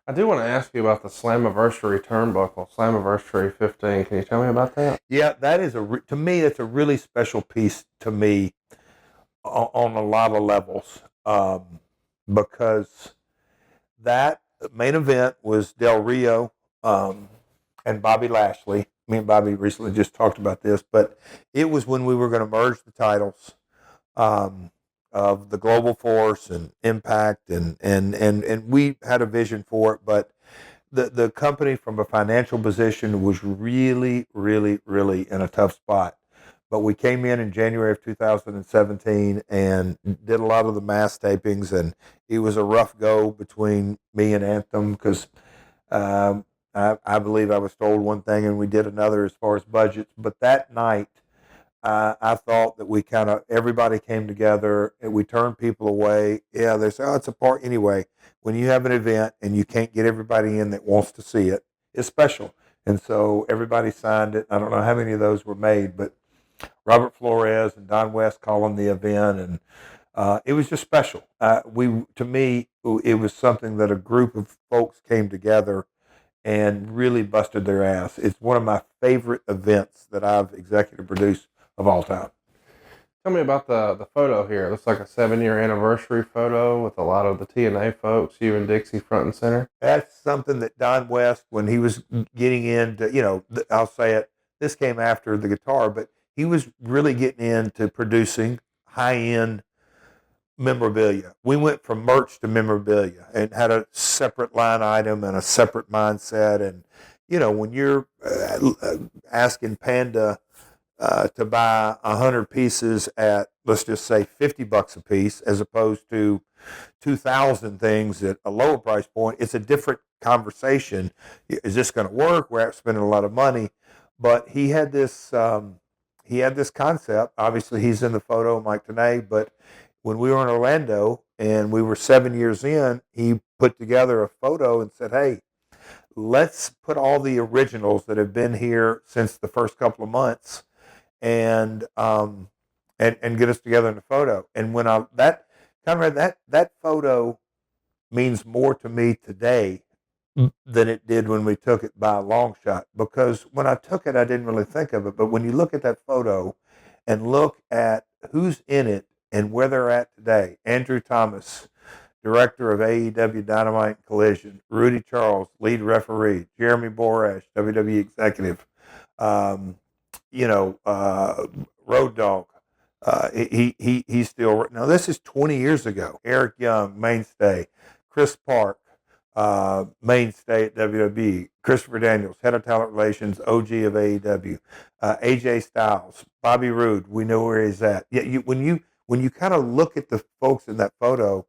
I do want to ask you about the Slammiversary turnbuckle, Slammiversary 15. Can you tell me about that? Yeah, that is to me, it's a really special piece to me on a lot of levels, because that main event was Del Rio and Bobby Lashley. Me and Bobby recently just talked about this, but it was when we were going to merge the titles of the Global Force and Impact, and we had a vision for it, but the company from a financial position was really, really, really in a tough spot. But we came in January of 2017 and did a lot of the mass tapings, and it was a rough go between me and Anthem because I believe I was told one thing and we did another as far as budgets. But that night, I thought that everybody came together and we turned people away. Yeah, they say, oh, it's a part. Anyway, when you have an event and you can't get everybody in that wants to see it, it's special. And so everybody signed it. I don't know how many of those were made, but Robert Flores and Don West calling the event, and it was just special. To me, it was something that a group of folks came together and really busted their ass. It's one of my favorite events that I've executive produced of all time. Tell me about the photo here. It looks like a 7-year anniversary photo with a lot of the TNA folks, you and Dixie front and center. That's something that Don West, when he was getting into, I'll say it, this came after the guitar, but he was really getting into producing high-end memorabilia. We went from merch to memorabilia and had a separate line item and a separate mindset. And, when you're asking Panda to buy 100 pieces at, let's just say, $50 a piece, as opposed to 2,000 things at a lower price point, it's a different conversation. Is this going to work? We're spending a lot of money. But he had this concept. Obviously, he's in the photo, Mike Tenay, but when we were in Orlando and we were 7 years in, he put together a photo and said, hey, let's put all the originals that have been here since the first couple of months and get us together in a photo. And when Conrad, that photo means more to me today than it did when we took it by a long shot, because when I took it, I didn't really think of it. But when you look at that photo and look at who's in it and where they're at today, Andrew Thomas, director of AEW Dynamite and Collision, Rudy Charles, lead referee, Jeremy Borash, WWE executive, Road Dogg. He's still, now this is 20 years ago. Eric Young, mainstay. Chris Park, mainstay at WWE. Christopher Daniels, head of talent relations, OG of AEW. AJ Styles, Bobby Roode, we know where he's at. Yeah, when you kind of look at the folks in that photo,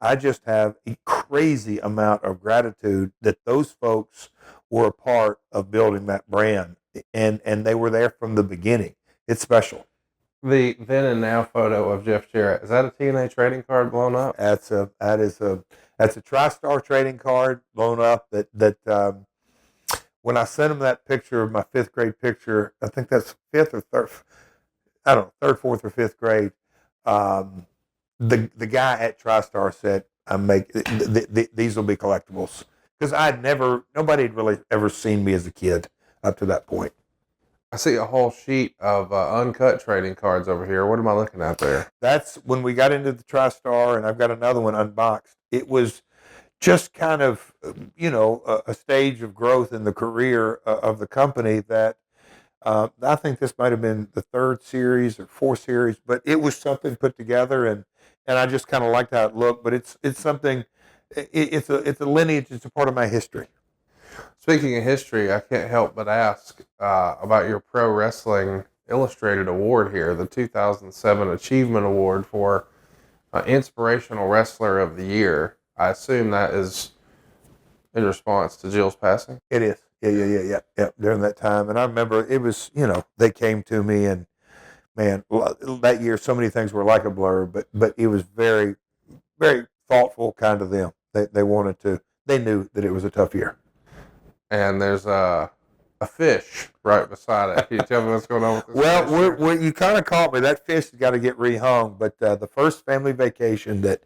I just have a crazy amount of gratitude that those folks were a part of building that brand, and they were there from the beginning. It's special. The then and now photo of Jeff Jarrett, is that a TNA trading card blown up? That's a TriStar trading card blown up. That when I sent him that picture of my fifth grade picture, I think that's fifth or third, I don't know, third, fourth, or fifth grade. The guy at TriStar said, these will be collectibles, because nobody had really ever seen me as a kid up to that point. I see a whole sheet of uncut trading cards over here. What am I looking at there? That's when we got into the TriStar, and I've got another one unboxed. It was just kind of, a stage of growth in the career of the company that I think this might have been the third series or fourth series, but it was something put together, and I just kind of liked how it looked. But it's something. It's a lineage. It's a part of my history. Speaking of history, I can't help but ask about your Pro Wrestling Illustrated Award here, the 2007 Achievement Award for Inspirational Wrestler of the Year. I assume that is in response to Jill's passing? It is. Yeah. During that time. And I remember it was, they came to me, and man, that year, so many things were like a blur, but it was very, very thoughtful kind of them. They knew that it was a tough year. And there's a fish right beside it. Can you tell me what's going on with this? Well, you kind of caught me. That fish has got to get rehung. But the first family vacation that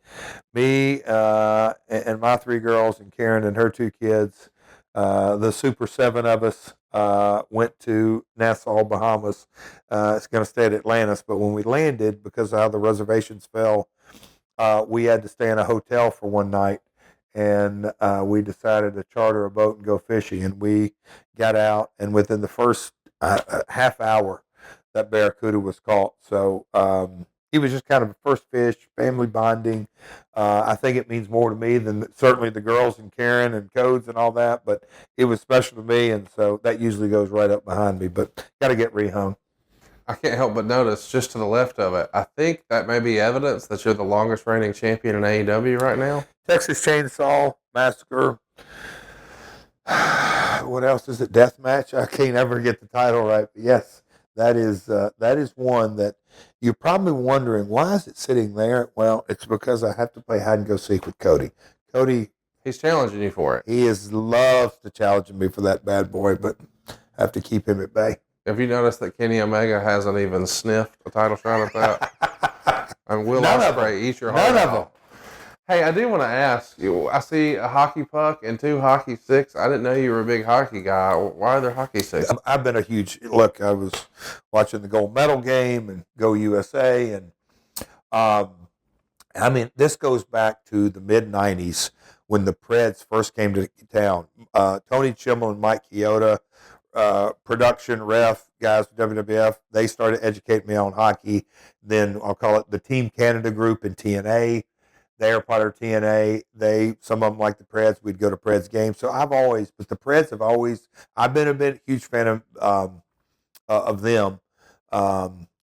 me and my three girls and Karen and her two kids, the Super Seven of us, went to Nassau, Bahamas. It's going to stay at Atlantis. But when we landed, because of how the reservations fell, we had to stay in a hotel for one night. And we decided to charter a boat and go fishing. And we got out, and within the first half hour, that barracuda was caught. So he was just kind of a first fish, family bonding. I think it means more to me than certainly the girls and Karen and Codes and all that, but it was special to me, and so that usually goes right up behind me. But got to get rehung. I can't help but notice just to the left of it, I think that may be evidence that you're the longest reigning champion in AEW right now. Texas Chainsaw Massacre. What else is it? Deathmatch. I can't ever get the title right. But yes, that is one that you're probably wondering, why is it sitting there? Well, it's because I have to play hide and go seek with Cody. Cody, he's challenging you for it. He loves to challenge me for that bad boy, but I have to keep him at bay. Have you noticed that Kenny Omega hasn't even sniffed a title shot at that? And Will Ospreay, eat your heart out. None of them. Hey, I do want to ask you, I see a hockey puck and 2 hockey sticks. I didn't know you were a big hockey guy. Why are there hockey sticks? I've been a huge, look, I was watching the gold medal game and Go USA. And this goes back to the mid-90s when the Preds first came to town. Tony Chimmel and Mike Chioda, production ref guys with WWF, they started educating me on hockey. Then I'll call it the Team Canada group in TNA. They are part of TNA. Some of them like the Preds. We'd go to Preds games. So I've been a huge fan of them.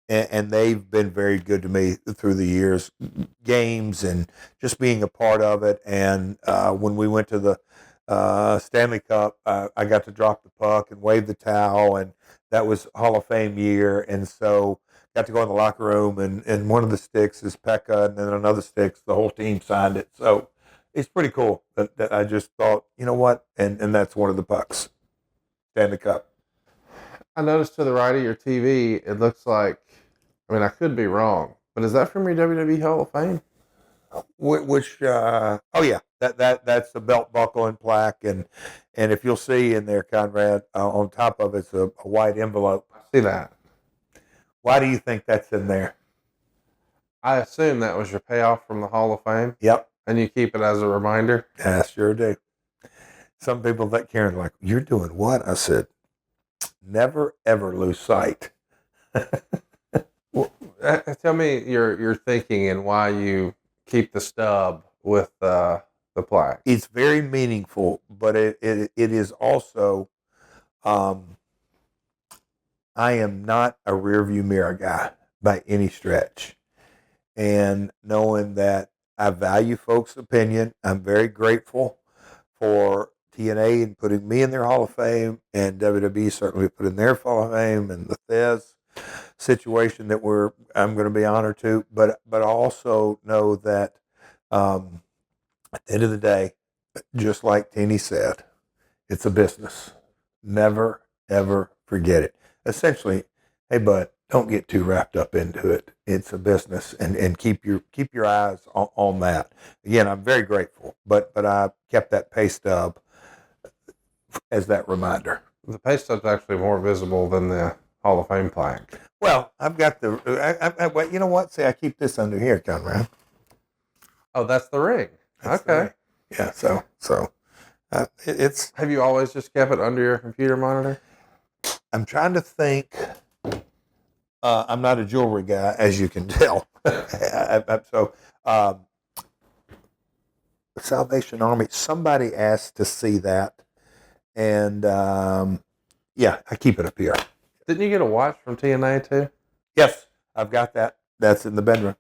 And they've been very good to me through the years, games and just being a part of it. And when we went to the Stanley Cup, I got to drop the puck and wave the towel, and that was Hall of Fame year. And so got to go in the locker room, and one of the sticks is Pekka, and then another stick's the whole team signed it. So it's pretty cool that I just thought, you know what, and that's one of the pucks, Stanley Cup. I noticed to the right of your TV, it looks like, I mean, I could be wrong, but is that from your WWE Hall of Fame? Which oh yeah, that's the belt buckle and plaque, and if you'll see in there, Conrad, on top of it's a white envelope. I see that. Why do you think that's in there? I assume that was your payoff from the Hall of Fame. Yep. And you keep it as a reminder? I sure do. Some people that care like, you're doing what? I said, never ever lose sight. Well, tell me your thinking and why you keep the stub with the plaque. It's very meaningful, but it is also, I am not a rear view mirror guy by any stretch. And knowing that I value folks' opinion, I'm very grateful for TNA and putting me in their Hall of Fame, and WWE certainly put in their Hall of Fame, and the Thez situation that I'm going to be honored to. But I also know that at the end of the day, just like Teeny said, it's a business. Never ever forget it. Essentially, hey bud, don't get too wrapped up into it. It's a business, and keep your eyes on that. Again, I'm very grateful, but I kept that pay stub as that reminder. The pay stub's actually more visible than the Hall of Fame plaque. Well, I've got well, you know what? See, I keep this under here, Conrad. Oh, that's the ring. That's okay. the ring. Yeah. So it's. Have you always just kept it under your computer monitor? I'm trying to think. I'm not a jewelry guy, as you can tell. Salvation Army. Somebody asked to see that, and yeah, I keep it up here. Didn't you get a watch from TNA too? Yes, I've got that. That's in the bedroom.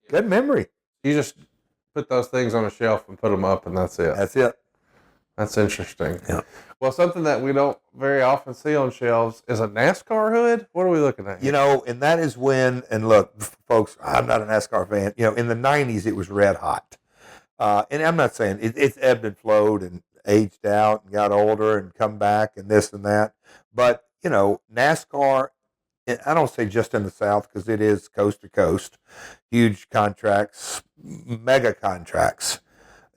Good memory. You just put those things on a shelf and put them up, and that's it. That's it. That's interesting. Yeah. Well, something that we don't very often see on shelves is a NASCAR hood. What are we looking at here? You know, and that is when, and look, folks, I'm not a NASCAR fan. You know, in the 90s, it was red hot. And I'm not saying it's ebbed and flowed and aged out and got older and come back and this and that. But, you know, NASCAR, I don't say just in the South because it is coast to coast, huge contracts, mega contracts.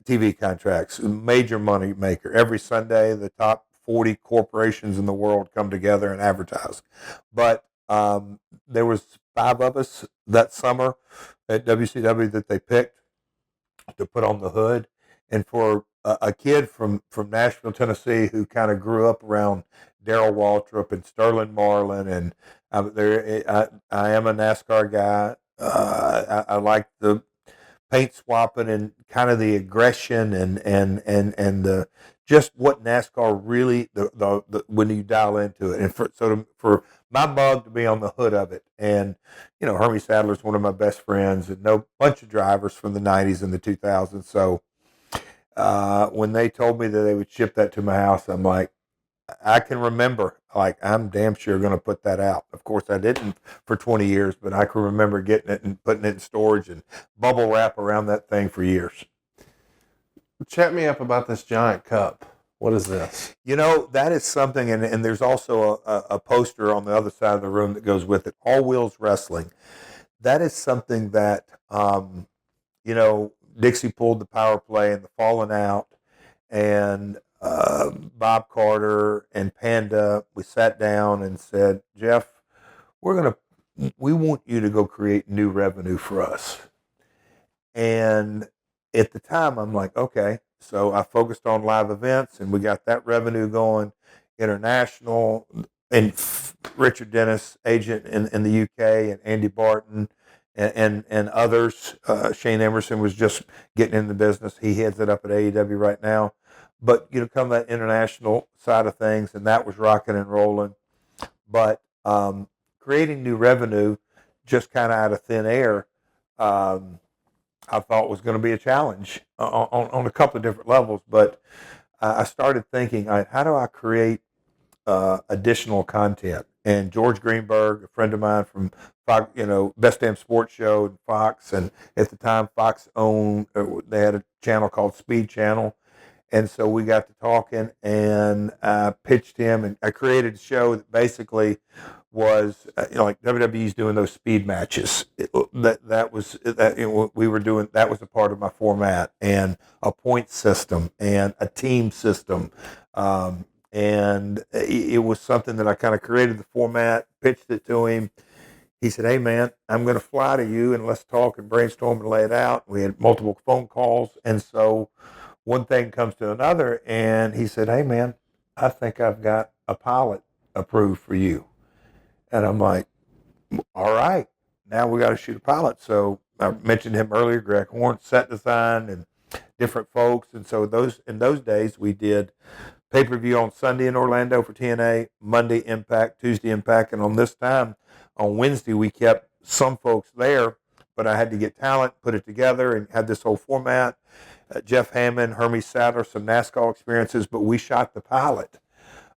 TV contracts, major money maker. Every Sunday, the top 40 corporations in the world come together and advertise. But there was 5 of us that summer at WCW that they picked to put on the hood. And for a kid from Nashville, Tennessee, who kind of grew up around Darrell Waltrip and Sterling Marlin, and I am a NASCAR guy. I like the paint swapping and kind of the aggression and the just what NASCAR really the when you dial into it, and for my mug to be on the hood of it, and you know Hermie Sadler's one of my best friends, and know a bunch of drivers from the 90s and the 2000s. So when they told me that they would ship that to my house, I'm like, I can remember, like, I'm damn sure going to put that out. Of course, I didn't for 20 years, but I can remember getting it and putting it in storage and bubble wrap around that thing for years. Chat me up about this giant cup. What is this? You know, that is something, and there's also a poster on the other side of the room that goes with it, All Wheels Wrestling. That is something that, you know, Dixie pulled the power play and the Falling Out, and Bob Carter and Panda, we sat down and said, Jeff, we want you to go create new revenue for us. And at the time, I'm like, okay. So I focused on live events, and we got that revenue going, international, and Richard Dennis, agent in the UK, and Andy Barton, and others. Shane Emerson was just getting in the business. He heads it up at AEW right now. But, you know, come that international side of things, and that was rocking and rolling. But creating new revenue just kind of out of thin air, I thought was going to be a challenge on a couple of different levels. But I started thinking, all right, how do I create additional content? And George Greenberg, a friend of mine from Fox, Best Damn Sports Show and Fox, and at the time Fox owned, they had a channel called Speed Channel. And so we got to talking, and I pitched him, and I created a show that basically was, like WWE's doing those speed matches. That was we were doing. That was a part of my format, and a point system, and a team system, and it was something that I kind of created the format, pitched it to him. He said, "Hey man, I'm going to fly to you, and let's talk and brainstorm and lay it out." We had multiple phone calls, and so one thing comes to another, and he said, "Hey man, I think I've got a pilot approved for you." And I'm like, "All right, now we got to shoot a pilot." So I mentioned him earlier, Greg Horn, set design, and different folks. And so in those days, we did pay-per-view on Sunday in Orlando for TNA, Monday Impact, Tuesday Impact, and on this time, on Wednesday, we kept some folks there, but I had to get talent, put it together, and had this whole format. Jeff Hammond, Hermes Sadler, some NASCAR experiences, but we shot the pilot.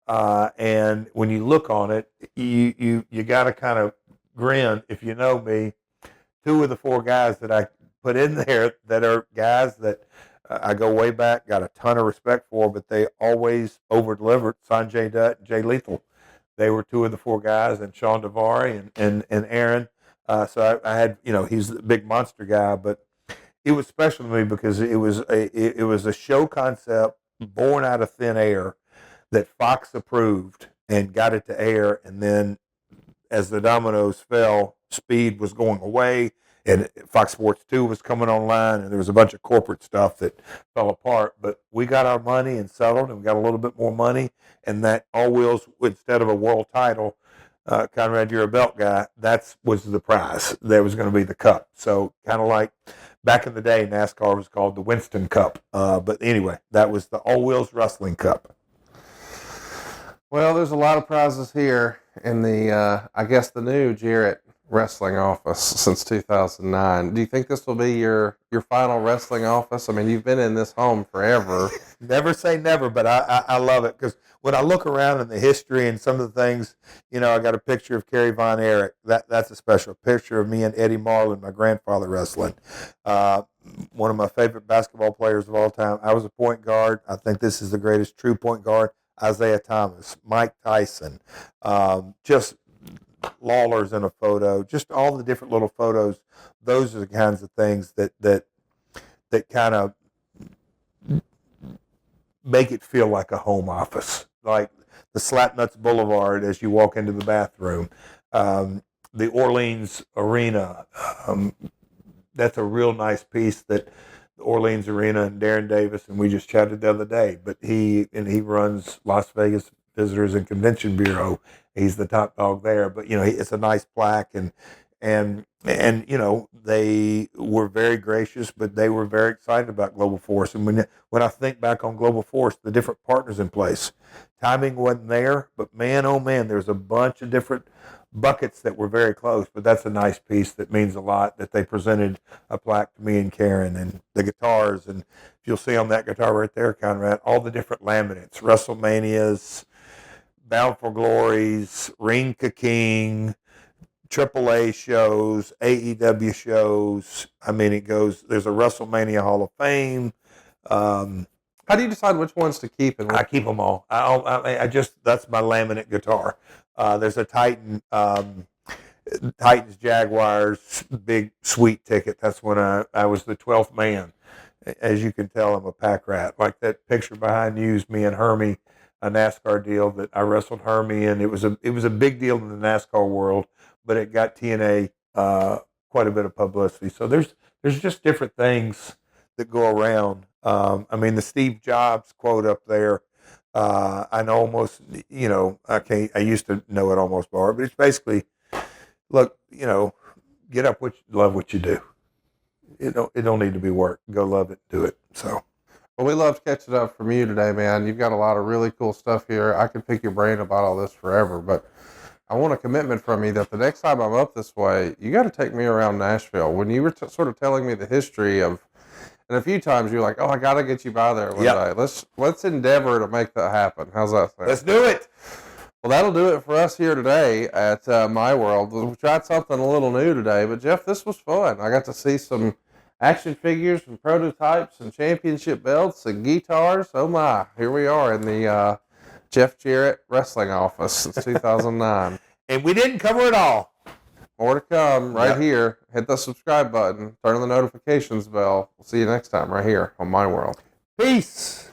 And when you look on it, you got to kind of grin. If you know me, 2 of the 4 guys that I put in there that are guys that I go way back, got a ton of respect for, but they always over-delivered. Sanjay Dutt and Jay Lethal. They were 2 of the 4 guys, and Sean Davari and Aaron. So I had, he's the big monster guy, but it was special to me because it was a show concept born out of thin air that Fox approved and got it to air. And then as the dominoes fell, Speed was going away, and Fox Sports 2 was coming online, and there was a bunch of corporate stuff that fell apart. But we got our money and settled, and we got a little bit more money, and that All Wheels, instead of a world title, Conrad, you're a belt guy, that was the prize. There was going to be the cup. So kind of like back in the day, NASCAR was called the Winston Cup. But anyway, that was the All Wheels Wrestling Cup. Well, there's a lot of prizes here in the, I guess, the new Jarrett wrestling office since 2009. Do you think this will be your final wrestling office? I mean, you've been in this home forever. Never say never, but I love it because when I look around in the history and some of the things, I got a picture of Kerry Von Erich. That's a special picture of me and Eddie Marlin, my grandfather wrestling. One of my favorite basketball players of all time. I was a point guard. I think this is the greatest true point guard. Isaiah Thomas, Mike Tyson, just Lawler's in a photo, just all the different little photos. Those are the kinds of things that kind of make it feel like a home office, like the Slapnuts Boulevard as you walk into the bathroom, the Orleans Arena. That's a real nice piece that the Orleans Arena and Darren Davis, and we just chatted the other day, but he runs Las Vegas Visitors and Convention Bureau. He's the top dog there, but it's a nice plaque, and they were very gracious, but they were very excited about Global Force. And when I think back on Global Force, the different partners in place, timing wasn't there, but man, oh man, there's a bunch of different buckets that were very close. But that's a nice piece that means a lot, that they presented a plaque to me and Karen, and the guitars. And you'll see on that guitar right there, Conrad, all the different laminates, WrestleManias, Bound for Glories, Ring Ka King, AAA shows, AEW shows. I mean, it goes, there's a WrestleMania Hall of Fame. How do you decide which ones to keep? And I keep them all. I just, that's my laminate guitar. There's a Titan, Titans Jaguars, big sweet ticket. That's when I was the 12th man. As you can tell, I'm a pack rat. Like that picture behind you is me and Hermie, a NASCAR deal that I wrestled Hermie, and it was a big deal in the NASCAR world, but it got TNA quite a bit of publicity. So there's just different things that go around. I mean, the Steve Jobs quote up there, I know almost, I used to know it almost bar, but it's basically, look, get up, love what you do. It don't need to be work. Go love it, do it. So. Well, we loved catching up from you today, man. You've got a lot of really cool stuff here. I could pick your brain about all this forever, but I want a commitment from you that the next time I'm up this way, you got to take me around Nashville. When you were sort of telling me the history of, and a few times you're like, "Oh, I got to get you by there one day." Let's endeavor to make that happen. How's that sound? Let's do it. Well, that'll do it for us here today at My World. We tried something a little new today, but Jeff, this was fun. I got to see some action figures and prototypes and championship belts and guitars. Oh my, here we are in the Jeff Jarrett wrestling office since 2009. And we didn't cover it all. More to come right here. Hit the subscribe button. Turn on the notifications bell. We'll see you next time right here on My World. Peace.